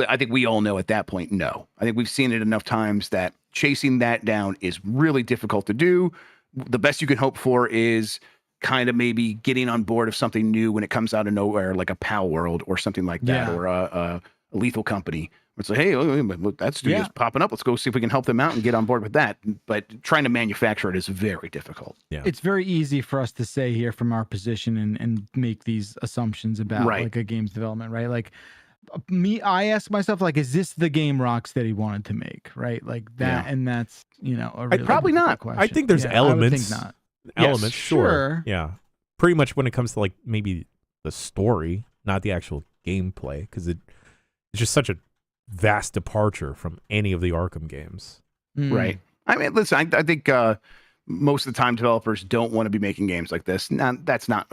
I think we all know at that point, no. I think we've seen it enough times that chasing that down is really difficult to do. The best you can hope for is kind of maybe getting on board of something new when it comes out of nowhere, like a Pal World or something like that, or a Lethal Company. It's like, hey, look, that studio's popping up. Let's go see if we can help them out and get on board with that. But trying to manufacture it is very difficult. Yeah. It's very easy for us to say here from our position and make these assumptions about like a game's development, right? Like, I ask myself, like, is this the game Rocksteady wanted to make, right? Like that, and that's a really probably not. question. I think there's elements. I would think not. Elements, yes, sure. Yeah, pretty much when it comes to like maybe the story, not the actual gameplay, because it's just such a vast departure from any of the Arkham games. Right. I mean, listen, I think most of the time developers don't want to be making games like this. Now, that's not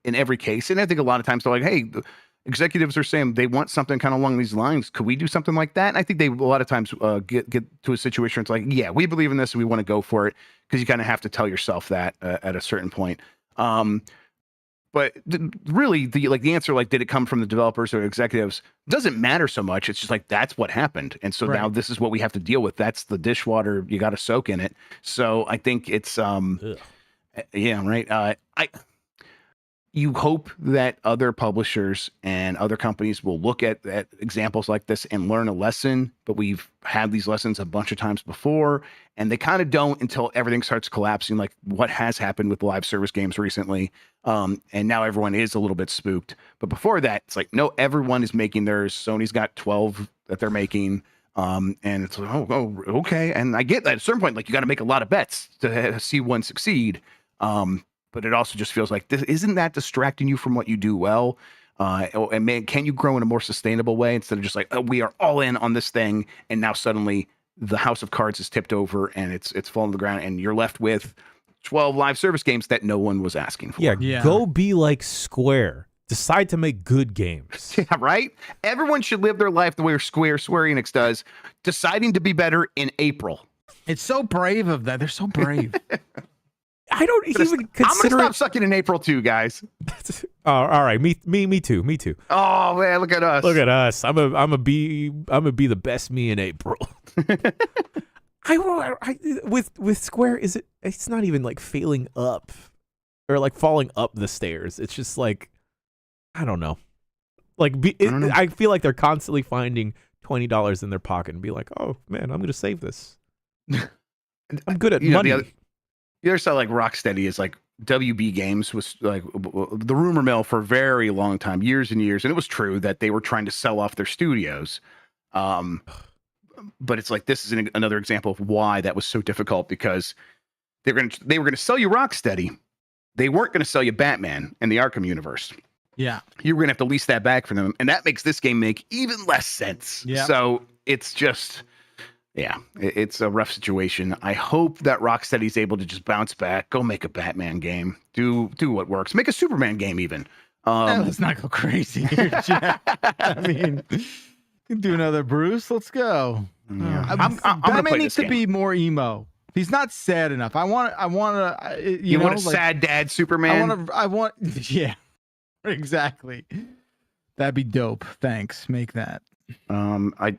in every case, and I think a lot of times they're like, hey, executives are saying they want something kind of along these lines. Could we do something like that? And I think they a lot of times get to a situation where it's like, yeah, we believe in this and we want to go for it, because you kind of have to tell yourself that at a certain point. But really, the answer, like, did it come from the developers or executives, doesn't matter so much. It's just like, that's what happened. And so now this is what we have to deal with. That's the dishwater. You got to soak in it. So I think it's, you hope that other publishers and other companies will look at examples like this and learn a lesson, but we've had these lessons a bunch of times before, and they kind of don't until everything starts collapsing, like what has happened with live service games recently. And now everyone is a little bit spooked. But before that, it's like, no, everyone is making theirs. Sony's got 12 that they're making. And it's like, oh, okay. And I get that at a certain point, like, you got to make a lot of bets to see one succeed. But it also just feels like, isn't that distracting you from what you do well? And man, can you grow in a more sustainable way instead of just like, oh, we are all in on this thing, and now suddenly the house of cards is tipped over and it's fallen to the ground, and you're left with 12 live service games that no one was asking for. Yeah. Go be like Square. Decide to make good games. Yeah, right? Everyone should live their life the way Square Enix does, deciding to be better in April. It's so brave of that. They're so brave. I don't even consider I'm gonna stop sucking in April too, guys. Oh, all right. Me too. Oh man, look at us. Look at us. I'm a be the best me in April. With Square, it's not even like failing up or like falling up the stairs. It's just like, I don't know. Like I feel like they're constantly finding $20 in their pocket and be like, oh man, I'm gonna save this. I'm good at money. The other side, like Rocksteady, is like WB Games was like the rumor mill for a very long time, years and years. And it was true that they were trying to sell off their studios. But it's like, this is another example of why that was so difficult, because they were going to sell you Rocksteady. They weren't going to sell you Batman and the Arkham universe. Yeah. You were going to have to lease that back from them. And that makes this game make even less sense. Yeah. So it's just... yeah, it's a rough situation. I hope that Rocksteady's able to just bounce back, go make a Batman game, do what works, make a Superman game even. Let's not go crazy here, Jack. I mean, Can do another Bruce. Let's go. Yeah. I'm gonna Batman play needs this to game. be more emo. He's not sad enough. I want to. You know, want a like, sad dad Superman? I want. Yeah, exactly. That'd be dope. Thanks. Make that. I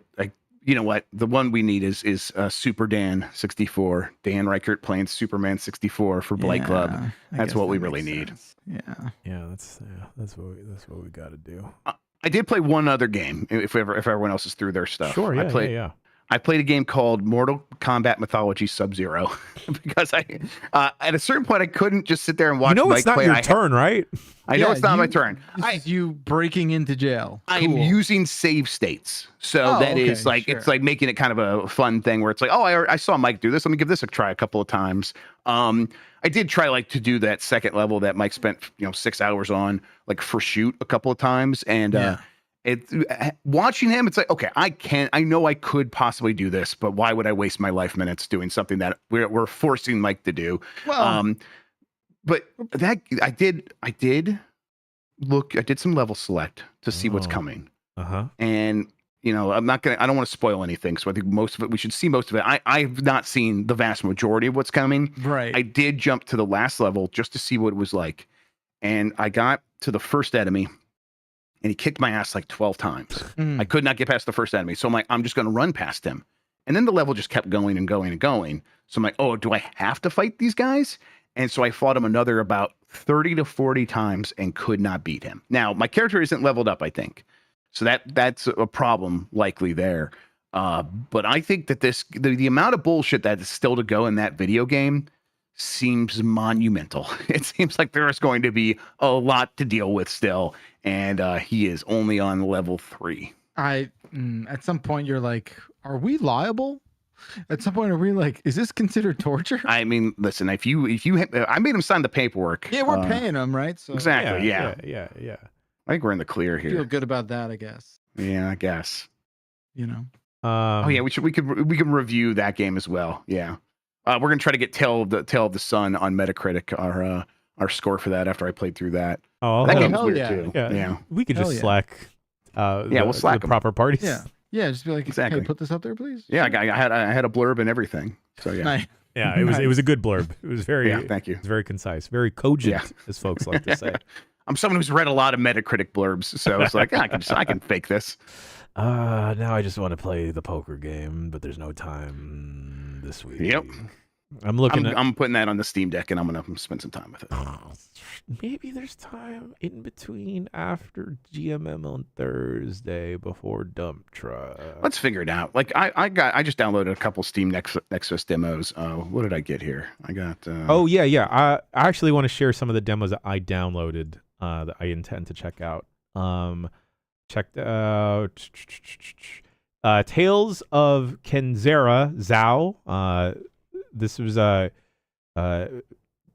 you know what? The one we need is Super Dan 64. Dan Reichert playing Superman 64 for Blight Club. I That's guess what we that really makes need. sense. Yeah. Yeah, that's what we got to do. I did play one other game. If everyone else is through their stuff, Sure, yeah. I played a game called Mortal Kombat Mythology Sub-Zero because I at a certain point I couldn't just sit there and watch. You know, Mike it's not play. your turn, right? I know it's not my turn. This is you breaking into jail. I am using save states, so that is okay, like sure. it's like making it kind of a fun thing where it's like, oh, I saw Mike do this. Let me give this a try a couple of times. I did try like to do that second level that Mike spent 6 hours on, like for shoot a couple of times, and watching him, it's like, okay, I know I could possibly do this, but why would I waste my life minutes doing something that we're forcing Mike to do? Well, But that I did look. I did some level select to see what's coming, and I don't want to spoil anything. So I think most of it, we should see most of it. I've not seen the vast majority of what's coming. right. I did jump to the last level just to see what it was like, and I got to the first enemy. And he kicked my ass like 12 times. I could not get past the first enemy. So I'm like, I'm just going to run past him. And then the level just kept going and going and going. So I'm like, oh, do I have to fight these guys? And so I fought him another about 30 to 40 times and could not beat him. Now, my character isn't leveled up, I think. So that's a problem likely there. But I think that the amount of bullshit that is still to go in that video game seems monumental. It seems like there is going to be a lot to deal with still. And he is only on level 3. At some point you're like, are we liable? At some point are we like, is this considered torture? I mean, listen, if you I made him sign the paperwork. Yeah, we're paying him, right? So Exactly. Yeah. I think we're in the clear feel here. good about that, I guess. Yeah, I guess. Oh yeah, we can review that game as well. Yeah. We're gonna try to get Tale of the Sun on Metacritic, our score for that after I played through that. Oh, That game's hell weird yeah. too. yeah. We could Hell just yeah. slack. We'll slack the 'em. proper parties. Yeah, just be like, Exactly. hey, put this up there, please. Yeah, I had a blurb and everything. So yeah. Nice. Yeah, it was a good blurb. It was very Thank you. It's very concise, very cogent, Yeah. as folks like to say. I'm someone who's read a lot of Metacritic blurbs, so it's like I can fake this. Now I just want to play the poker game, but there's no time this week. Yep. I'm looking I'm putting that on the Steam Deck, and I'm gonna spend some time with it. maybe there's time in between after GMM on Thursday before dump truck. Let's figure it out. Like I just downloaded a couple Steam Nexus demos. What did I get here? I got. Oh yeah. I actually want to share some of the demos that I downloaded that I intend to check out. Checked out Tales of Kenzera Zhao. This was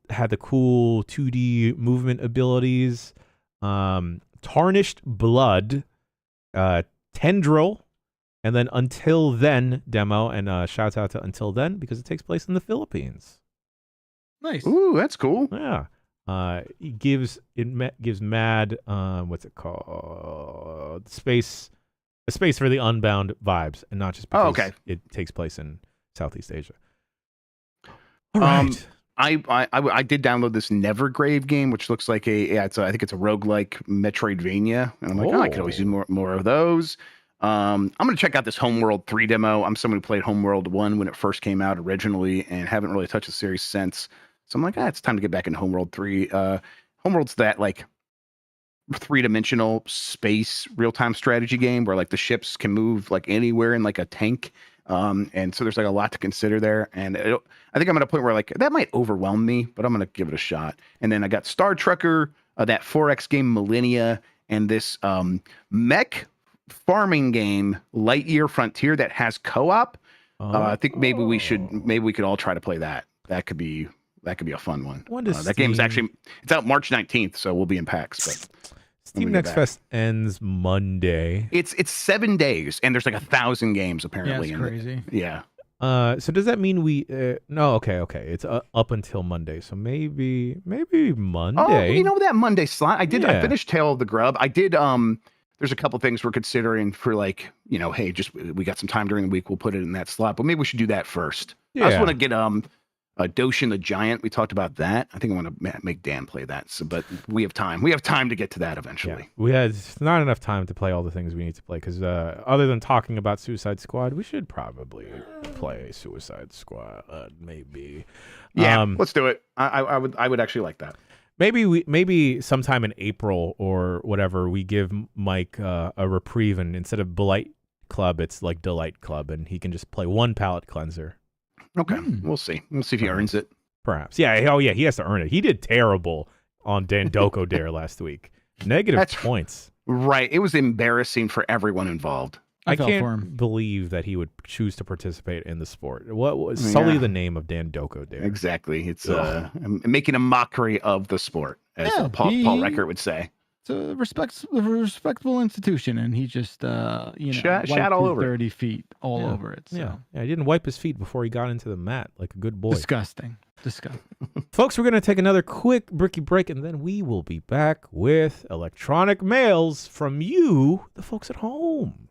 had the cool 2D movement abilities. Tarnished Blood, Tendril, and then Until Then demo. And shouts out to Until Then because it takes place in the Philippines. Nice. Ooh, that's cool. Yeah. It gives mad what's it called? A space for the Unbound vibes, and not just because it takes place in Southeast Asia. All right. I did download this Nevergrave game, which looks like I think it's a roguelike Metroidvania, and I'm like, I could always do more of those. I'm gonna check out this Homeworld 3 demo. I'm someone who played Homeworld 1 when it first came out originally, and haven't really touched the series since. So I'm like, it's time to get back into Homeworld 3. Homeworld's that like 3-dimensional space real-time strategy game where like the ships can move like anywhere in like a tank. And so there's like a lot to consider there. And I think I'm at a point where like that might overwhelm me, but I'm going to give it a shot. And then I got Star Trekker, that 4X game Millennia, and this mech farming game Lightyear Frontier that has co-op. I think maybe we could all try to play that. That could be a fun one. That game's actually it's out March 19th, so we'll be in PAX. But Steam Next Fest ends Monday. It's 7 days, and there's like 1,000 games apparently. Yeah, it's crazy. Yeah. So does that mean we? No, okay. It's up until Monday, so maybe Monday. Oh, that Monday slot. I finished Tale of the Grubb. I did there's a couple things we're considering for like, hey, just we got some time during the week, we'll put it in that slot. But maybe we should do that first. I just want to get Doshin the Giant. We talked about that. I think I want to make Dan play that. So, but we have time. We have time to get to that eventually. Yeah. We had not enough time to play all the things we need to play because other than talking about Suicide Squad, we should probably play Suicide Squad. Maybe. Yeah, let's do it. I would actually like that. Maybe sometime in April or whatever, we give Mike a reprieve, and instead of Blight Club, it's like Delight Club, and he can just play one palate cleanser. Okay, we'll see. We'll see if he earns it. Perhaps. Yeah. Oh, yeah. He has to earn it. He did terrible on Dandoko Dare last week. Negative points. Right. It was embarrassing for everyone involved. I can't believe that he would choose to participate in the sport. What was sully the name of Dandoko Dare? Exactly. It's making a mockery of the sport, as Paul Reichert would say. It's a respectable institution, and he just shat all over 30 feet all over it. So. Yeah, he didn't wipe his feet before he got into the mat like a good boy. Disgusting. Folks, we're going to take another quick bricky break, and then we will be back with electronic mails from you, the folks at home.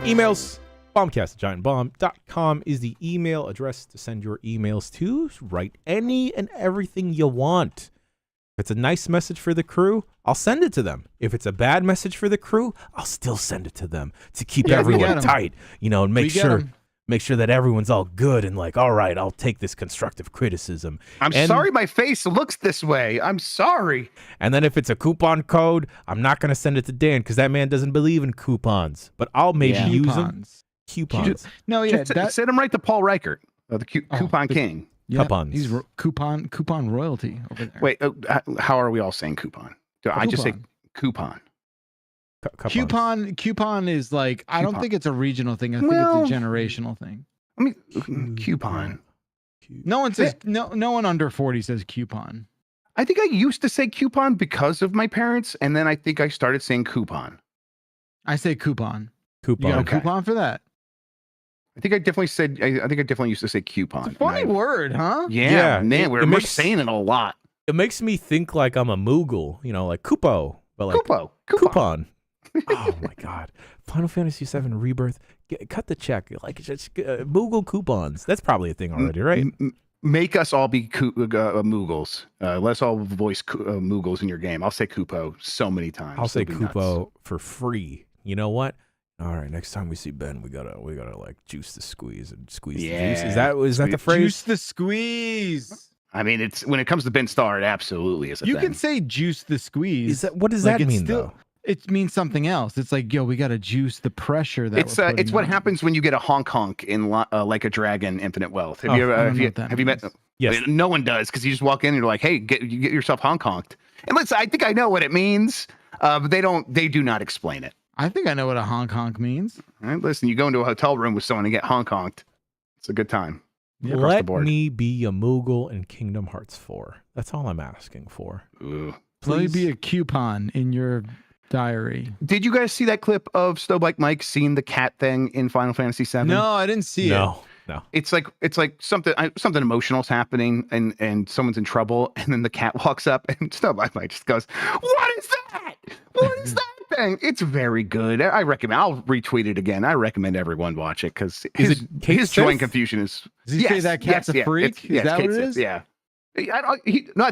Emails. Bombcast@giantbomb.com is the email address to send your emails to. Write any and everything you want. If it's a nice message for the crew, I'll send it to them. If it's a bad message for the crew, I'll still send it to them to keep everyone tight, and make sure that everyone's all good and like, all right, I'll take this constructive criticism. I'm sorry my face looks this way. I'm sorry. And then if it's a coupon code, I'm not going to send it to Dan because that man doesn't believe in coupons, but I'll maybe use them. Coupons. Send them right to Paul Reichert, the coupon king. Yeah, coupons. He's coupon royalty over there. Wait, how are we all saying coupon? Do I just say coupon? Coupon is like, I don't think it's a regional thing. I think it's a generational thing. I mean, coupon. No one says no one under 40 says coupon. I think I used to say coupon because of my parents, and then I think I started saying coupon. I say coupon. Coupon. You got a coupon for that? I think I definitely used to say coupon. It's a funny word, huh? Yeah, man, we're saying it a lot. It makes me think like I'm a Moogle, like Kupo, but like coupon. Oh my God! Final Fantasy VII Rebirth. Cut the check. Like just Moogle coupons. That's probably a thing already, right? Make us all be Moogles. Let's all voice Moogles in your game. I'll say Kupo so many times. I'll say It'll be Kupo nuts. for free. You know what? All right, next time we see Ben, we gotta like juice the squeeze and squeeze the juice. Is that the phrase? Juice the squeeze. I mean, it's when it comes to Ben Starr, it absolutely is a You thing. can say juice the squeeze. What does Like, that it's mean still- though? It means something else. It's like, yo, we got to juice the pressure that It's we're it's putting what on. happens when you get a honk in Like a Dragon Infinite Wealth. Have Oh, you ever I don't know what have that you met? means. Yes. I mean, no one does because you just walk in and you're like, hey, you get yourself honked. And listen, I think I know what it means, but they do not explain it. I think I know what a honk means. All right, listen, you go into a hotel room with someone and get honked. It's a good time. Yeah, across the Let board. me be a Moogle in Kingdom Hearts 4. That's all I'm asking for. Ooh. Let me Please. be a coupon in your diary. Did you guys see that clip of SnowBikeMike seeing the cat thing in Final Fantasy VII? No, I didn't see it. No. It's like something emotional's happening and someone's in trouble, and then the cat walks up and SnowBikeMike just goes, "What is that? What is that thing?" It's very good. I recommend. I'll retweet it again. I recommend everyone watch it because Is it Kate his joy and Sith? confusion is. Does he say that cat's a freak? Is that what it is? Yeah. I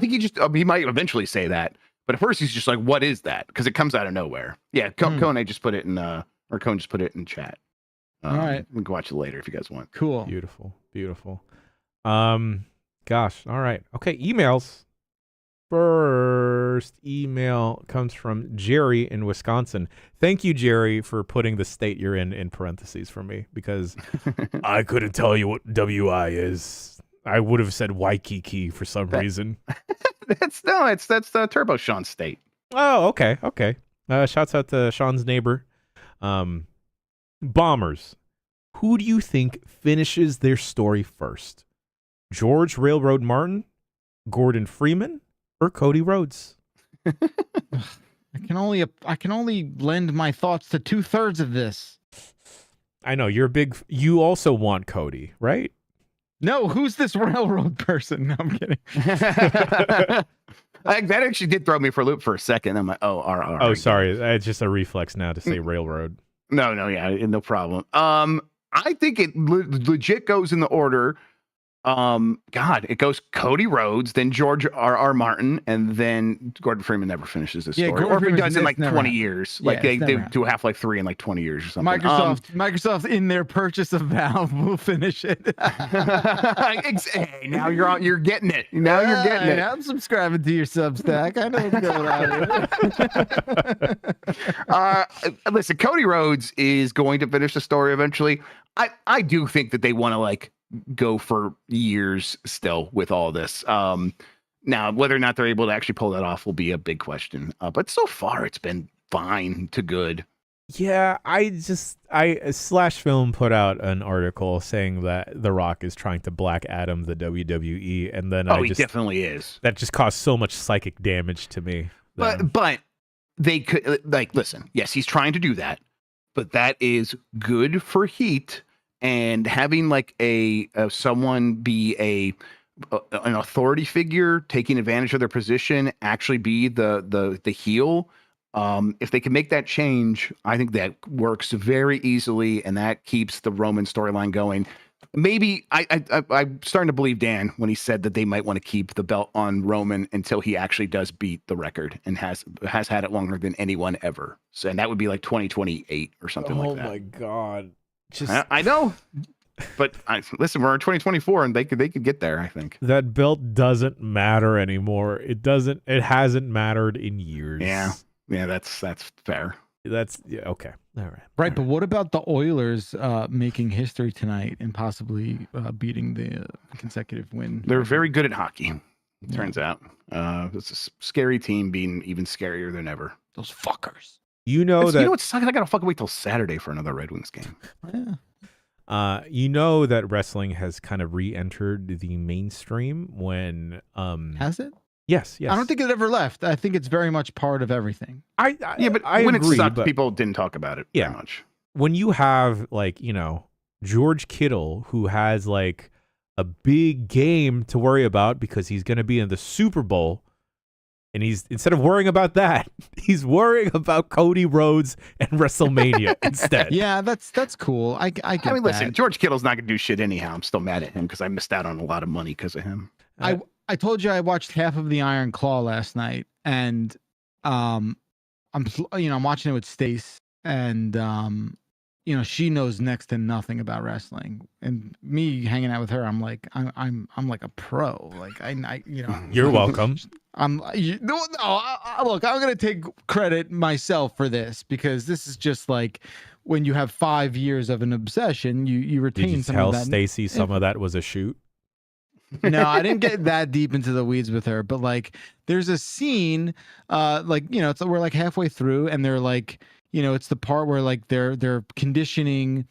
think he might eventually say that, but at first he's just like, "What is that?" Because it comes out of nowhere. Yeah, Kone just put it in Cone just put it in chat. All right. We can watch it later if you guys want. Cool. Beautiful. Gosh. All right. Okay. Emails. First email comes from Jerry in Wisconsin. Thank you, Jerry, for putting the state you're in parentheses for me because I couldn't tell you what WI is. I would have said Waikiki for some reason. That's the Turbo Sean state. Oh, okay. Shouts out to Sean's neighbor. Bombers. Who do you think finishes their story first? George Railroad Martin, Gordon Freeman, or Cody Rhodes? I can only lend my thoughts to 2/3 of this. I know you also want Cody, right? No, who's this railroad person? No, I'm kidding. That actually did throw me for a loop for a second. I'm like, Oh, sorry. It's just a reflex now to say railroad. No, yeah, no problem. I think it legit goes in the order. It goes Cody Rhodes, then George R.R. Martin, and then Gordon Freeman never finishes this story. Gordon Or if he Freeman's does in like never 20 happened. years. Yeah, Like they it's never do Half-Life 3 in like 20 years or something. Microsoft in their purchase of Valve will finish it. Hey, now you're getting it. Now you're getting it. I'm subscribing to your Substack. I know what's going on. Listen, Cody Rhodes is going to finish the story eventually. I do think that they want to like go for years still with all this. Now, whether or not they're able to actually pull that off will be a big question. But so far, it's been fine to good. Yeah, Slash Film put out an article saying that The Rock is trying to Black Adam the WWE, and then He definitely is. That just caused so much psychic damage to me. But they could listen. Yes, he's trying to do that, but that is good for heat. And having like someone be an authority figure, taking advantage of their position, actually be the heel. If they can make that change, I think that works very easily, and that keeps the Roman storyline going. Maybe I'm starting to believe Dan when he said that they might want to keep the belt on Roman until he actually does beat the record and has had it longer than anyone ever. So, and that would be like 2028 or something like that. Oh my God. I know, but listen, we're in 2024 and they could get there. I think that belt doesn't matter anymore. It hasn't mattered in years. Yeah, that's fair. Okay. All right. Right, but what about the Oilers making history tonight and possibly beating the consecutive win? They're very good at hockey. It turns out, it's a scary team being even scarier than ever. Those fuckers. You know what sucks? I gotta fucking wait till Saturday for another Red Wings game. Yeah. You know that wrestling has kind of re-entered the mainstream when Has it? Yes. I don't think it ever left. I think it's very much part of everything. I when agree, it sucked, but people didn't talk about it very much. When you have George Kittle, who has like a big game to worry about because he's going to be in the Super Bowl, And he's, instead of worrying about that, he's worrying about Cody Rhodes and WrestleMania instead. Yeah, that's cool. I get I mean, listen, that. George Kittle's not gonna do shit anyhow. I'm still mad at him because I missed out on a lot of money because of him. I told you I watched half of the Iron Claw last night, and I'm watching it with Stace, and she knows next to nothing about wrestling, and me hanging out with her, I'm like like a pro. Like I You're welcome. Look, I'm gonna take credit myself for this because this is just like when you have 5 years of an obsession, you retain Did you some tell of that. Stacy some of that was a shoot? No, I didn't get that deep into the weeds with her, but like there's a scene, we're like halfway through, and they're like, it's the part where like they're conditioning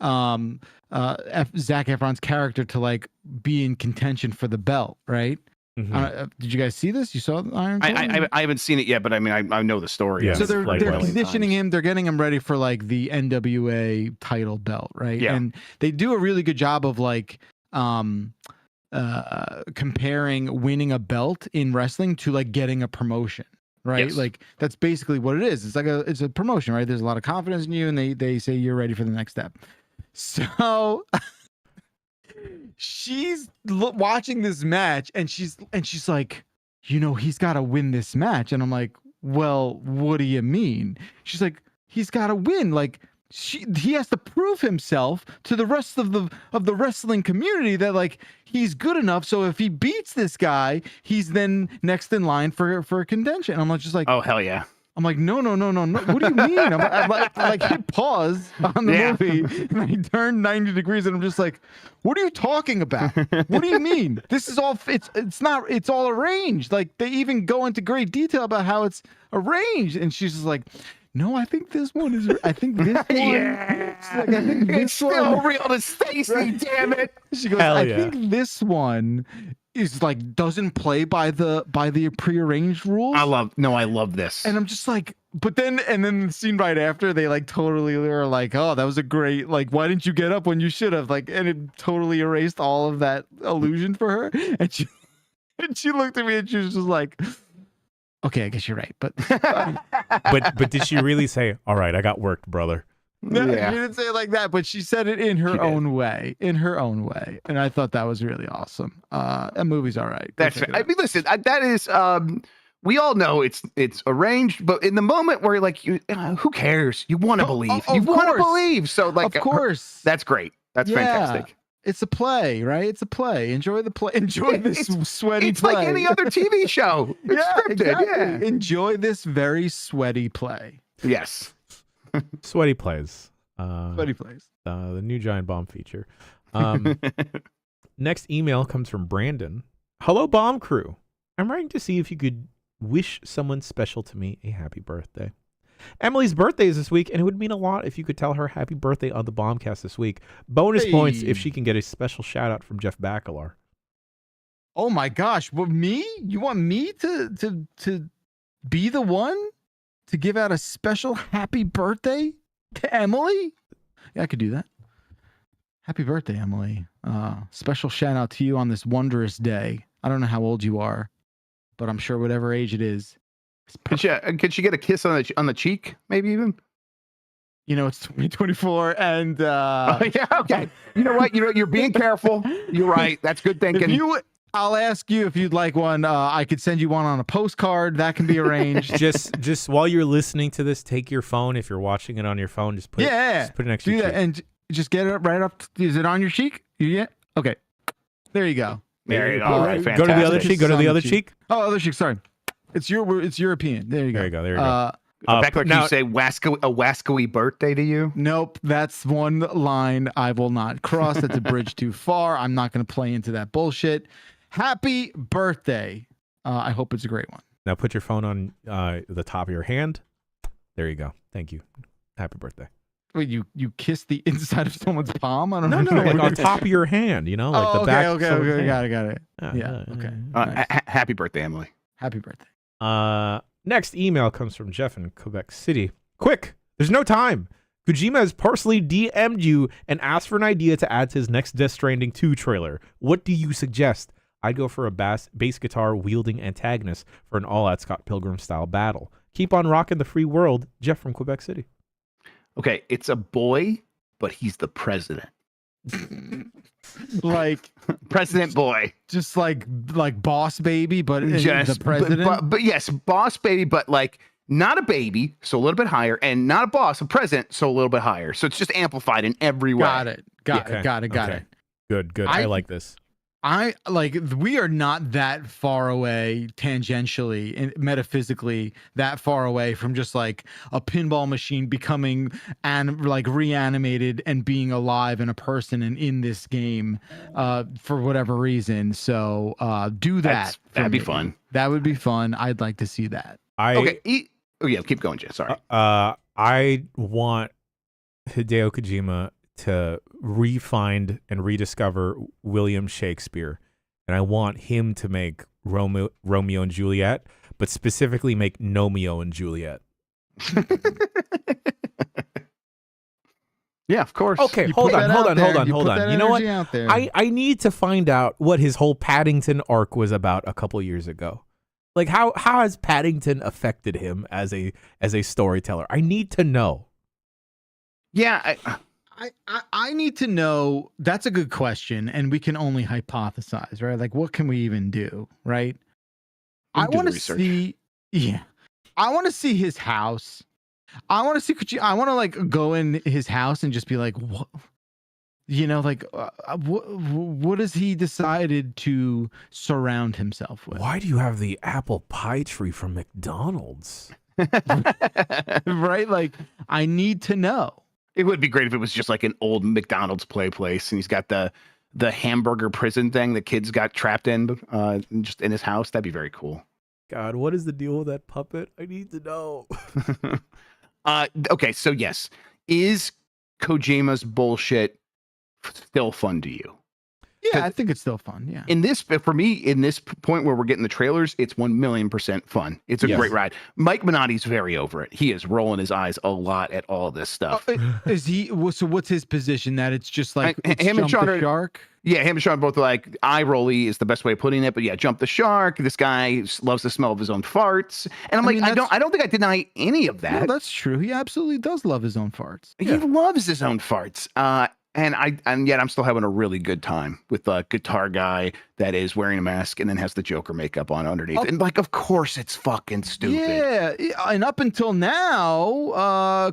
Zac Efron's character to like be in contention for the belt, right? Mm-hmm. Did you guys see this? You saw the Iron Claw? I haven't seen it yet, but I mean, I know the story. Yeah. So they're Like conditioning him. They're getting him ready for like the NWA title belt, right? Yeah. And they do a really good job of like comparing winning a belt in wrestling to like getting a promotion, right? Yes. Like that's basically what it is. It's like it's a promotion, right? There's a lot of confidence in you, and they say you're ready for the next step. So she's watching this match, and she's like, he's got to win this match, and I'm like, well, what do you mean? She's like, he's got to win, like. He has to prove himself to the rest of the wrestling community that like he's good enough. So if he beats this guy, he's then next in line for a contention. I'm just like, Oh hell yeah! I'm like, no. What do you mean? I like hit pause on the movie, and I turned 90 degrees, and I'm just like, what are you talking about? What do you mean? This is all it's all arranged. Like they even go into great detail about how it's arranged, and she's just like, no, I think this one is. I think this one. Yeah. She's like, I think this It's still one. real to Stacy, Right. damn it! She goes, Hell I yeah. think this one is like doesn't play by the prearranged rules. I love this. And I'm just like, but then the scene right after, they like totally were like, oh, that was a great, like, why didn't you get up when you should have? Like, and it totally erased all of that illusion for her. And she looked at me and she was just like, okay, I guess you're right. But But did she really say, all right, I got worked, brother? no, Yeah. she didn't say it like that, but she said it in her own way. And I thought that was really awesome. That movie's all right. Go That's check right. it I out. mean, listen, that is. We all know it's arranged, but in the moment where like who cares? You want to believe. of You want to course. believe. So like, Of course. that's great. That's Yeah. fantastic. It's a play, right? It's a play. Enjoy the play. Enjoy this sweaty It's play. like any other TV show. It's Yeah, scripted. exactly. Yeah. Enjoy this very sweaty play. Yes. Sweaty plays. Sweaty plays. The new Giant Bomb feature. Next email comes from Brandon. Hello, Bomb Crew. I'm writing to see if you could wish someone special to me a happy birthday. Emily's birthday is this week, and it would mean a lot if you could tell her happy birthday on the Bombcast this week. Bonus points if she can get a special shout out from Jeff Bakalar. Oh my gosh. Well, me? You want me to be the one to give out a special happy birthday to Emily? Yeah, I could do that. Happy birthday, Emily. Special shout out to you on this wondrous day. I don't know how old you are, but I'm sure whatever age it is. Could she get a kiss on the cheek? Maybe even. It's 2024, and Oh, yeah. Okay. You know what? You're being careful. You're right. That's good thinking. I'll ask you if you'd like one. I could send you one on a postcard. That can be arranged. just while you're listening to this, take your phone. If you're watching it on your phone, just put it next to do your that cheek. and just get it right up. Is it on your cheek? Yeah. Okay. There you go. There you go. All All right. right. Go to the other fantastic. cheek. Go to the other cheek. Oh, other cheek. Sorry. It's European. There you go. There you go. There you go. Beckler, can now- you say a wascoey birthday to you? Nope. That's one line I will not cross. That's a bridge too far. I'm not going to play into that bullshit. Happy birthday. I hope it's a great one. Now put your phone on the top of your hand. There you go. Thank you. Happy birthday. Wait, you kiss the inside of someone's palm? I don't No, know. like on top of your hand, like the okay, back. okay, sort of okay. hand. Got it. Yeah. Okay. Nice. Happy birthday, Emily. Happy birthday. Next email comes from Jeff in Quebec City. Quick, there's no time. Kojima has personally DM'd you and asked for an idea to add to his next Death Stranding 2 trailer. What do you suggest? I'd go for a bass guitar wielding antagonist for an all-out Scott Pilgrim style battle. Keep on rocking the free world, Jeff from Quebec City. Okay, it's a boy, but he's the president. Like President boy. just like Boss Baby, but Just, the president. but yes, boss baby, but like not a baby, so a little bit higher, and not a boss, a president, so a little bit higher. So it's just amplified in every way. Got it. Got Okay. it. Good. I like this. I like we are not that far away tangentially and metaphysically that far away from just like a pinball machine becoming like reanimated and being alive in a person and in this game for whatever reason. So do that. That'd be me. fun. That would be fun. I'd like to see that. Okay. Oh yeah, keep going, Jay. Sorry. I want Hideo Kojima to re-find and rediscover William Shakespeare, and I want him to make Romeo and Juliet, but specifically make Nomeo and Juliet. Yeah, of course. Okay, hold on. You know what? I need to find out what his whole Paddington arc was about a couple years ago. Like how has Paddington affected him as a storyteller? I need to know. Yeah, I need to know. That's a good question, and we can only hypothesize, right? Like, what can we even do, right? I want to see. Yeah, I want to see his house. I want to see. I want to like go in his house and just be like, what? You know, like, what has he decided to surround himself with? Why do you have the apple pie tree from McDonald's? Right? Like, I need to know. it would be great if it was just like an old McDonald's play place, and he's got the hamburger prison thing the kids got trapped in, just in his house. That'd be very cool. God, what is the deal with that puppet? I need to know. Okay, so yes, is Kojima's bullshit still fun to you? Yeah, I think it's still fun. Yeah. For me, in this point where we're getting the trailers, it's 1,000,000% fun. It's a great ride. Mike Minotti's very over it. He is rolling his eyes a lot at all this stuff. Is he? So what's his position? That it's just like him and Sean the shark. Yeah, him and Sean both are like, eye rolly is the best way of putting it. But yeah, jump the shark. This guy loves the smell of his own farts, and I'm I don't think I deny any of that. No, that's true. He absolutely does love his own farts. He loves his own farts. And yet I'm still having a really good time with the guitar guy that is wearing a mask and then has the Joker makeup on underneath. And like, of course it's fucking stupid. Yeah. And up until now,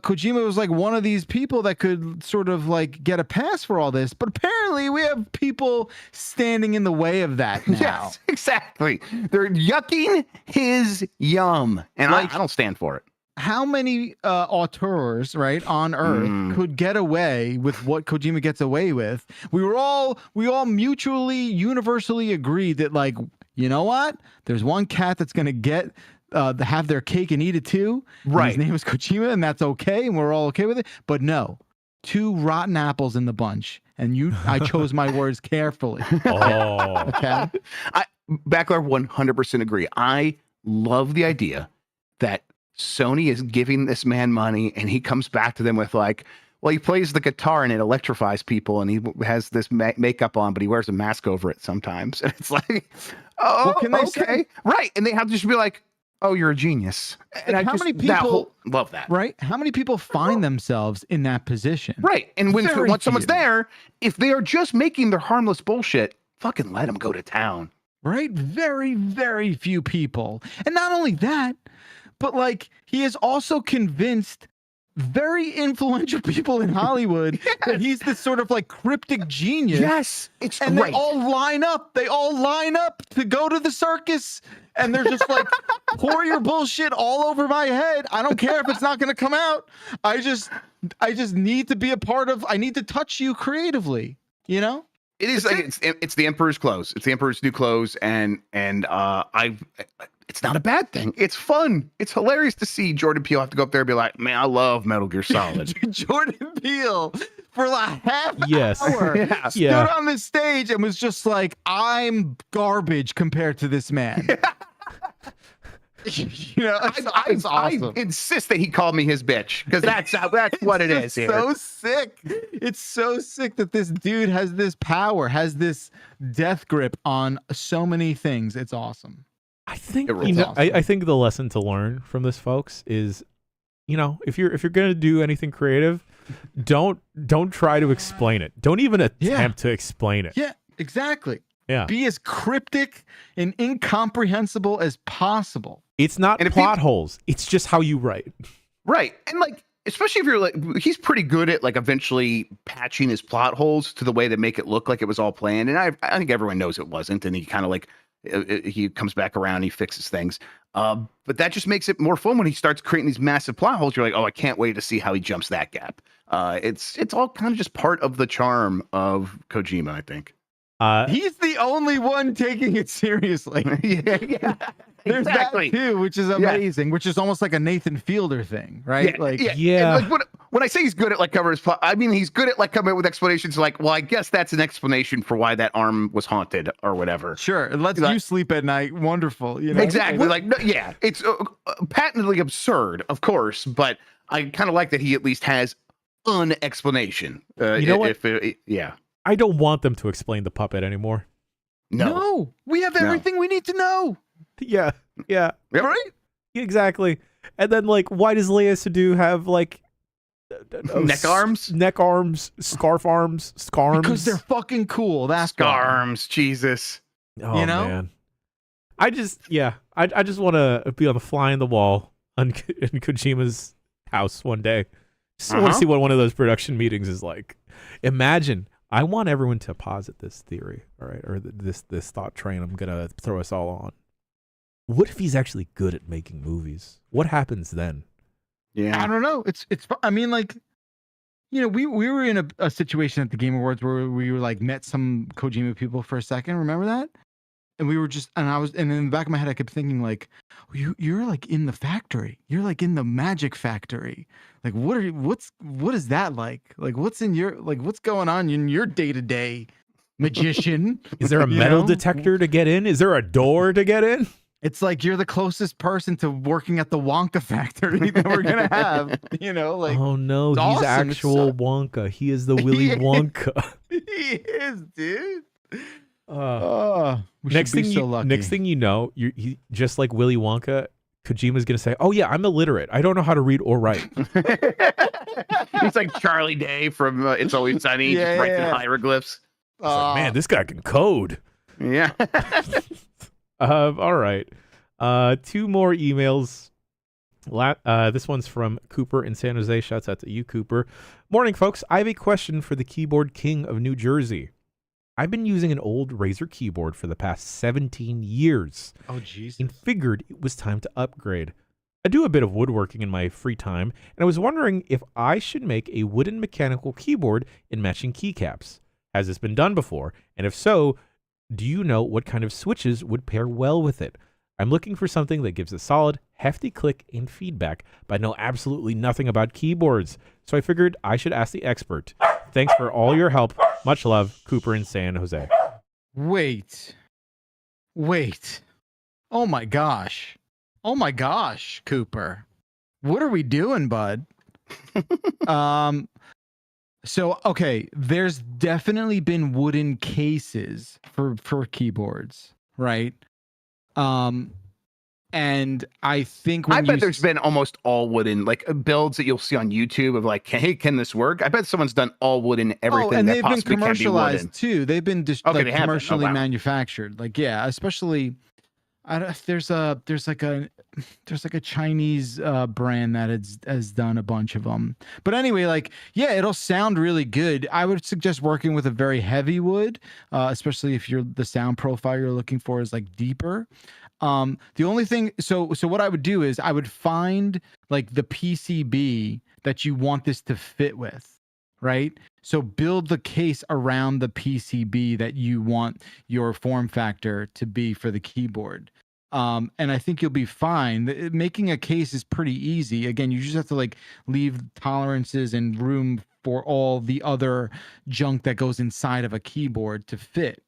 Kojima was like one of these people that could sort of like get a pass for all this. But apparently we have people standing in the way of that now. Yes, exactly. They're yucking his yum. And I don't stand for it. How many auteurs, right, on Earth could get away with what Kojima gets away with? We all mutually, universally agreed that, like, you know what? There's one cat that's gonna get have their cake and eat it too. Right. His name is Kojima, and that's okay, and we're all okay with it. But no, 2 rotten apples in the bunch, and I chose my words carefully. Oh, Okay. Backlar 100% agree. I love the idea that Sony is giving this man money, and he comes back to them with like, well, he plays the guitar and it electrifies people, and he has this makeup on, but he wears a mask over it sometimes. And it's like, oh, what can they okay, say? right? And they have to just be like, oh, you're a genius. And Like, how many people love that? Right? How many people find themselves in that position? Right. And once someone's few. there, if they are just making their harmless bullshit, fucking let them go to town. Right? Very, very few people. And not only that, but like he has also convinced very influential people in Hollywood that he's this sort of like cryptic genius. Yes, it's and great. They all line up to go to the circus, and they're just like, pour your bullshit all over my head. I don't care if it's not going to come out. I just need to be a part of. I need to touch you creatively. You know. It is like it's the Emperor's clothes. It's the Emperor's new clothes, and it's not a bad thing. It's fun. It's hilarious to see Jordan Peele have to go up there and be like, man, I love Metal Gear Solid. Jordan Peele for like half yes. hour stood on the stage and was just like, I'm garbage compared to this man. You know, it's I awesome. insist that he called me his bitch because that's what it is here. So sick. It's so sick that this dude has this power, has this death grip on so many things. It's awesome. I think It really you is know, awesome. I think the lesson to learn from this, folks, is, you know, if you're gonna do anything creative, don't try to explain it. Don't even attempt to explain it. Yeah, exactly. Yeah. Be as cryptic and incomprehensible as possible. It's not And if plot holes. It's just how you write. Right. And like, especially if you're like, he's pretty good at like eventually patching his plot holes to the way that make it look like it was all planned. And I think everyone knows it wasn't. And he kind of like, he comes back around, he fixes things. But that just makes it more fun when he starts creating these massive plot holes. You're like, oh, I can't wait to see how he jumps that gap. It's all kind of just part of the charm of Kojima, I think. He's the only one taking it seriously. yeah. There's Exactly. that too, which is amazing, which is almost like a Nathan Fielder thing, right? Yeah. And, like, when I say he's good at like covering his plot, I mean he's good at like coming up with explanations like, well, I guess that's an explanation for why that arm was haunted or whatever. Sure, it lets Like- you sleep at night. Wonderful, you know. Exactly. Like, no, yeah, it's patently absurd, of course, but I kind of like that he at least has an explanation. You know what? Yeah. I don't want them to explain the puppet anymore. No. We have everything we need to know. Yeah. Yeah. Yep. Right? Exactly. And then, like, why does Leia Sadu have like Neck arms? neck arms, scarf arms, scarms? Because they're fucking cool. That's why. Arms, Jesus. Oh, you know? man. I just want to be on the fly in the wall in Kojima's house one day. Just want to see what one of those production meetings is like. Imagine. I want everyone to posit this theory, all right, or this thought train I'm gonna throw us all on. What if he's actually good at making movies? What happens then? Yeah. I don't know. It's. I mean, like, you know, we were in a situation at the Game Awards where we were like met some Kojima people for a second. Remember that? And we were just, and in the back of my head, I kept thinking like, you're like in the factory. You're like in the magic factory. Like, what is that like? Like, what's going on in your day to day, magician? Is there a You metal know? detector to get in? Is there a door to get in? It's like you're the closest person to working at the Wonka factory that we're gonna have. You know, like, Oh no, it's he's awesome. It's actual so- Wonka. He is the Willy Yeah. Wonka. he is, dude. We Next should be thing so lucky. next thing you know, he just like Willy Wonka. Kojima's gonna say, "Oh yeah, I'm illiterate. I don't know how to read or write." He's like Charlie Day from It's Always Sunny, Yeah, just writes in yeah. hieroglyphs. It's like, man, this guy can code. Yeah. All right. Two more emails. This one's from Cooper in San Jose. Shouts out to you, Cooper. Morning, folks. I have a question for the keyboard king of New Jersey. I've been using an old Razer keyboard for the past 17 years Oh, Jesus. and figured it was time to upgrade. I do a bit of woodworking in my free time, and I was wondering if I should make a wooden mechanical keyboard in matching keycaps. Has this been done before? And if so, do you know what kind of switches would pair well with it? I'm looking for something that gives a solid, hefty click and feedback, but I know absolutely nothing about keyboards, so I figured I should ask the expert. Thanks for all your help. Much love, Cooper in San Jose. Wait. Oh my gosh, Cooper. What are we doing, bud? So okay, there's definitely been wooden cases for keyboards, right? And I think when I bet you there's been almost all wooden, like builds that you'll see on YouTube of like, hey, can this work? I bet someone's done all wooden everything and that they've been possibly can be wooden. commercialized too. They've been Okay, like they have been. Oh, commercially wow. manufactured. Like, yeah, especially there's like a Chinese brand that has done a bunch of them. But anyway, like, yeah, it'll sound really good. I would suggest working with a very heavy wood, especially if the sound profile you're looking for is like deeper. The only thing, so what I would do is I would find like the PCB that you want this to fit with, right? So build the case around the PCB that you want your form factor to be for the keyboard. And I think you'll be fine. Making a case is pretty easy. Again, you just have to like leave tolerances and room for all the other junk that goes inside of a keyboard to fit.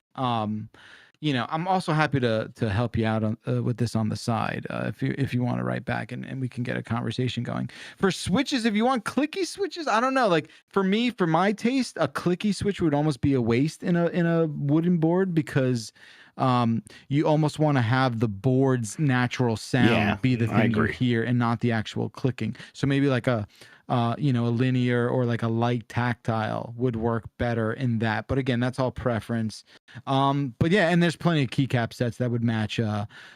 I'm also happy to help you out on, with this on the side if you want to write back and we can get a conversation going. For switches, if you want clicky switches, I don't know. Like for me, for my taste, a clicky switch would almost be a waste in a wooden board because you almost want to have the board's natural sound be the thing you hear and not the actual clicking. So maybe like a linear or like a light tactile would work better in that. But again, that's all preference. But yeah, and there's plenty of keycap sets that would match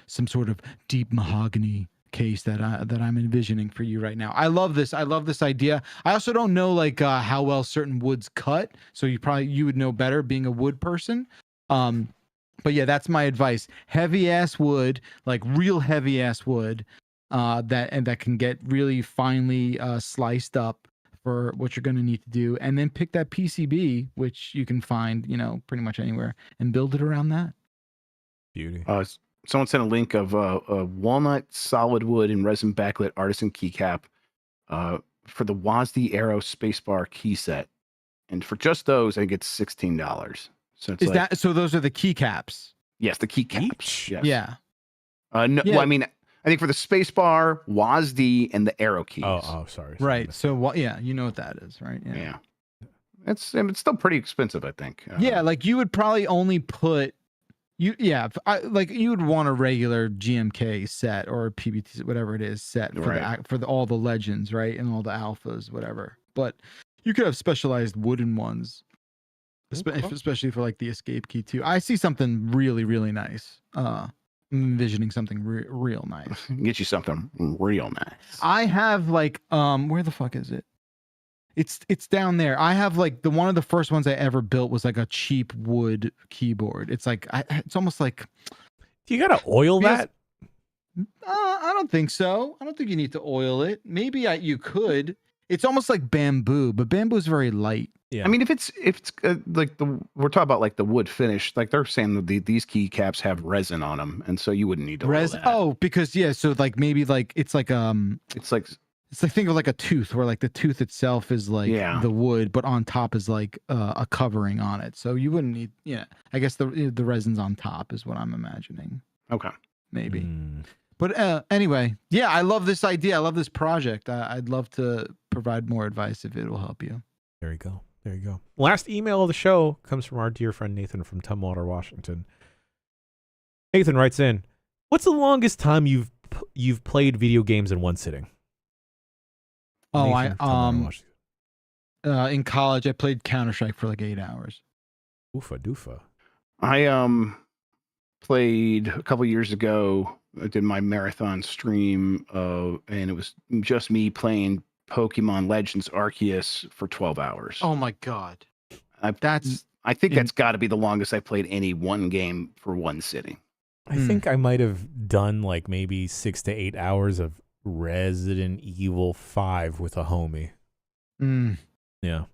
some sort of deep mahogany case that I'm envisioning for you right now. I love this idea. I also don't know like how well certain woods cut, so you would know better being a wood person. But yeah, that's my advice. Heavy ass wood, like real heavy ass wood, that can get really finely sliced up for what you're going to need to do, and then pick that PCB, which you can find, pretty much anywhere, and build it around that. Beauty. Someone sent a link of a walnut solid wood and resin backlit artisan keycap for the WASD Aero spacebar key set, and for just those, I think it's $16. So it's so those are the keycaps? Yes, the keycaps. Yes. Yeah. No, yeah. Well, I mean, I think for the spacebar, WASD, and the arrow keys. Oh, sorry. Right. So yeah, you know what that is, right? Yeah. It's still pretty expensive, I think. Yeah, like you would probably only put you would want a regular GMK set or PBT, whatever it is, set for all the legends, right, and all the alphas, whatever. But you could have specialized wooden ones. Especially for like the escape key too. I see something really, really nice. I'm envisioning something real nice. Get you something real nice. I have like where the fuck is it? It's down there. I have like one of the first ones I ever built was like a cheap wood keyboard. It's like it's almost like. Do you gotta oil that? I don't think so. I don't think you need to oil it. Maybe you could. It's almost like bamboo, but bamboo is very light. Yeah. I mean, if it's like we're talking about like the wood finish, like they're saying that these keycaps have resin on them, and so you wouldn't need to resin. Oh, because so like maybe like it's like think of like a tooth where like the tooth itself is like the wood, but on top is like a covering on it, so you wouldn't need. Yeah, I guess the resin's on top is what I'm imagining. Okay, maybe. But anyway, yeah, I love this idea. I love this project. I'd love to provide more advice if it will help you. There you go. There you go. Last email of the show comes from our dear friend Nathan from Tumwater, Washington. Nathan writes in, "What's the longest time you've played video games in one sitting?" Oh, in college I played Counter-Strike for like 8 hours. Oofa doofa. I played a couple years ago. I did my marathon stream, and it was just me playing Pokemon Legends Arceus for 12 hours. Oh my god. I think that's got to be the longest I played any one game for one sitting. I think I might have done like maybe 6 to 8 hours of Resident Evil 5 with a homie. Yeah.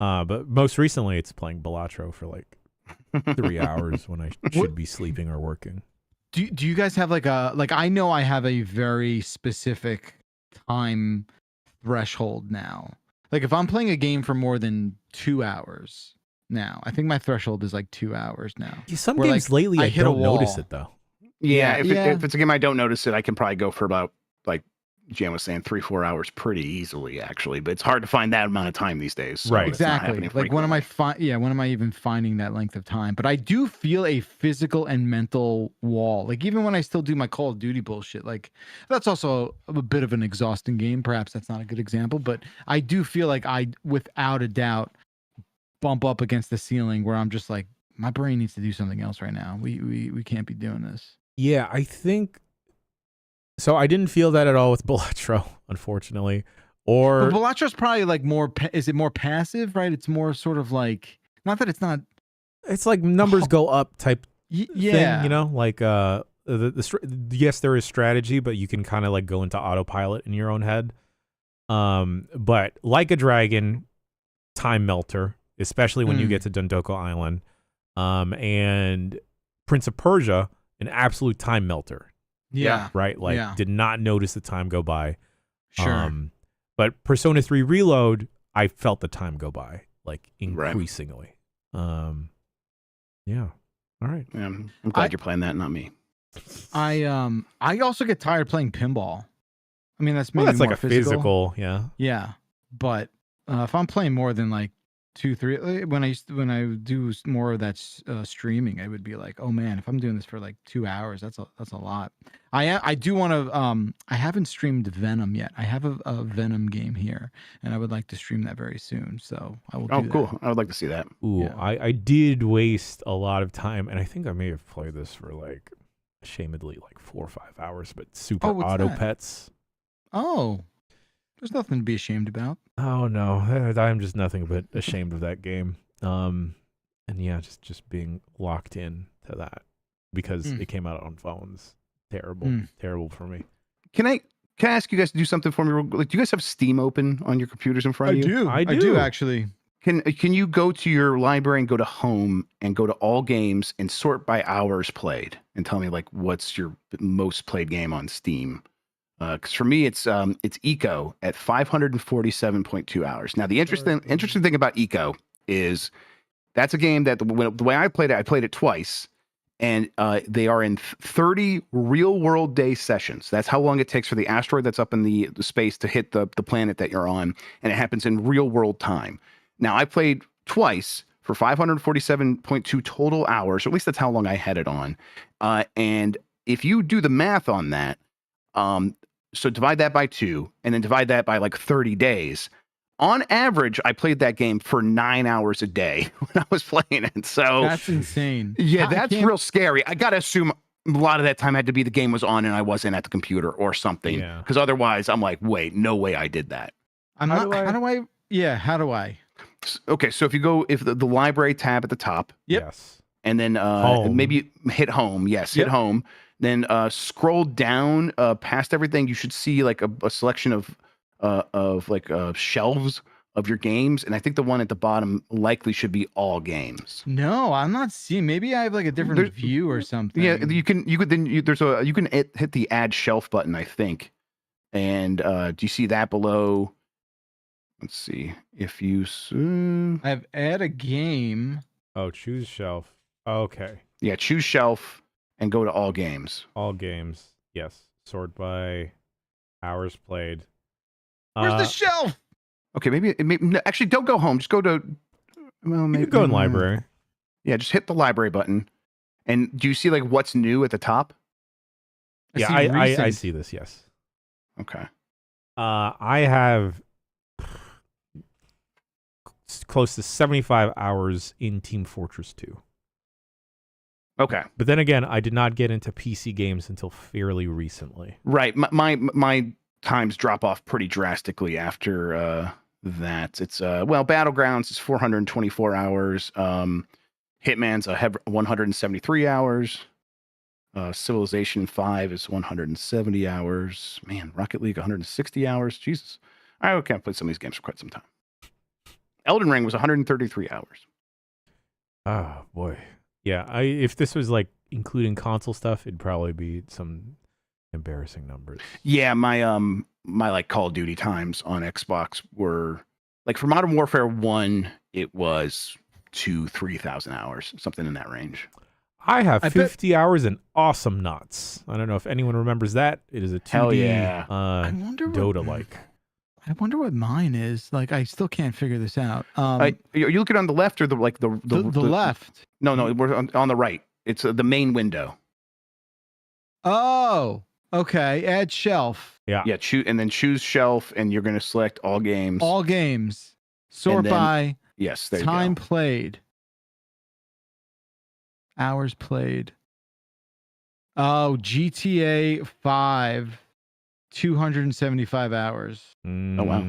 But most recently it's playing Batro for like 3 hours when I should be sleeping or working. Do you guys have like I know I have a very specific time threshold now. Like if I'm playing a game for more than 2 hours now, I think my threshold is like 2 hours now. Some games lately I don't notice it though. Yeah, if it's a game I don't notice it, I can probably go for about, like Jan was saying, 3-4 hours pretty easily actually, but it's hard to find that amount of time these days. So right, exactly. Like when am I even finding that length of time? But I do feel a physical and mental wall. Like even when I still do my Call of Duty bullshit, like that's also a bit of an exhausting game. Perhaps that's not a good example, but I do feel like I, without a doubt, bump up against the ceiling where I'm just like, my brain needs to do something else right now. We can't be doing this. Yeah, I think so. I didn't feel that at all with Batro, unfortunately. But Balatro's probably like more. Is it more passive? Right? It's more sort of like, not that it's not. It's like numbers go up type thing. You know, like yes, there is strategy, but you can kind of like go into autopilot in your own head. But like a dragon, time melter, especially when you get to Dondoko Island, and Prince of Persia, an absolute time melter. Yeah. Right? Like, did not notice the time go by. Sure. But Persona 3 Reload, I felt the time go by, like, increasingly. Yeah. All right. I'm glad you're playing that, not me. I also get tired playing pinball. I mean, that's Well, maybe that's like more a physical, yeah. Yeah, but if I'm playing more than like 2, 3, when I do more of that streaming, I would be like, oh man, if I'm doing this for like 2 hours, that's a lot. I do want to. I haven't streamed Venom yet. I have a Venom game here, and I would like to stream that very soon. So I will. Oh, do cool! That. I would like to see that. Ooh, Yeah. I did waste a lot of time, and I think I may have played this for like, ashamedly, like 4 or 5 hours. But Super what's Auto that? Pets. Oh, there's nothing to be ashamed about. Oh no, I'm just nothing but ashamed of that game. And yeah, just being locked in to that because it came out on phones. Terrible for me. Can I ask you guys to do something for me? Like, do you guys have Steam open on your computers in front of you? I do actually. Can you go to your library and go to Home and go to All Games and sort by hours played and tell me like what's your most played game on Steam? Because for me, it's Eco at 547.2 hours. Now, the interesting thing about Eco is that's a game that the way I played it twice, and they are in 30 real world day sessions. That's how long it takes for the asteroid that's up in the space to hit the planet that you're on, and it happens in real world time. Now, I played twice for 547.2 total hours, or at least that's how long I had it on. And if you do the math on that, so divide that by 2 and then divide that by like 30 days. On average, I played that game for 9 hours a day when I was playing it. So That's insane. yeah, that's real scary. I got to assume a lot of that time had to be the game was on and I wasn't at the computer or something. Yeah. Because otherwise, I'm like, wait, no way I did that. How do I? Okay, so if you go, if the library tab at the top, Yep. Yes. and then Home. maybe hit home. Yes, hit home. Then scroll down past everything. You should see like a selection of shelves of your games, and I think the one at the bottom likely should be all games. No, I'm not seeing. Maybe I have like a different view or something. Yeah, you can hit the add shelf button, I think. And do you see that below? Let's see if you. I have add a game. Oh, choose shelf. Okay. Yeah, choose shelf and go to all games. All games. Yes. Sort by hours played. Where's the shelf? Okay, maybe no, actually don't go home. Just go to. Well, maybe You can go in library. Yeah, just hit the library button. And do you see like what's new at the top? Yeah, I see this. Yes. Okay. I have close to 75 hours in Team Fortress 2. Okay. But then again, I did not get into PC games until fairly recently. Right. My times drop off pretty drastically after that. It's Battlegrounds is 424 hours. Hitman's 173 hours. Civilization 5 is 170 hours. Man, Rocket League 160 hours. Jesus. I can't play some of these games for quite some time. Elden Ring was 133 hours. Oh boy. Yeah, if this was like including console stuff, it'd probably be some embarrassing numbers. Yeah, my like Call of Duty times on Xbox were like for Modern Warfare 1, it was 2,000-3,000 hours, something in that range. I have 50 hours in Awesome Nuts. I don't know if anyone remembers that. It is a 2D Hell yeah. Dota-like. I wonder what mine is. Like, I still can't figure this out. Are you looking on the left or the left? No, we're on the right. It's the main window. Oh, okay. Add shelf. Yeah. Yeah. Choose shelf, and you're going to select all games. All games. Sort by yes. There time you go. played. Hours played. Oh, GTA 5. 275 hours. Mm. Oh, wow.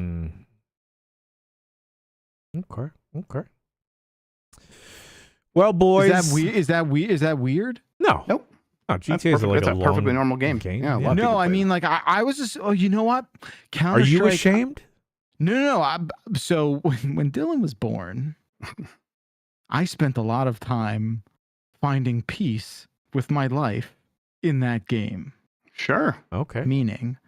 Okay. Well, boys. Is that weird? No. Nope. No, GTA is like that's a perfectly normal game. Yeah, a lot of people No, I play mean, it. like, I was just, you know what? Are you ashamed? No. So when Dylan was born, I spent a lot of time finding peace with my life in that game. Sure. Okay. Meaning,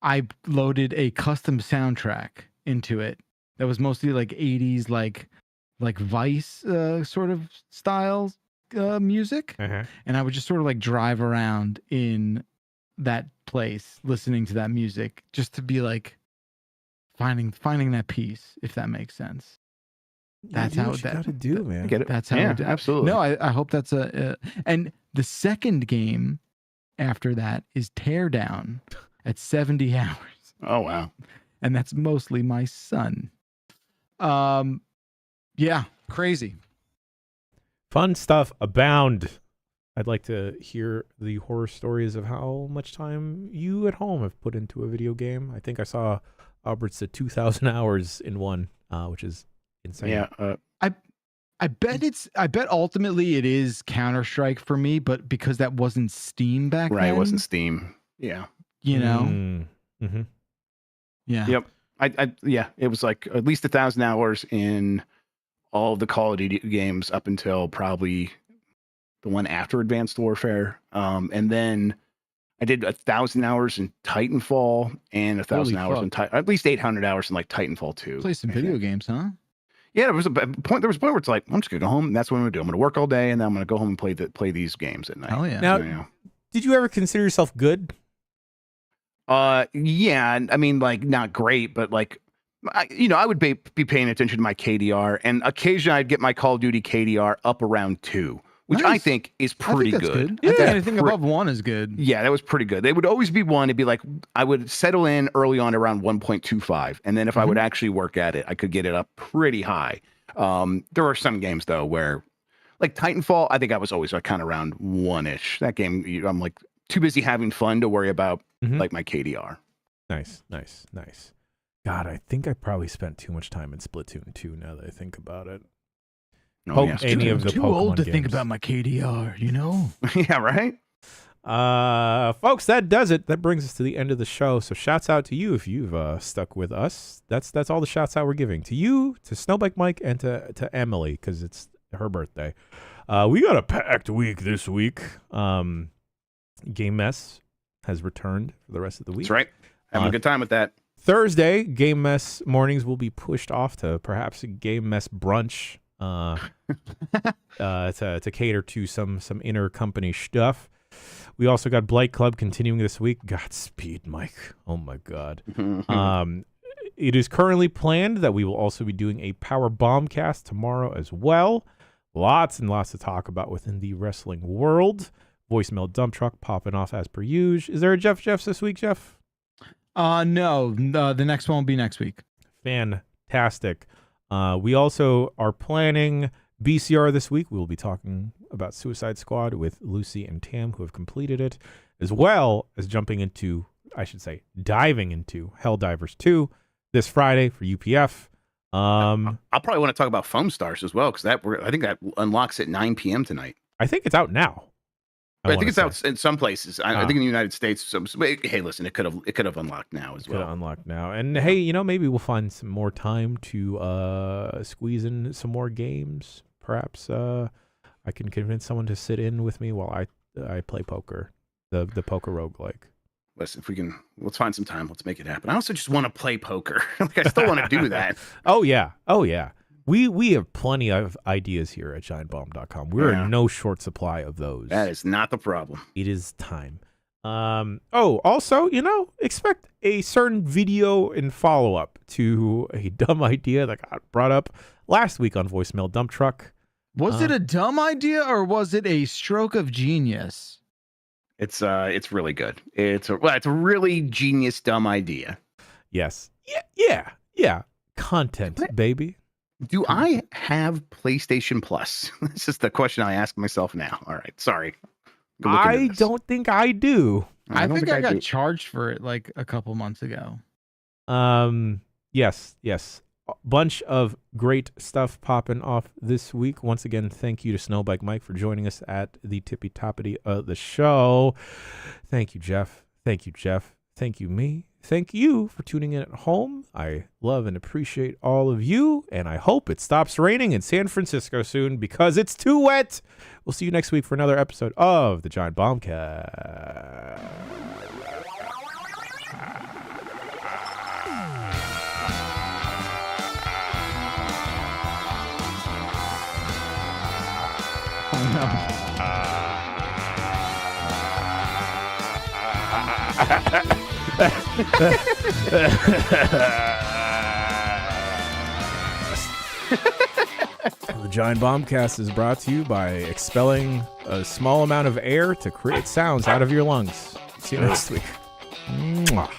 I loaded a custom soundtrack into it that was mostly like 80s, like Vice sort of styles. music, Uh-huh. and I would just sort of like drive around in that place listening to that music just to be like finding that peace, if that makes sense. That's how you gotta do, man. I get it. That's how yeah, it, absolutely. No, I hope that's and the second game after that is Teardown at 70 hours. Oh wow. And that's mostly my son. Yeah, crazy. Fun stuff abound. I'd like to hear the horror stories of how much time you at home have put into a video game. I think I saw Albert said 2,000 hours in one, which is insane. Yeah. I bet ultimately it is Counter-Strike for me, but because that wasn't Steam back then. Right, it wasn't Steam. Yeah. You know? Mm-hmm. Yeah. Yep. Yeah, it was like at least 1,000 hours in all of the Call of Duty games up until probably the one after Advanced Warfare. And then I did 1,000 hours in Titanfall and 1,000 hours in at least 800 hours in like Titanfall 2. Play some video games, huh? Yeah, there was a point where it's like, I'm just gonna go home and that's what I'm gonna do. I'm gonna work all day and then I'm gonna go home and play these games at night. Hell yeah. Now, did you ever consider yourself good? Yeah, I mean, like not great, but like, I would be paying attention to my KDR, and occasionally I'd get my Call of Duty KDR up around 2, which I think is pretty good. I think anything above 1 is good. Yeah, that was pretty good. They would always be 1. It'd be like I would settle in early on around 1.25, and then if I would actually work at it, I could get it up pretty high. There are some games though where, like Titanfall, I think I was always like kind of around 1-ish. That game, I'm like too busy having fun to worry about like my KDR. Nice. God, I think I probably spent too much time in Splatoon 2 now that I think about it. Oh, yeah. Any of the too Pokemon old to games. think about my KDR, you know? Yeah, right? Folks, that does it. That brings us to the end of the show. So shouts out to you if you've stuck with us. That's all the shouts out we're giving. To you, to SnowBikeMike, and to Emily, because it's her birthday. We got a packed week this week. Game Mess has returned for the rest of the week. That's right. Having a good time with that. Thursday, Game Mess mornings will be pushed off to perhaps a Game Mess brunch to cater to some intercompany stuff. We also got Blight Club continuing this week. Godspeed, Mike. Oh, my God. It is currently planned that we will also be doing a Power Bombcast tomorrow as well. Lots and lots to talk about within the wrestling world. Voicemail dump truck popping off as per usual. Is there a Jeff's this week, Jeff? No. The next one will be next week. Fantastic. We also are planning BCR this week. We will be talking about Suicide Squad with Lucy and Tam, who have completed it, as well as diving into Helldivers 2 this Friday for UPF. I'll probably want to talk about Foam Stars as well, because I think that unlocks at 9 p.m. tonight. I think it's out now. I think it's out in some places. I think in the United States. Hey, listen, it could have unlocked now as well. Could have unlocked now, and hey, maybe we'll find some more time to squeeze in some more games. Perhaps I can convince someone to sit in with me while I play poker, the poker roguelike. Listen, let's find some time. Let's make it happen. I also just want to play poker. Like I still want to do that. Oh yeah. We have plenty of ideas here at giantbomb.com. We're in no short supply of those. That is not the problem. It is time. Also, expect a certain video and follow-up to a dumb idea that got brought up last week on Voicemail Dump Truck. Was it a dumb idea or was it a stroke of genius? It's really good. It's a really genius dumb idea. Yes. Yeah. Content, baby. Do I have PlayStation Plus? This is the question I ask myself now. All right, sorry. I don't think I do. I think I got charged for it like a couple months ago. Yes. A bunch of great stuff popping off this week. Once again, thank you to SnowBikeMike for joining us at the tippy toppity of the show. Thank you, Jeff. Thank you, me. Thank you for tuning in at home. I love and appreciate all of you, and I hope it stops raining in San Francisco soon because it's too wet. We'll see you next week for another episode of the Giant Bombcast. The Giant Bombcast is brought to you by expelling a small amount of air to create sounds out of your lungs. See you next week. Mwah.